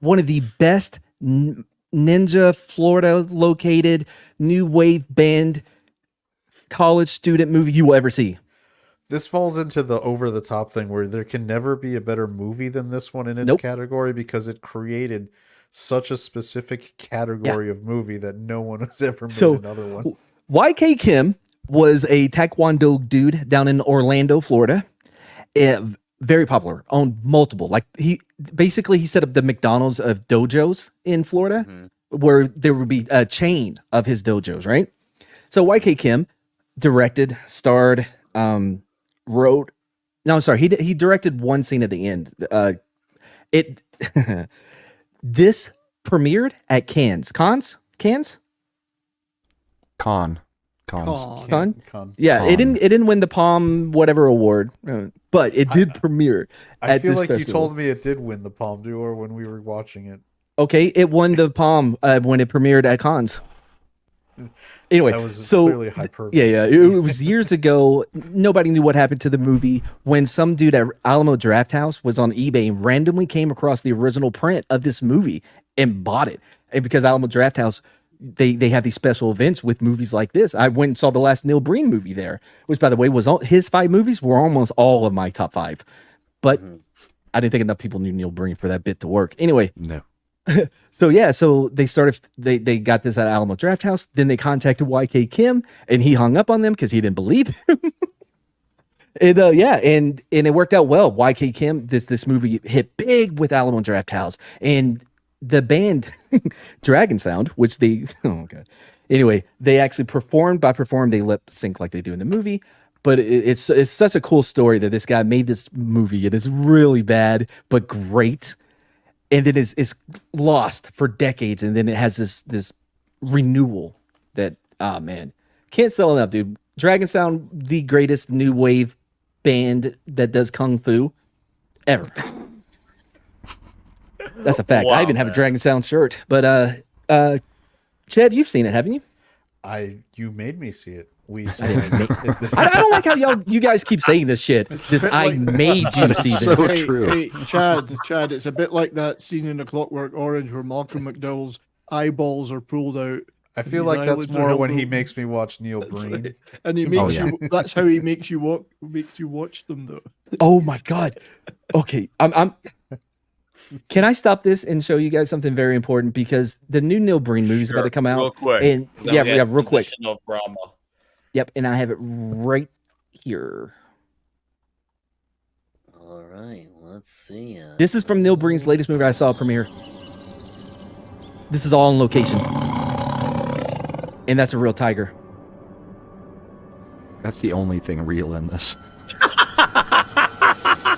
one of the best Ninja, Florida located new wave band college student movie you will ever see. This falls into the over-the-top thing where there can never be a better movie than this one in its category because it created such a specific category of movie that no one has ever made another one. YK Kim was a Taekwondo dude down in Orlando, Florida. Very popular, owned multiple. Like he set up the McDonald's of dojos in Florida, where there would be a chain of his dojos, right? So YK Kim directed, starred, wrote. No, I'm sorry. He directed one scene at the end. This premiered at Cannes. Yeah, it didn't win the Palm whatever award, but it did premiere. I feel like festival. You told me it did win the Palme d'Or when we were watching it. Okay, it won the Palm when it premiered at Cannes. Anyway, that was clearly hyperbole. Yeah. It was years ago. Nobody knew what happened to the movie when some dude at Alamo Drafthouse was on eBay and randomly came across the original print of this movie and bought it. And because Alamo Drafthouse, they have these special events with movies like this. I went and saw the last Neil Breen movie there, which, by the way, was his 5 movies were almost all of my top 5. But I didn't think enough people knew Neil Breen for that bit to work. Anyway, no. So they got this at Alamo Drafthouse. Then they contacted YK Kim, and he hung up on them because he didn't believe them. And it worked out well. YK Kim, this movie hit big with Alamo Drafthouse, and the band Dragon Sound, which they anyway, they actually performed. They lip sync like they do in the movie. But it's such a cool story that this guy made this movie. It is really bad but great. And then is lost for decades, and then it has this renewal that man, can't sell enough, dude. Dragon Sound, the greatest new wave band that does kung fu ever. That's a fact. Wow, I even have a Dragon Sound shirt. But Chad, you've seen it, haven't you? You made me see it. I don't like how you guys keep saying this shit. I made you see this. So true. Hey, Chad, it's a bit like that scene in A Clockwork Orange where Malcolm McDowell's eyeballs are pulled out. I feel his like that's eyelids are more held when he open. makes me watch Neil Breen. And he makes you. That's how he makes you watch them, though. Oh my god. Okay, I'm. Can I stop this and show you guys something very important, because the new Neil Breen movie is about to come out. Real quick. And yeah, real quick. Of Brahma. Yep, and I have it right here. All right, let's see. This is from Neil Breen's latest movie I saw premiere. This is all on location. And that's a real tiger. That's the only thing real in this.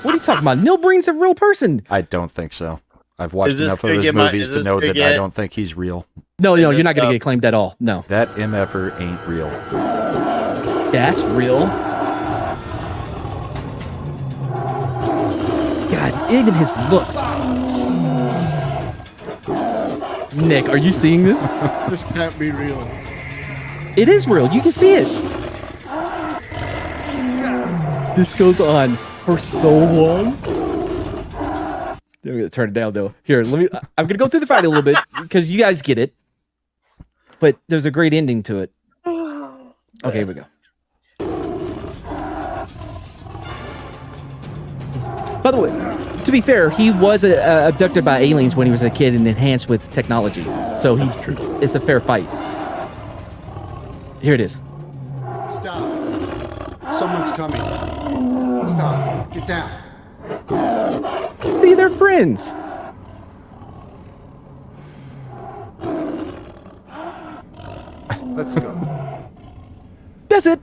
What are you talking about? Neil Breen's a real person. I don't think so. I've watched enough of his movies to know that I don't think he's real. No, you're not going to get claimed at all. No. That MFer ain't real. That's real. God, even his looks. Nick, are you seeing this? This can't be real. It is real. You can see it. This goes on for so long. I'm gonna turn it down though. Here, I'm gonna go through the fight a little bit because you guys get it. But there's a great ending to it. Okay, here we go. By the way, to be fair, he was abducted by aliens when he was a kid and enhanced with technology. So it's a fair fight. Here it is. Stop. Someone's coming. Stop. Get down. See, they're friends. Let's go. That's it.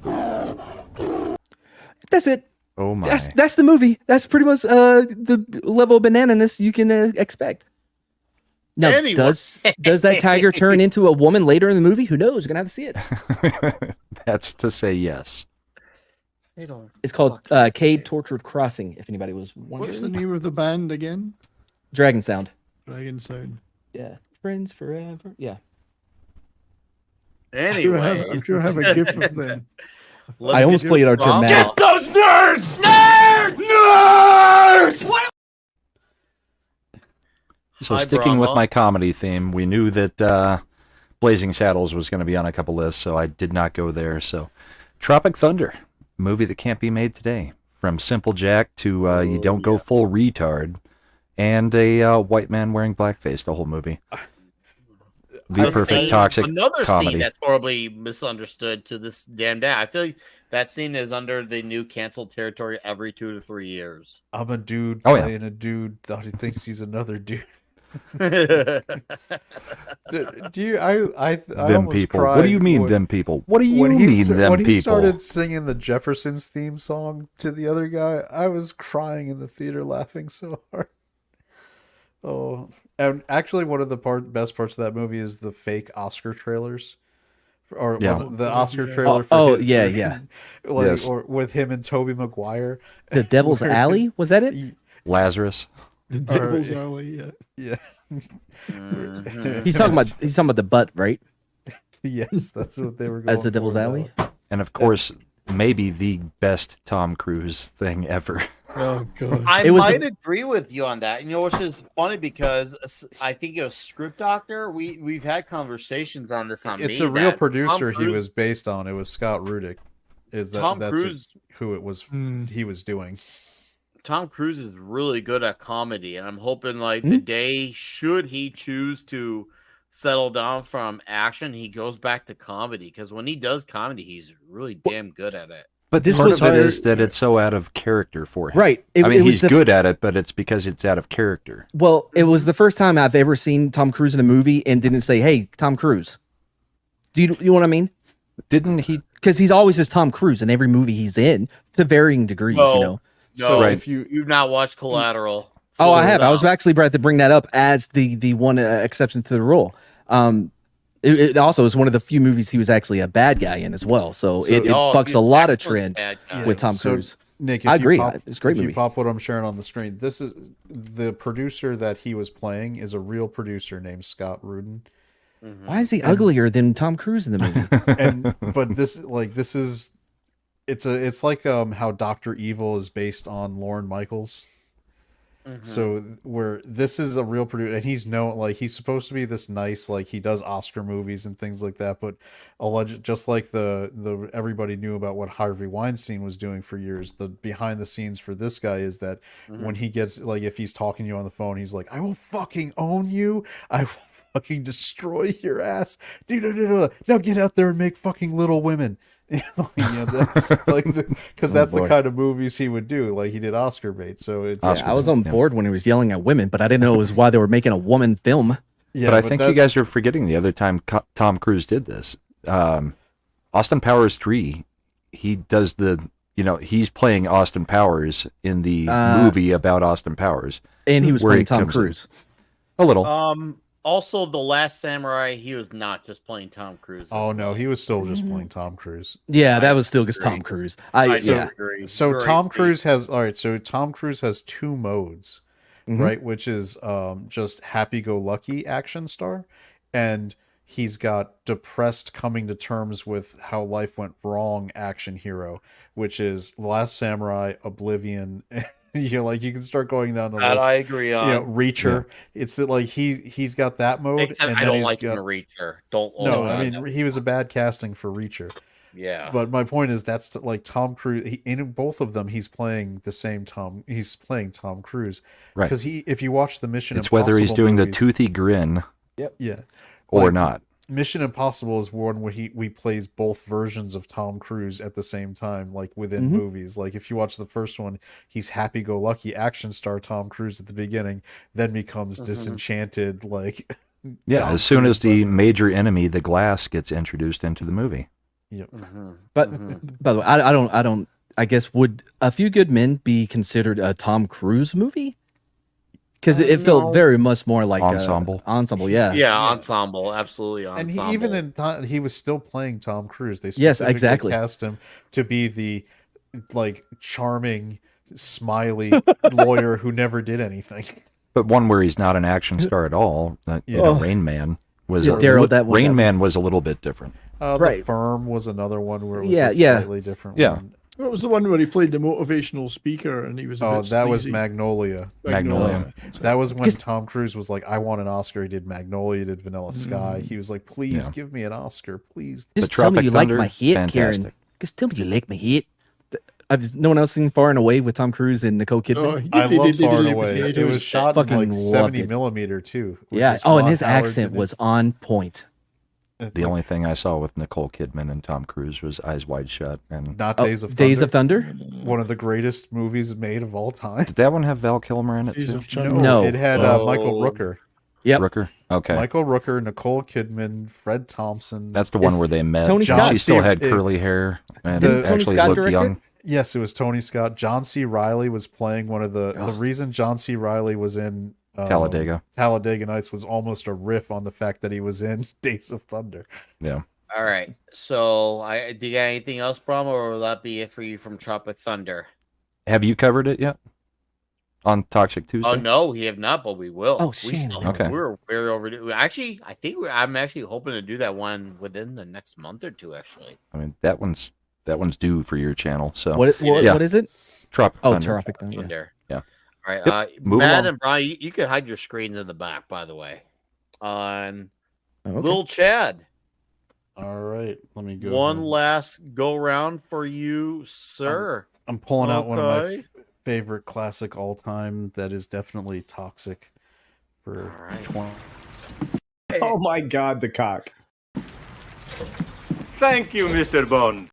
That's it. Oh my. That's the movie. That's pretty much the level of banananess you can expect. Now, Anyway. does that tiger turn into a woman later in the movie? Who knows? You're gonna have to see it. That's to say yes. It's called Cade Tortured Crossing, if anybody was wondering. What's the name of the band again? Dragon Sound. Dragon Sound. Yeah. Friends forever. Yeah. Anyway. I'm sure I have a gift of them. I almost played our dramatic. Get those nerds! Nerds! What? So Hi, sticking with Brahma. my comedy theme, we knew that Blazing Saddles was going to be on a couple lists, so I did not go there. So Tropic Thunder, movie that can't be made today. From Simple Jack to You Don't Go Full Retard, and a white man wearing blackface the whole movie. The perfect toxic another comedy. scene that's horribly misunderstood to this damn day. I feel like that scene is under the new canceled territory every 2 to 3 years. I'm a dude Oh, yeah. playing a dude that he thinks he's another dude. I Do you? I Them almost people. cried What do you mean, when- them people? What do you when mean, he them when people? he started singing the Jeffersons theme song to the other guy, I was crying in the theater, laughing so hard. Oh, and actually, one of the best parts of that movie is the fake Oscar trailers, or Yeah. the Oscar trailer. Oh, for him, yeah, for yeah. him, like, Yes. or with him and Tobey Maguire. The Devil's Where- Alley? Was that it? Lazarus. The Devil's Alley, yeah. Yeah. He's talking about the butt, right? Yes, that's what they were going As the Devil's for, Alley? And of course, maybe the best Tom Cruise thing ever. Oh god. I It was might agree with you on that. You know, which is funny because I think it was Script Doctor. We've had conversations on this on It's me a real that producer Tom he Cruise- was based on. It was Scott Rudick. Tom That's Cruise- who it was he was doing. Tom Cruise is really good at comedy, and I'm hoping like the day should he choose to settle down from action, he goes back to comedy, because when he does comedy, he's really damn good at it. But This part was of it hard- is that it's so out of character for him. Right. I mean, it was he's good at it, but it's because it's out of character. Well, it was the first time I've ever seen Tom Cruise in a movie and didn't say, "Hey, Tom Cruise." Do you know what I mean? Didn't he? Because he's always just Tom Cruise in every movie he's in, to varying degrees. No. You know. No, So Right. if you you've not watched Collateral. Oh, I have. I Full was actually about to bring that up as the one exception to the rule. It also is one of the few movies he was actually a bad guy in as well. So, So- it Oh, bucks he's a lot of excellent trends bad guy. with Tom So, Cruise. Nick, I if you agree. pop- It's a great if movie. you pop what I'm sharing on the screen, this is the producer that he was playing is a real producer named Scott Rudin. Why is he uglier than Tom Cruise in the movie? But this is it's like how Dr. Evil is based on Lorne Michaels. So where this is a real producer, and he's known, like, he's supposed to be this nice, like, he does Oscar movies and things like that, but alleged, just like the everybody knew about what Harvey Weinstein was doing for years, the behind the scenes for this guy is that when he gets, like, if he's talking to you on the phone, he's like, I will fucking own you, I will fucking destroy your ass, dude, now get out there and make fucking Little Women. That's like, because that's the kind of movies he would do. Like, he did Oscar bait, so it's. I was on board when he was yelling at women, but I didn't know it was why they were making a woman film. Yeah, but I think you guys are forgetting the other time Tom Cruise did this. Austin Powers 3, he does he's playing Austin Powers in the movie about Austin Powers, and he was playing Tom Cruise. A little. Also, The Last Samurai, he was not just playing Tom Cruise. Oh no, he was still just playing Tom Cruise. Yeah, that was still just Tom Cruise. So Tom Cruise has Tom Cruise has two modes, right? Which is just happy-go-lucky action star, and he's got depressed, coming to terms with how life went wrong action hero, which is The Last Samurai, Oblivion. You can start going down the list. I agree on. Reacher. Yeah. It's that, like, he's got that mode. Except and I then don't like him in Reacher. I mean, he was a bad casting for Reacher. Yeah. But my point is, that's like Tom Cruise. In both of them, he's playing the same Tom. He's playing Tom Cruise. Right. Because if you watch the Mission it's Impossible whether he's doing movies, the toothy grin. Yep. Yeah. Or not. Mission Impossible is one where we plays both versions of Tom Cruise at the same time, like within movies. Like, if you watch the first one, he's happy-go-lucky action star Tom Cruise at the beginning, then becomes disenchanted, like. Yeah, as soon as the major enemy, the Glass, gets introduced into the movie. Yep. But by the way, I don't. I guess, would A Few Good Men be considered a Tom Cruise movie? Because it felt very much more like ensemble. Ensemble, yeah. Yeah, ensemble, absolutely ensemble. And he was still playing Tom Cruise. They specifically cast him to be the, like, charming, smiley lawyer who never did anything. But one where he's not an action star at all. Rain Man was Rain Man was a little bit different. The Firm was another one where it was a slightly different one. What was the one where he played the motivational speaker and he was that was Magnolia. That was when Tom Cruise was like, I want an Oscar. He did Magnolia, he did Vanilla Sky. He was like, please give me an Oscar, please. Just tell me you like my hit, Karen. Just tell me you like my hit. No one else seen Far and Away with Tom Cruise and Nicole Kidman? I love Far and Away. It was shot in like 70 millimeter too. Yeah. Oh, and his accent was on point. The only thing I saw with Nicole Kidman and Tom Cruise was Eyes Wide Shut and not Days of Thunder. Days of Thunder, one of the greatest movies made of all time. Did that one have Val Kilmer in it too? No, it had Michael Rooker. Yep. Rooker. Okay. Michael Rooker, Nicole Kidman, Fred Thompson. That's the one where they met. Tony Scott. She still had curly hair and actually looked young. Yes, it was Tony Scott. John C. Reilly was playing one of the reason John C. Reilly was in Talladega Nights was almost a riff on the fact that he was in Days of Thunder. Yeah. All right. So, do you got anything else, Brahma, or will that be it for you from Tropic Thunder? Have you covered it yet on Toxic Tuesday? Oh no, we have not, but we will. Oh shit! Okay. We're very overdue. Actually, I'm actually hoping to do that one within the next month or two. Actually, I mean that one's due for your channel. So what is it? Tropic Thunder. Tropic Thunder. Yeah. All right. Matt and Brian, you can hide your screens in the back, by the way. On Lil Chad. All right. Let me go. One last go round for you, sir. I'm pulling out one of my favorite classic all time that is definitely Toxic for 20. Oh my God, the cock. Thank you, Mr. Bond.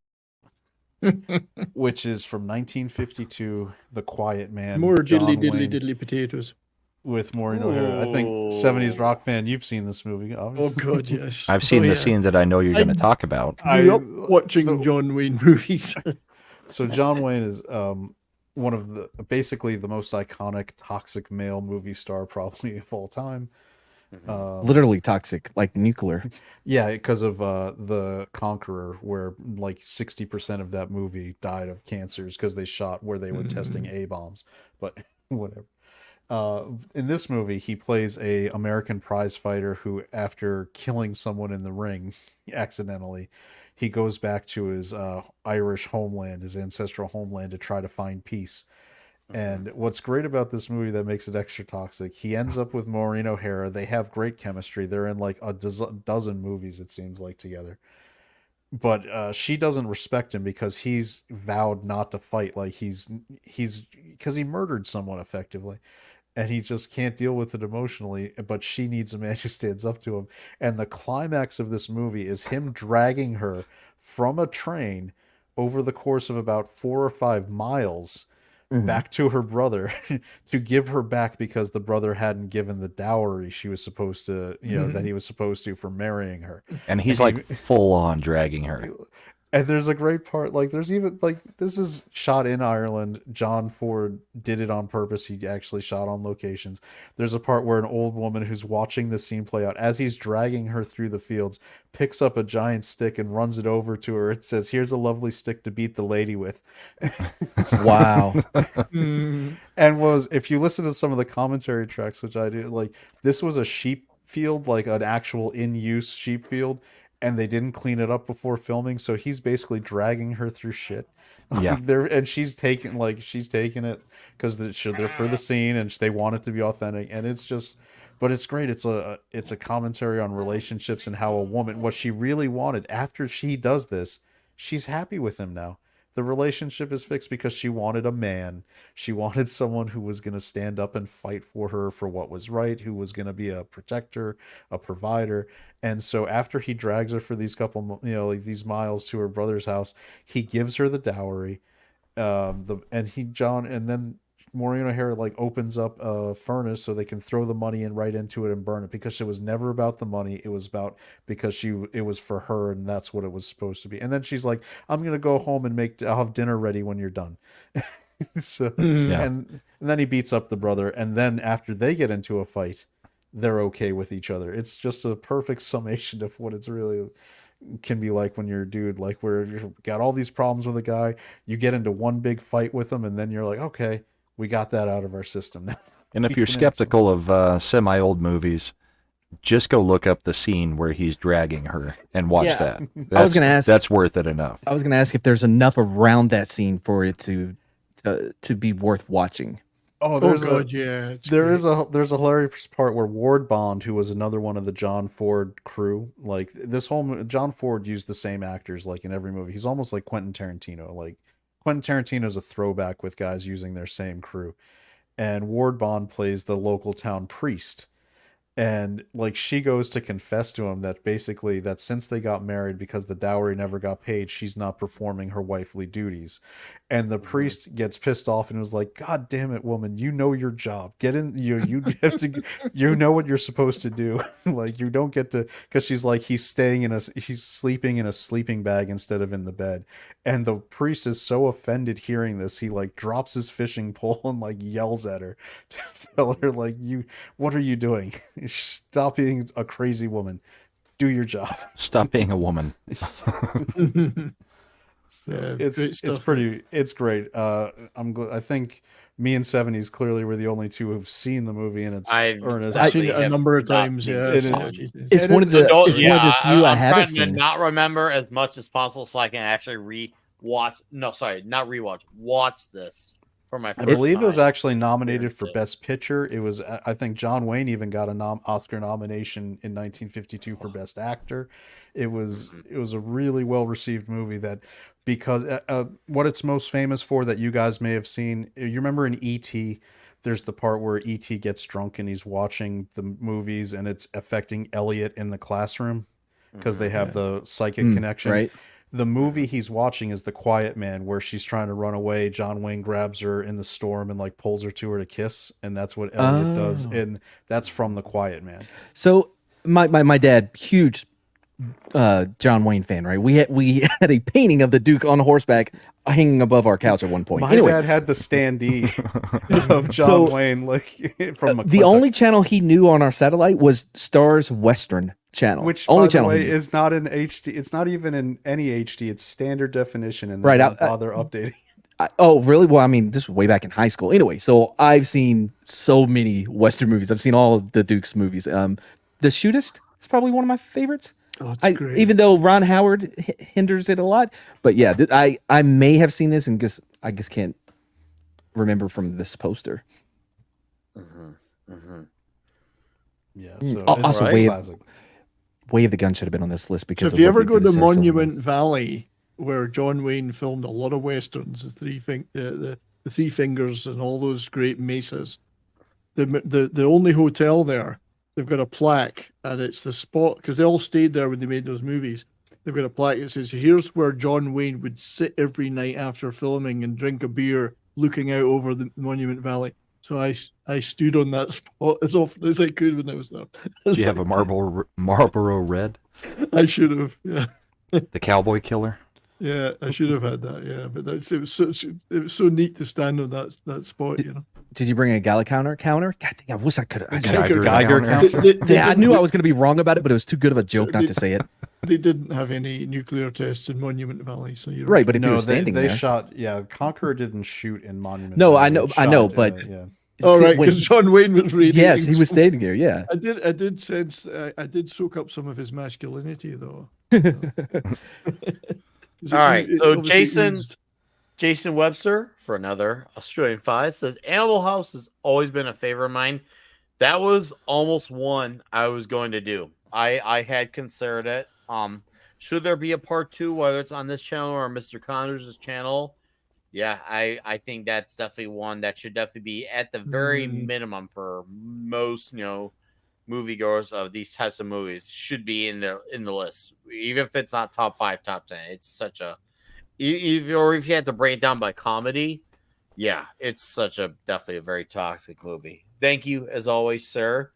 Which is from 1952, The Quiet Man. More diddly potatoes. With Maureen O'Hara. I think 70s rock fan, you've seen this movie. Obviously. Oh God, yes. I've seen the scene that I know you're going to talk about. I grew up watching John Wayne movies. So John Wayne is one of basically the most iconic toxic male movie star probably of all time. Literally toxic, like nuclear. Yeah, because of The Conqueror, where like 60% of that movie died of cancers because they shot where they were testing A-bombs. But whatever. In this movie, he plays a American prize fighter who, after killing someone in the ring accidentally, he goes back to his Irish homeland, his ancestral homeland, to try to find peace. And what's great about this movie that makes it extra toxic, he ends up with Maureen O'Hara. They have great chemistry. They're in like a dozen movies, it seems like, together. But she doesn't respect him because he's vowed not to fight. Like he's because he murdered someone effectively, and he just can't deal with it emotionally. But she needs a man who stands up to him. And the climax of this movie is him dragging her from a train over the course of about 4 or 5 miles back to her brother to give her back because the brother hadn't given the dowry she was supposed to, that he was supposed to for marrying her. And he's like full on dragging her. And there's a great part, like there's even like this is shot in Ireland. John Ford did it on purpose. He actually shot on locations. There's a part where an old woman who's watching the scene play out as he's dragging her through the fields picks up a giant stick and runs it over to her. It says, "Here's a lovely stick to beat the lady with." Wow. And if you listen to some of the commentary tracks, which I do, like this was a sheep field, like an actual in use sheep field. And they didn't clean it up before filming, so he's basically dragging her through shit. Yeah, and she's taking it because they're for the scene, and they want it to be authentic. And it's just, but it's great. It's a commentary on relationships and how a woman, what she really wanted after she does this, she's happy with him now. The relationship is fixed because she wanted a man. She wanted someone who was going to stand up and fight for her for what was right, who was going to be a protector, a provider. And so after he drags her for these like these miles to her brother's house, he gives her the dowry. And then Maureen O'Hara like opens up a furnace so they can throw the money in right into it and burn it, because it was never about the money. It was about it was for her, and that's what it was supposed to be. And then she's like, "I'm gonna go home and I'll have dinner ready when you're done." So and then he beats up the brother, and then after they get into a fight, they're okay with each other. It's just a perfect summation of what it's really can be like when you're a dude, like where you've got all these problems with a guy, you get into one big fight with him, and then you're like, okay, we got that out of our system now. And if you're skeptical of semi-old movies, just go look up the scene where he's dragging her and watch that. I was going to ask. That's worth it enough. I was going to ask if there's enough around that scene for it to be worth watching. Oh, there's a hilarious part where Ward Bond, who was another one of the John Ford crew, like this whole John Ford used the same actors like in every movie. He's almost like Quentin Tarantino. Like Quentin Tarantino's a throwback with guys using their same crew. And Ward Bond plays the local town priest. And like she goes to confess to him that basically that since they got married, because the dowry never got paid, she's not performing her wifely duties. And the priest gets pissed off and was like, "God damn it, woman, you know your job. Get in, you have to, you know what you're supposed to do. Like you don't get to," because she's like, he's sleeping in a sleeping bag instead of in the bed. And the priest is so offended hearing this, he like drops his fishing pole and like yells at her to tell her like, what are you doing? Stop being a crazy woman. Do your job. Stop being a woman. It's great. I think me and 70s clearly were the only two who've seen the movie, and I've seen it a number of times. Yeah, it's one of the few I haven't seen. I'm trying to not remember as much as possible so I can actually watch this for my. I believe it was actually nominated for Best Picture. It was, I think John Wayne even got an Oscar nomination in 1952 for Best Actor. It was a really well received movie that. Because what it's most famous for that you guys may have seen, you remember in E.T., there's the part where E.T. gets drunk and he's watching the movies and it's affecting Elliot in the classroom because they have the psychic connection. Right. The movie he's watching is The Quiet Man, where she's trying to run away. John Wayne grabs her in the storm and like pulls her to her to kiss. And that's what Elliot does. And that's from The Quiet Man. So my dad, huge John Wayne fan, right? We had a painting of the Duke on horseback hanging above our couch at one point. My dad had the standee of John Wayne, like from McClintock. The only channel he knew on our satellite was Starz Western channel, which only by channel the way is not in HD. It's not even in any HD. It's standard definition, and they right, don't bother updating. Oh, really? Well, I mean, this was way back in high school. Anyway, so I've seen so many Western movies. I've seen all of the Duke's movies. The Shootist is probably one of my favorites. Oh, great. Even though Ron Howard hinders it a lot, but yeah, I may have seen this and I guess can't remember from this poster. Yeah. So Also, it's Way of the Gun should have been on this list because So if you ever go to Monument Valley, where John Wayne filmed a lot of westerns, the Three Fingers and all those great mesas, the only hotel there, they've got a plaque, and it's the spot because they all stayed there when they made those movies. They've got a plaque that says, "Here's where John Wayne would sit every night after filming and drink a beer, looking out over the Monument Valley." So I stood on that spot as often as I could when I was there. Do you have a Marlboro Red? I should have. Yeah. The Cowboy Killer. Yeah, I should have had that. Yeah, but it was so neat to stand on that spot. Did you bring a Geiger counter? God dang, I wish I could have. Geiger counter. Yeah, I knew I was going to be wrong about it, but it was too good of a joke not to say it. They didn't have any nuclear tests in Monument Valley, so you're right. But if you were standing they there, shot. Yeah, Conqueror didn't shoot in Monument. No, Valley. I know, but yeah. All right, because John Wayne was radiating. Yes, he was standing there. Yeah, I did sense. I did soak up some of his masculinity, though. All right, so Jason Webster for another Australian 5 says Animal House has always been a favorite of mine. That was almost one I was going to do. I had considered it. Should there be a part 2, whether it's on this channel or Mr. Connors' channel? Yeah, I think that's definitely one that should definitely be at the very minimum for most, moviegoers of these types of movies should be in the list, even if it's not top 5, top 10. It's such a, or if you had to break it down by comedy, yeah, it's such a definitely a very toxic movie. Thank you as always, sir.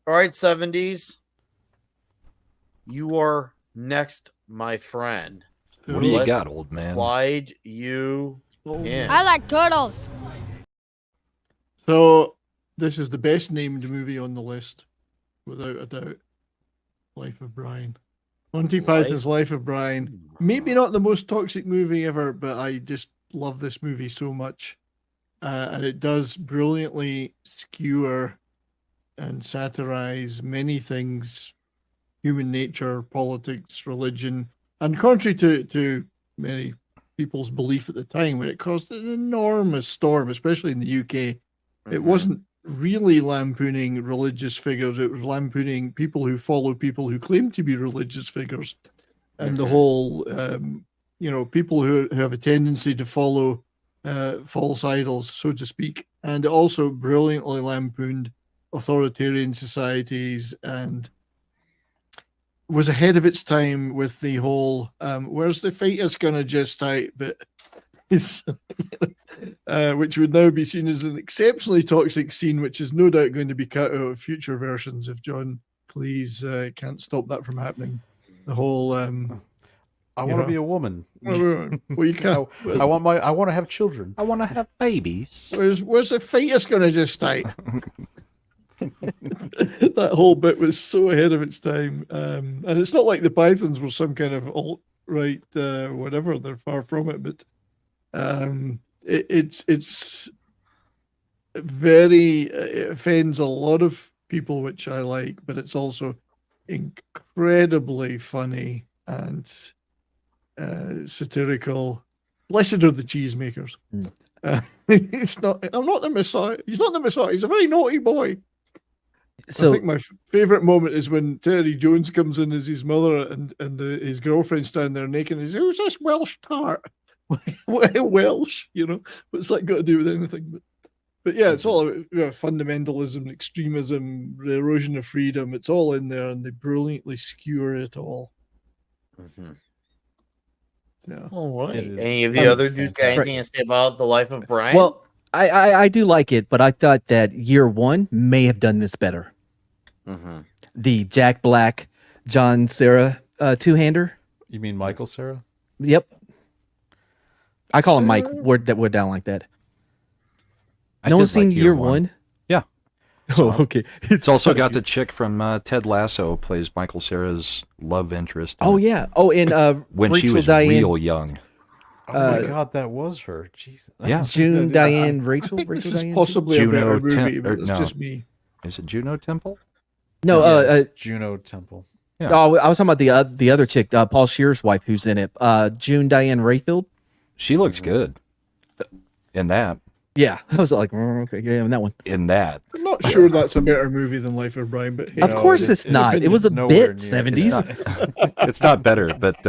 All right, 70s, you are next, my friend. What do you got, old man? Slide you in. I like turtles. So this is the best named movie on the list, without a doubt. Life of Brian. Monty Python's Life of Brian. Maybe not the most toxic movie ever, but I just love this movie so much. And it does brilliantly skewer and satirize many things, human nature, politics, religion, and contrary to many people's belief at the time, when it caused an enormous storm, especially in the UK, it wasn't really lampooning religious figures. It was lampooning people who follow people who claim to be religious figures, and the whole, people who have a tendency to follow false idols, so to speak. And it also brilliantly lampooned authoritarian societies and was ahead of its time with the whole where's the fetus gonna just out bit, which would now be seen as an exceptionally toxic scene, which is no doubt going to be cut out of future versions if John Cleese can't stop that from happening. The whole I want to be a woman. Well, you can't. I want to have children. I want to have babies. Where's the fetus gonna just out? That whole bit was so ahead of its time, and it's not like the Pythons were some kind of alt-right whatever. They're far from it, but it's very it offends a lot of people, which I like, but it's also incredibly funny and satirical. Blessed are the cheesemakers. It's not. I'm not the Messiah. He's not the Messiah. He's a very naughty boy. So, I think my favorite moment is when Terry Jones comes in as his mother and his girlfriend standing there naked. And he's, who's this Welsh tart? Welsh, what's that got to do with anything? But yeah, it's all about fundamentalism, extremism, the erosion of freedom. It's all in there, and they brilliantly skewer it all. Yeah. All right. Any of the other dudes got anything to say about the Life of Brian? Well, I do like it, but I thought that year one may have done this better. The Jack Black, John Cera two-hander. You mean Michael Cera? Yep. I call him Mike. We're down like that. No one's seen year one? Yeah. Oh, okay. It's also got the chick from Ted Lasso plays Michael Cera's love interest. Oh, yeah. Oh, and when Rachel she was Diane, real young. Oh my God, that was her. Jesus. Yeah. June Diane Rachel. I think Rachel this is Diane? possibly a better movie, but it's no. just me. Is it Juno Temple? No, it's Juno Temple. Yeah. Oh, I was talking about the other chick, Paul Shear's wife, who's in it. June Diane Rayfield. She looks good in that. Yeah, I was like, okay, yeah, in that one. In that, I'm not sure that's a better movie than Life of Brian, but hey, Of course it's not. It was a bit 70s. it's not better, but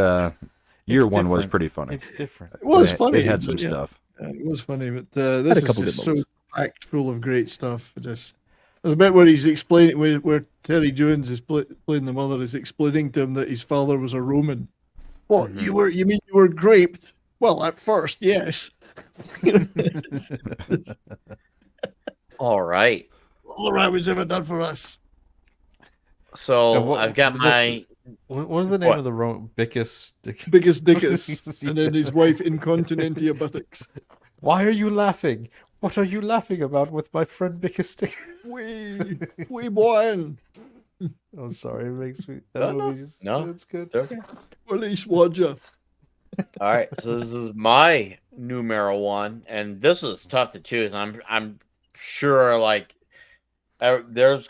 year It's one was different. pretty funny. It's different. it was It funny. had some but yeah. stuff. It was funny, but Had a this is couple just good so moments. packed full of great stuff. Just there's a bit where he's explaining where Terry Jones is playing the mother is explaining to him that his father was a Roman. What you mean you were graped? Well, at first, yes. All right. All the Romans ever done for us. So I've got my. What was the name of the Bickus? Biggest Dickus, and then his wife Incontinentia buttocks. Why are you laughing? What are you laughing about with my friend Bickus? We won. Oh, sorry, it makes me. That movie just. No, it's good. It's okay. Release Roger. All right, so this is my numero one, and this is tough to choose. I'm sure like there'll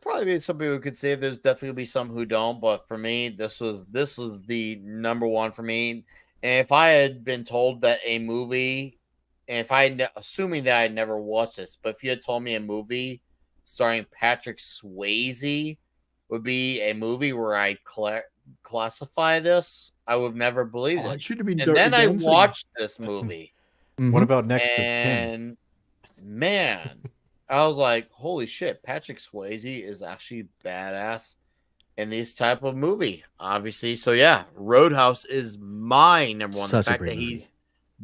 probably be some people who could say there's definitely be some who don't, but for me, this is the number one for me. And if I had been told that a movie, and if assuming that I'd never watched this, but if you had told me a movie starring Patrick Swayze would be a movie where I classify this, I would have never believed it. It should have been. And Dirty then I Dancing. watched this movie. What about next to him? And man, I was like, holy shit, Patrick Swayze is actually badass in this type of movie, obviously. So yeah, Roadhouse is my number one. Such The a fact great that movie. he's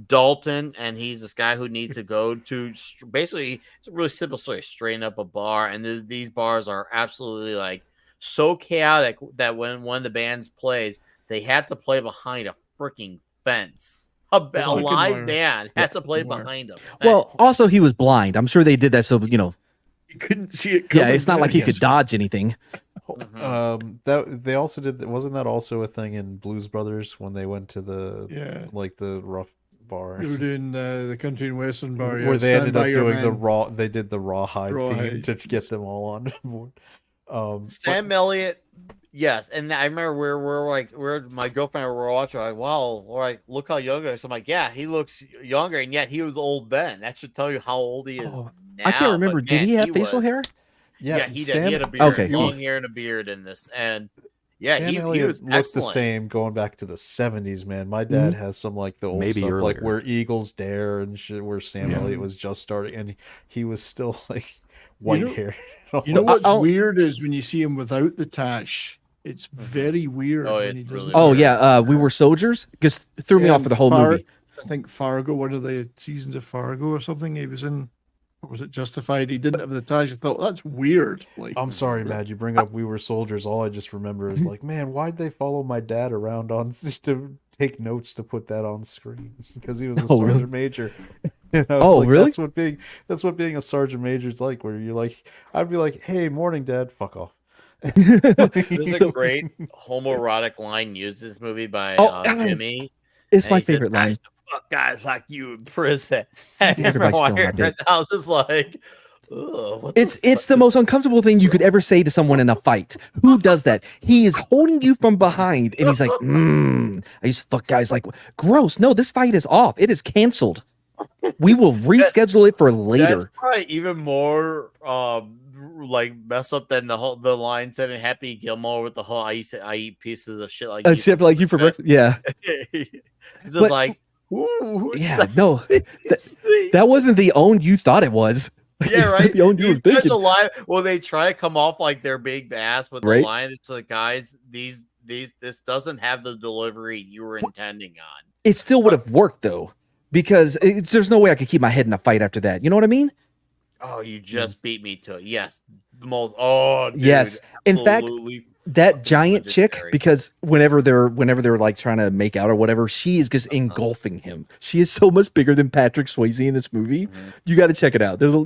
Dalton and he's this guy who needs to go to basically, it's a really simple story, straighten up a bar. And these bars are absolutely like so chaotic that when one of the bands plays, they have to play behind a freaking fence. A live band has to play behind a fence. Well, also he was blind. I'm sure they did that so You couldn't see it. yeah, it's not like he could dodge anything. That they also did. Wasn't that also a thing in Blues Brothers when they went to the like the rough bar? They were doing the country and western bar, where they Stand ended By up Your doing the Man. raw. They did the rawhide theme Rawhide. to get them all on board. Sam Elliott, yes, and I remember we're my girlfriend and we were watching. Like, wow, all right, look how young he is. I'm like, yeah, he looks younger, and yet he was old then. That should tell you how old he is now. I can't remember. But, Did man, he have facial was- hair? Yeah, he did. Sam, He had a beard, Okay, long cool. hair and a beard in this, and yeah, Sam he Elliott was looks the excellent. same going back to the 70s, man. My dad has some like the old Maybe stuff, like earlier. where Eagles Dare and shit, where Sam Elliott was just starting, and he was still like white hair. You know what's weird is when you see him without the tash. It's very weird Oh, when he it's doesn't. really Oh weird. yeah, we were soldiers. Just threw me off for the whole movie. I think Fargo, one of the seasons of Fargo or something. He was in. Or was it Justified? He didn't have the tash. I thought that's weird. Like, I'm sorry, Matt. You bring up We Were Soldiers. All I just remember is like, man, why'd they follow my dad around on just to take notes to put that on screen because he was a Oh, sergeant really? major. And I was like, really? That's what being a sergeant major is like. Where you're like, I'd be like, hey, morning, Dad. Fuck off. There's a great homoerotic line used in this movie by Jimmy. It's and my he said, favorite "I line. used to fuck guys like you in prison." And Everybody's still everyone not heard dead. that. I was just like, ugh, what It's the most uncomfortable thing you could ever say to someone in a fight. Who does that? He is holding you from behind, and he's like, I used to fuck guys like gross. No, this fight is off. It is canceled. We will reschedule it for That's later. probably even more like messed up than the line said in Happy Gilmore with the whole I eat pieces of shit like A shit like you for breakfast. Yeah. It's just But- like, ooh, who Yeah, says no. these things? That wasn't the own you thought it was. Yeah, It's not right. the own you These was guys thinking. are lie. Well, they try to come off like they're big bass with Right. the line. It's like, guys, this doesn't have the delivery you were intending on. It still would have worked though, because there's no way I could keep my head in a fight after that. You know what I mean? Oh, you just beat me to it. Yes, the most. Oh, dude, Yes. In fact, absolutely. that giant chick, legendary. because whenever they're like trying to make out or whatever, she is just engulfing him. She is so much bigger than Patrick Swayze in this movie. You got to check it out. There's a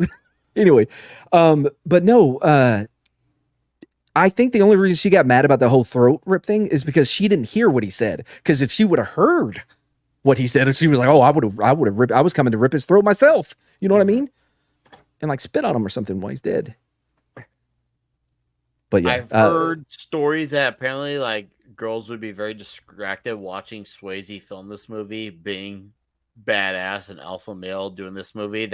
anyway, but no, I think the only reason she got mad about the whole throat rip thing is because she didn't hear what he said. Because if she would have heard what he said, she was like, "Oh, I would have ripped. I was coming to rip his throat myself." You know what I mean? And like spit on him or something while he's dead. But yeah, I've heard stories that apparently like girls would be very distracted watching Swayze film this movie, being badass and alpha male doing this movie.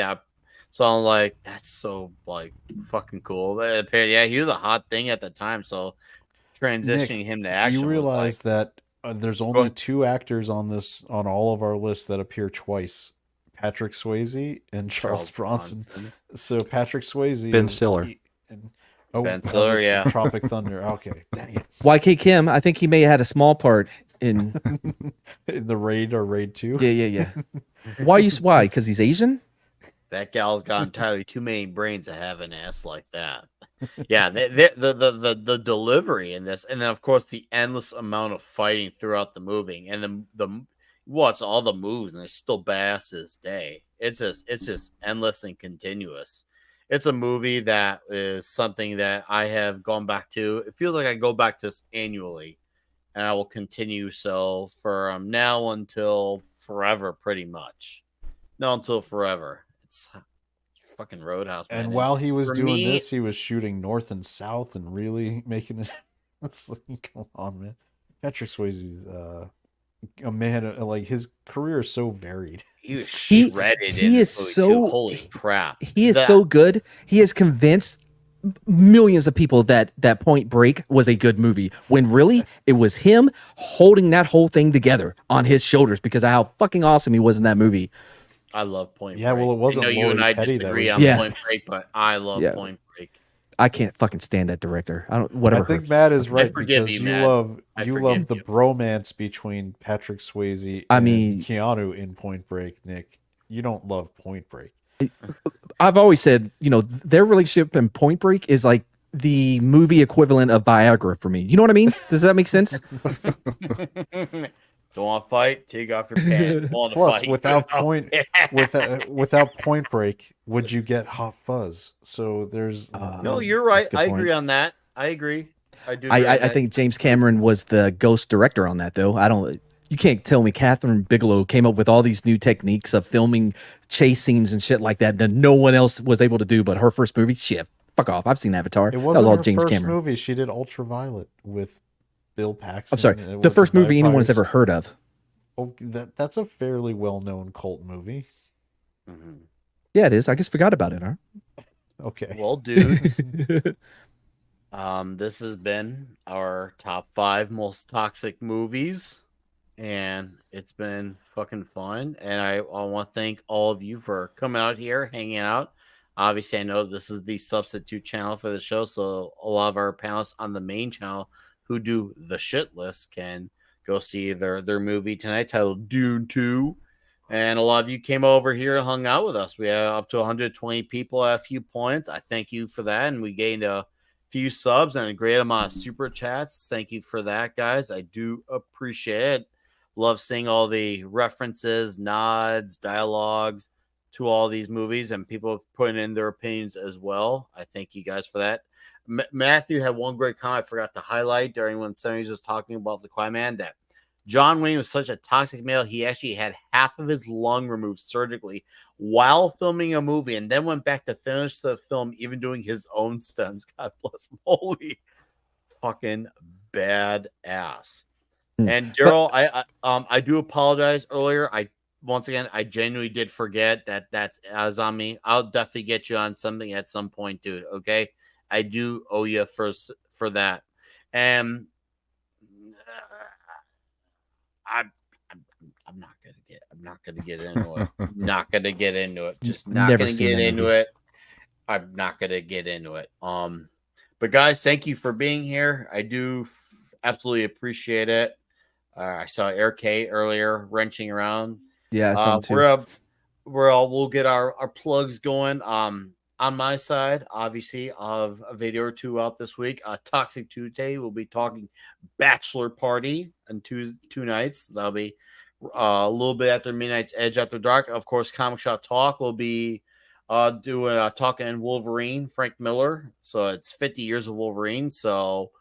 So I'm like, that's so like fucking cool. Yeah, he was a hot thing at the time. So transitioning Nick, him to do action you realize was like, that there's only two actors on all of our lists that appear twice? Patrick Swayze and Charles Bronson. So Patrick Swayze, Ben Stiller. Ben Stiller, that's yeah. Tropic Thunder. Okay, dang it. YK Kim, I think he may have had a small part in in the Raid or Raid 2. Yeah. Why? Because he's Asian? That gal's got entirely too many brains to have an ass like that. Yeah, the delivery in this, and then of course the endless amount of fighting throughout the movie, and the what's all the moves, and they're still badass to this day. It's just endless and continuous. It's a movie that is something that I have gone back to. It feels like I go back to this annually, and I will continue so from now until forever, pretty much. No, until forever. It's fucking Roadhouse, man. And while he was For doing me, this, he was shooting north and south and really making it. It's like, come on, man. Patrick Swayze's a man, like his career is so varied. he was shredded. He is so holy crap. He is so good. He has convinced millions of people that Point Break was a good movie, when really it was him holding that whole thing together on his shoulders because of how fucking awesome he was in that movie. I love Point Break. Yeah, well, it wasn't I know you Lori and I Petty disagree that on was- Point Break, but I love Point Break. I can't fucking stand that director. I don't. Whatever. I think Matt is right forgive because you, you Matt. love I you forgive love the bromance between Patrick Swayze and Keanu in Point Break, Nick. You don't love Point Break. I've always said, their relationship in Point Break is like the movie equivalent of Viagra for me. You know what I mean? Does that make sense? Don't want to fight? Take off your pants. Want to Plus, fight? without Point Break, would you get Hot Fuzz? So there's No, you're right. That's a good I point. agree on that. I agree. I do. Agree on I that. think James Cameron was the ghost director on that, though. You can't tell me Catherine Bigelow came up with all these new techniques of filming chase scenes and shit like that that no one else was able to do. But her first movie, shit, fuck off. I've seen Avatar. It That wasn't was all her James first Cameron. movie. She did Ultraviolet with Bill Paxton. I'm sorry, and it the was first by movie anyone's Price. ever heard of. Oh, that's a fairly well-known cult movie. Yeah, it is. I just forgot about it. Huh? Okay. Well, dudes, this has been our top 5 most toxic movies, and it's been fucking fun. And I want to thank all of you for coming out here, hanging out. Obviously, I know this is the substitute channel for the show, so a lot of our panelists on the main channel who do the shit list can go see their movie tonight titled Dune 2. And a lot of you came over here and hung out with us. We had up to 120 people at a few points. I thank you for that. And we gained a few subs and a great amount of super chats. Thank you for that, guys. I do appreciate it. Love seeing all the references, nods, dialogues to all these movies, and people putting in their opinions as well. I thank you guys for that. Matthew had one great comment I forgot to highlight during when Sonny was talking about the Quiet Man, that John Wayne was such a toxic male, he actually had half of his lung removed surgically while filming a movie, and then went back to finish the film, even doing his own stunts. God bless him. Holy fucking badass. And Daryl, I do apologize earlier. Once again, I genuinely did forget that was on me. I'll definitely get you on something at some point, dude. Okay, I do owe you for that. And I'm not gonna get into it. Not gonna get into it. Just not Never gonna seen get that into movie. it. I'm not gonna get into it. But guys, thank you for being here. I do absolutely appreciate it. I saw Air K earlier wrenching around. Yeah, I saw him too. We'll get our plugs going. On my side, obviously, of a video or two out this week. Toxic Tuesday, we'll be talking Bachelor Party on two nights. That'll be a little bit after Midnight's Edge After Dark. Of course, Comic Shop Talk will be doing talking Wolverine, Frank Miller. So it's 50 years of Wolverine. So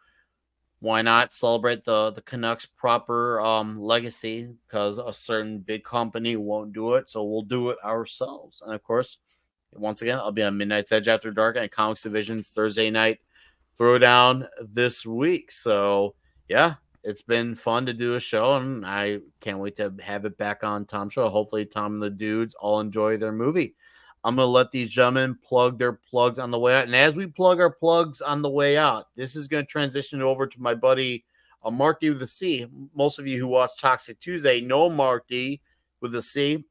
why not celebrate the Canucks proper legacy? Because a certain big company won't do it, so we'll do it ourselves. And of course, once again, I'll be on Midnight's Edge After Dark and Comics Division's Thursday night throwdown this week. So yeah, it's been fun to do a show, and I can't wait to have it back on Tom's show. Hopefully, Tom and the dudes all enjoy their movie. I'm going to let these gentlemen plug their plugs on the way out. And as we plug our plugs on the way out, this is going to transition over to my buddy Mark D with a C. Most of you who watch Toxic Tuesday know Mark D with a C.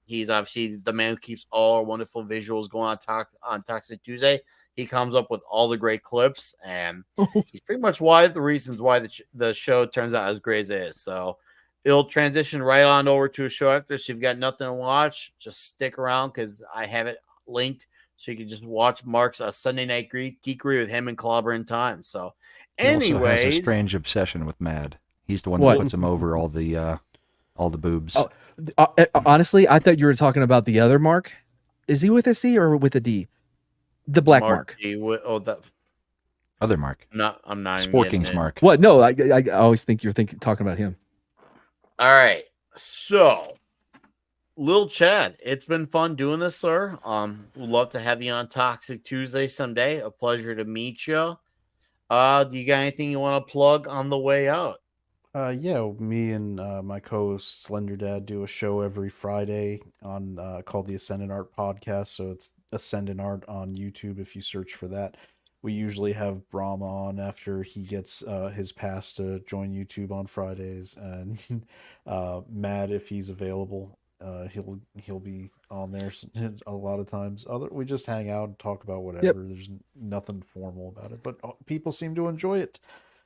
He's obviously the man who keeps all our wonderful visuals going on Toxic Tuesday. He comes up with all the great clips, and he's pretty much the reasons why the show turns out as great as it is. So it'll transition right on over to a show after. So if you've got nothing to watch, just stick around because I have it linked so you can just watch Mark's Sunday Night Geekery with him and Clobber in Time. So, anyways, he also has a strange obsession with Mad. He's the one that puts him over all the boobs. Oh, honestly, I thought you were talking about the other Mark. Is he with a C or with a D? The black Mark. That other Mark. I'm not. Sporking's Mark. What? No, I always think you're talking about him. All right. So, Lil Chad, it's been fun doing this, sir. We'd love to have you on Toxic Tuesday someday. A pleasure to meet you. Do you got anything you want to plug on the way out? Yeah, me and my co-host Slender Dad do a show every Friday on called the Ascendant Art Podcast. So it's Ascendant Art on YouTube if you search for that. We usually have Brahma on after he gets his pass to join YouTube on Fridays, and Matt, if he's available, he'll be on there a lot of times. We just hang out and talk about whatever. Yep. There's nothing formal about it, but people seem to enjoy it.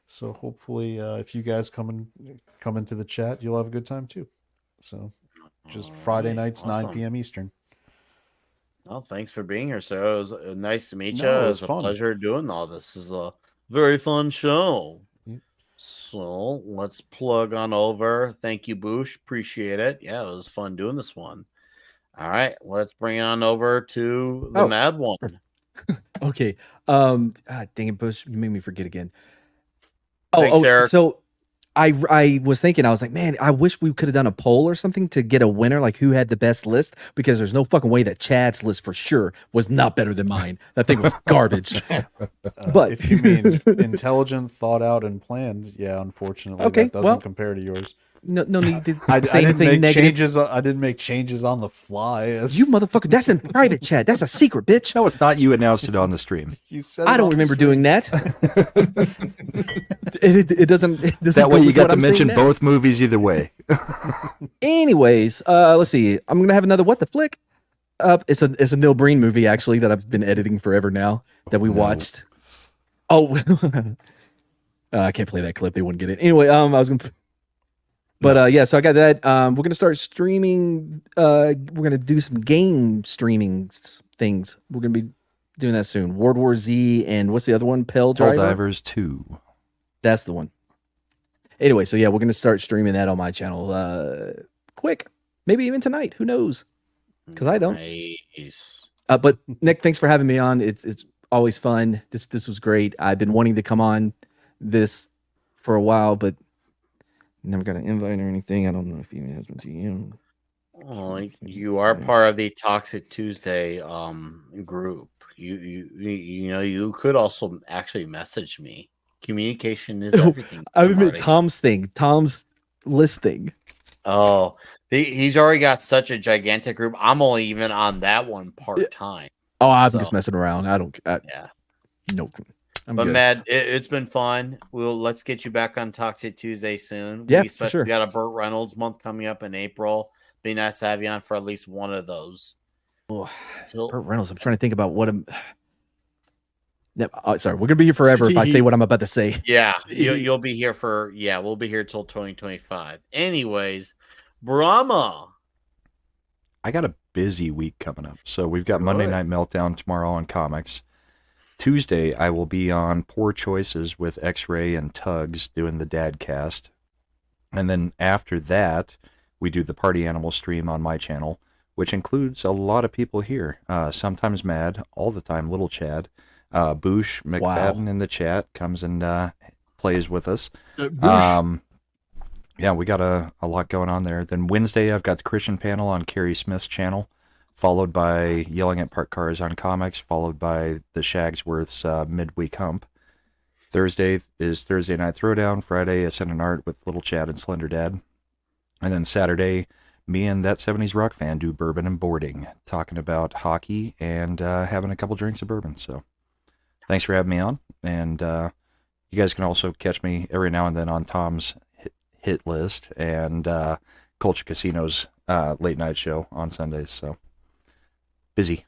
So hopefully, if you guys come into the chat, you'll have a good time too. So just Friday nights, awesome. 9 p.m. Eastern. Well, thanks for being here, sir. It was nice to meet you. It was a pleasure doing all this. This is a very fun show. Yep. So let's plug on over. Thank you, Boosh. Appreciate it. Yeah, it was fun doing this one. All right, let's bring it on over to the Mad one. Okay. Dang it, Bush. You made me forget again. Thanks, Eric. So I was thinking, I was like, man, I wish we could have done a poll or something to get a winner, like who had the best list, because there's no fucking way that Chad's list for sure was not better than mine. That thing was garbage. But if you mean intelligent, thought out, and planned, yeah, unfortunately, that doesn't compare to yours. No need to I say didn't anything make negative. changes. I didn't make changes on the fly. You motherfucker, that's in private chat. That's a secret, bitch. No, it's not. You announced it on the stream. You said I don't remember doing that. it doesn't. That way you got to mention both movies either way. Anyways, let's see. I'm gonna have another What the Flick. It's a Neil Breen movie actually that I've been editing forever now that we watched. Oh, I can't play that clip. They wouldn't get it. Anyway, I was gonna. But yeah, so I got that. We're gonna start streaming. We're gonna do some game streaming things. We're gonna be doing that soon. World War Z and what's the other one? Pell Divers 2. That's the one. Anyway, so yeah, we're gonna start streaming that on my channel. Quick, maybe even tonight. Who knows? Because I don't. Nice. But Nick, thanks for having me on. It's always fun. This was great. I've been wanting to come on this for a while, but never got an invite or anything. I don't know if even has been to you. Oh, you are part of the Toxic Tuesday group. You could also actually message me. Communication is everything. I meant Tom's thing. Tom's list thing. Oh, he's already got such a gigantic group. I'm only even on that one part time. Oh, I'm just messing around. Yeah. Nope. But good. Matt, it's been fun. Let's get you back on Toxic Tuesday soon. Yeah, we especially got a Burt Reynolds month coming up in April. Be nice to have you on for at least one of those. Oh, Burt Reynolds. I'm trying to think about what I'm. No, sorry, we're gonna be here forever if I say what I'm about to say. Yeah, you'll be here for we'll be here till 2025. Anyways, Brahma. I got a busy week coming up. So we've got Monday Night Meltdown tomorrow on comics. Tuesday, I will be on Poor Choices with X-Ray and Tugs doing the Dad cast. And then after that, we do the Party Animal stream on my channel, which includes a lot of people here. Sometimes Mad, all the time Little Chad. Boosh McFadden in the chat comes and plays with us. Yeah, we got a lot going on there. Then Wednesday, I've got the Christian panel on Carrie Smith's channel, followed by Yelling at Parked Cars on comics, followed by the Shagsworth's midweek hump. Thursday is Thursday Night Throwdown. Friday, Ascend and Art with Little Chad and Slender Dad. And then Saturday, me and That 70s Rock Fan do Bourbon and Boarding, talking about hockey and having a couple drinks of bourbon. So thanks for having me on. And you guys can also catch me every now and then on Tom's hit list and Culture Casino's late night show on Sundays. So busy.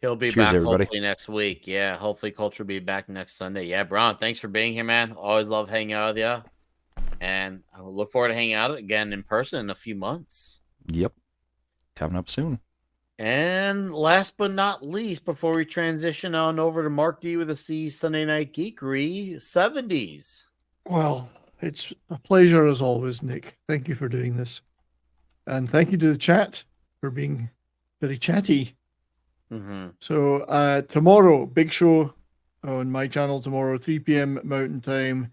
He'll be Cheers, back everybody. hopefully next week. Yeah, hopefully Culture will be back next Sunday. Yeah, Brian, thanks for being here, man. Always love hanging out with you. And I will look forward to hanging out again in person in a few months. Yep. Coming up soon. And last but not least, before we transition on over to Mark D with a C Sunday Night Geekery 70s. Well, it's a pleasure as always, Nick. Thank you for doing this. And thank you to the chat for being very chatty. Mm-hmm. So tomorrow, big show on my channel tomorrow, 3 p.m. Mountain Time.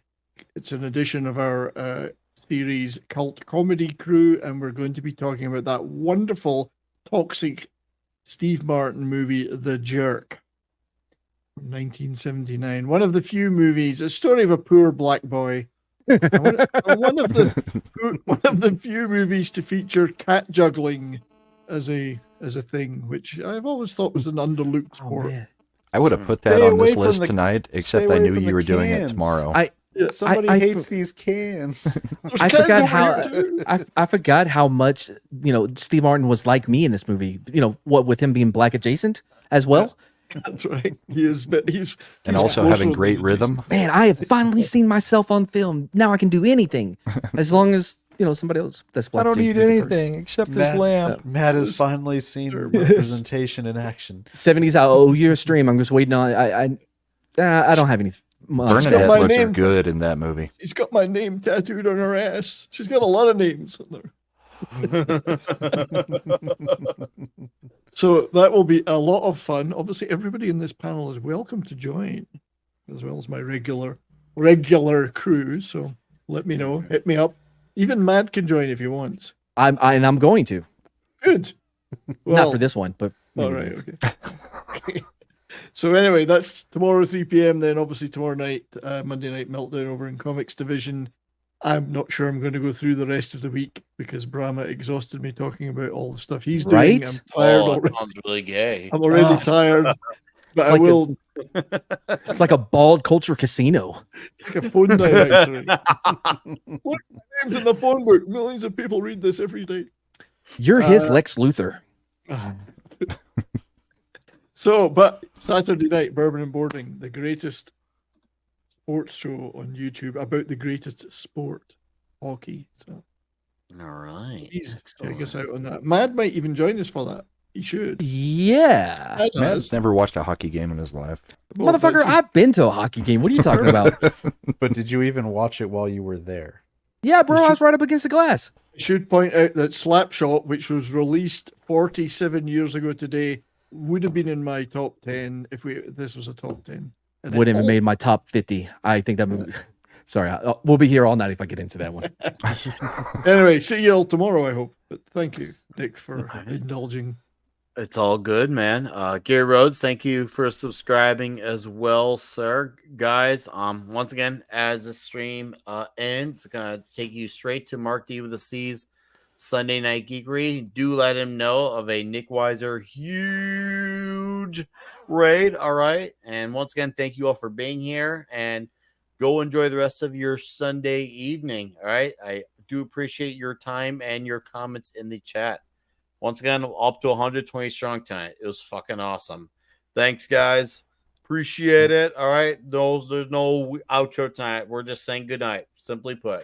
It's an edition of our series Cult Comedy Crew, and we're going to be talking about that wonderful, toxic Steve Martin movie, The Jerk, from 1979. One of the few movies, a story of a poor black boy. one of the few movies to feature cat juggling as a thing, which I've always thought was an underlooked sport. I would have put that Stay on away this from list the- tonight, stay except I away knew from you the were doing it cans. tomorrow. Somebody I hates these cans. I forgot how I forgot how much Steve Martin was like me in this movie. What with him being black adjacent as well. That's right. He's and also having great rhythm. Man, I have finally seen myself on film. Now I can do anything as long as somebody else that's black. I don't need adjacent is the anything except this lamp. Matt has finally seen representation in action. 70s. I owe you a stream. I'm just waiting on. I don't have any. Bernadette looks are good in that movie. She's got my name tattooed on her ass. She's got a lot of names on there. So that will be a lot of fun. Obviously, everybody in this panel is welcome to join, as well as my regular crew. So let me know. Hit me up. Even Matt can join if he wants. I'm going to. Good. Not for this one, but all right. Okay. So anyway, that's tomorrow 3 p.m. Then obviously tomorrow night, Monday Night Meltdown over in Comics Division. I'm not sure I'm going to go through the rest of the week because Brahma exhausted me talking about all the stuff he's doing. Right? I'm tired already. It sounds really gay. I'm already tired, but I like will. It's like a bald culture casino. Like a phone directory. Look, names in the phone book. Millions of people read this every day. You're his Lex Luthor. So, but Saturday night, Bourbon and Boarding, the greatest sports show on YouTube about the greatest sport, hockey. So, all right, please check us out on that. Mad might even join us for that. He should. Yeah, Matt's never watched a hockey game in his life. Well, motherfucker, I've been to a hockey game. What are you talking about? But did you even watch it while you were there? Yeah, bro, I was right up against the glass. I should point out that Slapshot, which was released 47 years ago today, would have been in my top 10 if this was a top 10. And Wouldn't have made my top 50. I think that movie. Sorry, we'll be here all night if I get into that one. Anyway, see you all tomorrow, I hope. But thank you, Nick, for indulging. It's all good, man. Gary Rhodes, thank you for subscribing as well, sir. Guys, once again, as the stream ends, it's gonna take you straight to Mark D with the C's Sunday Night Geekery. Do let him know of a Nick Weiser huge raid. All right. And once again, thank you all for being here and go enjoy the rest of your Sunday evening. All right. I do appreciate your time and your comments in the chat. Once again, up to 120 strong tonight. It was fucking awesome. Thanks, guys. Appreciate it. All right. There's no outro tonight. We're just saying good night. Simply put.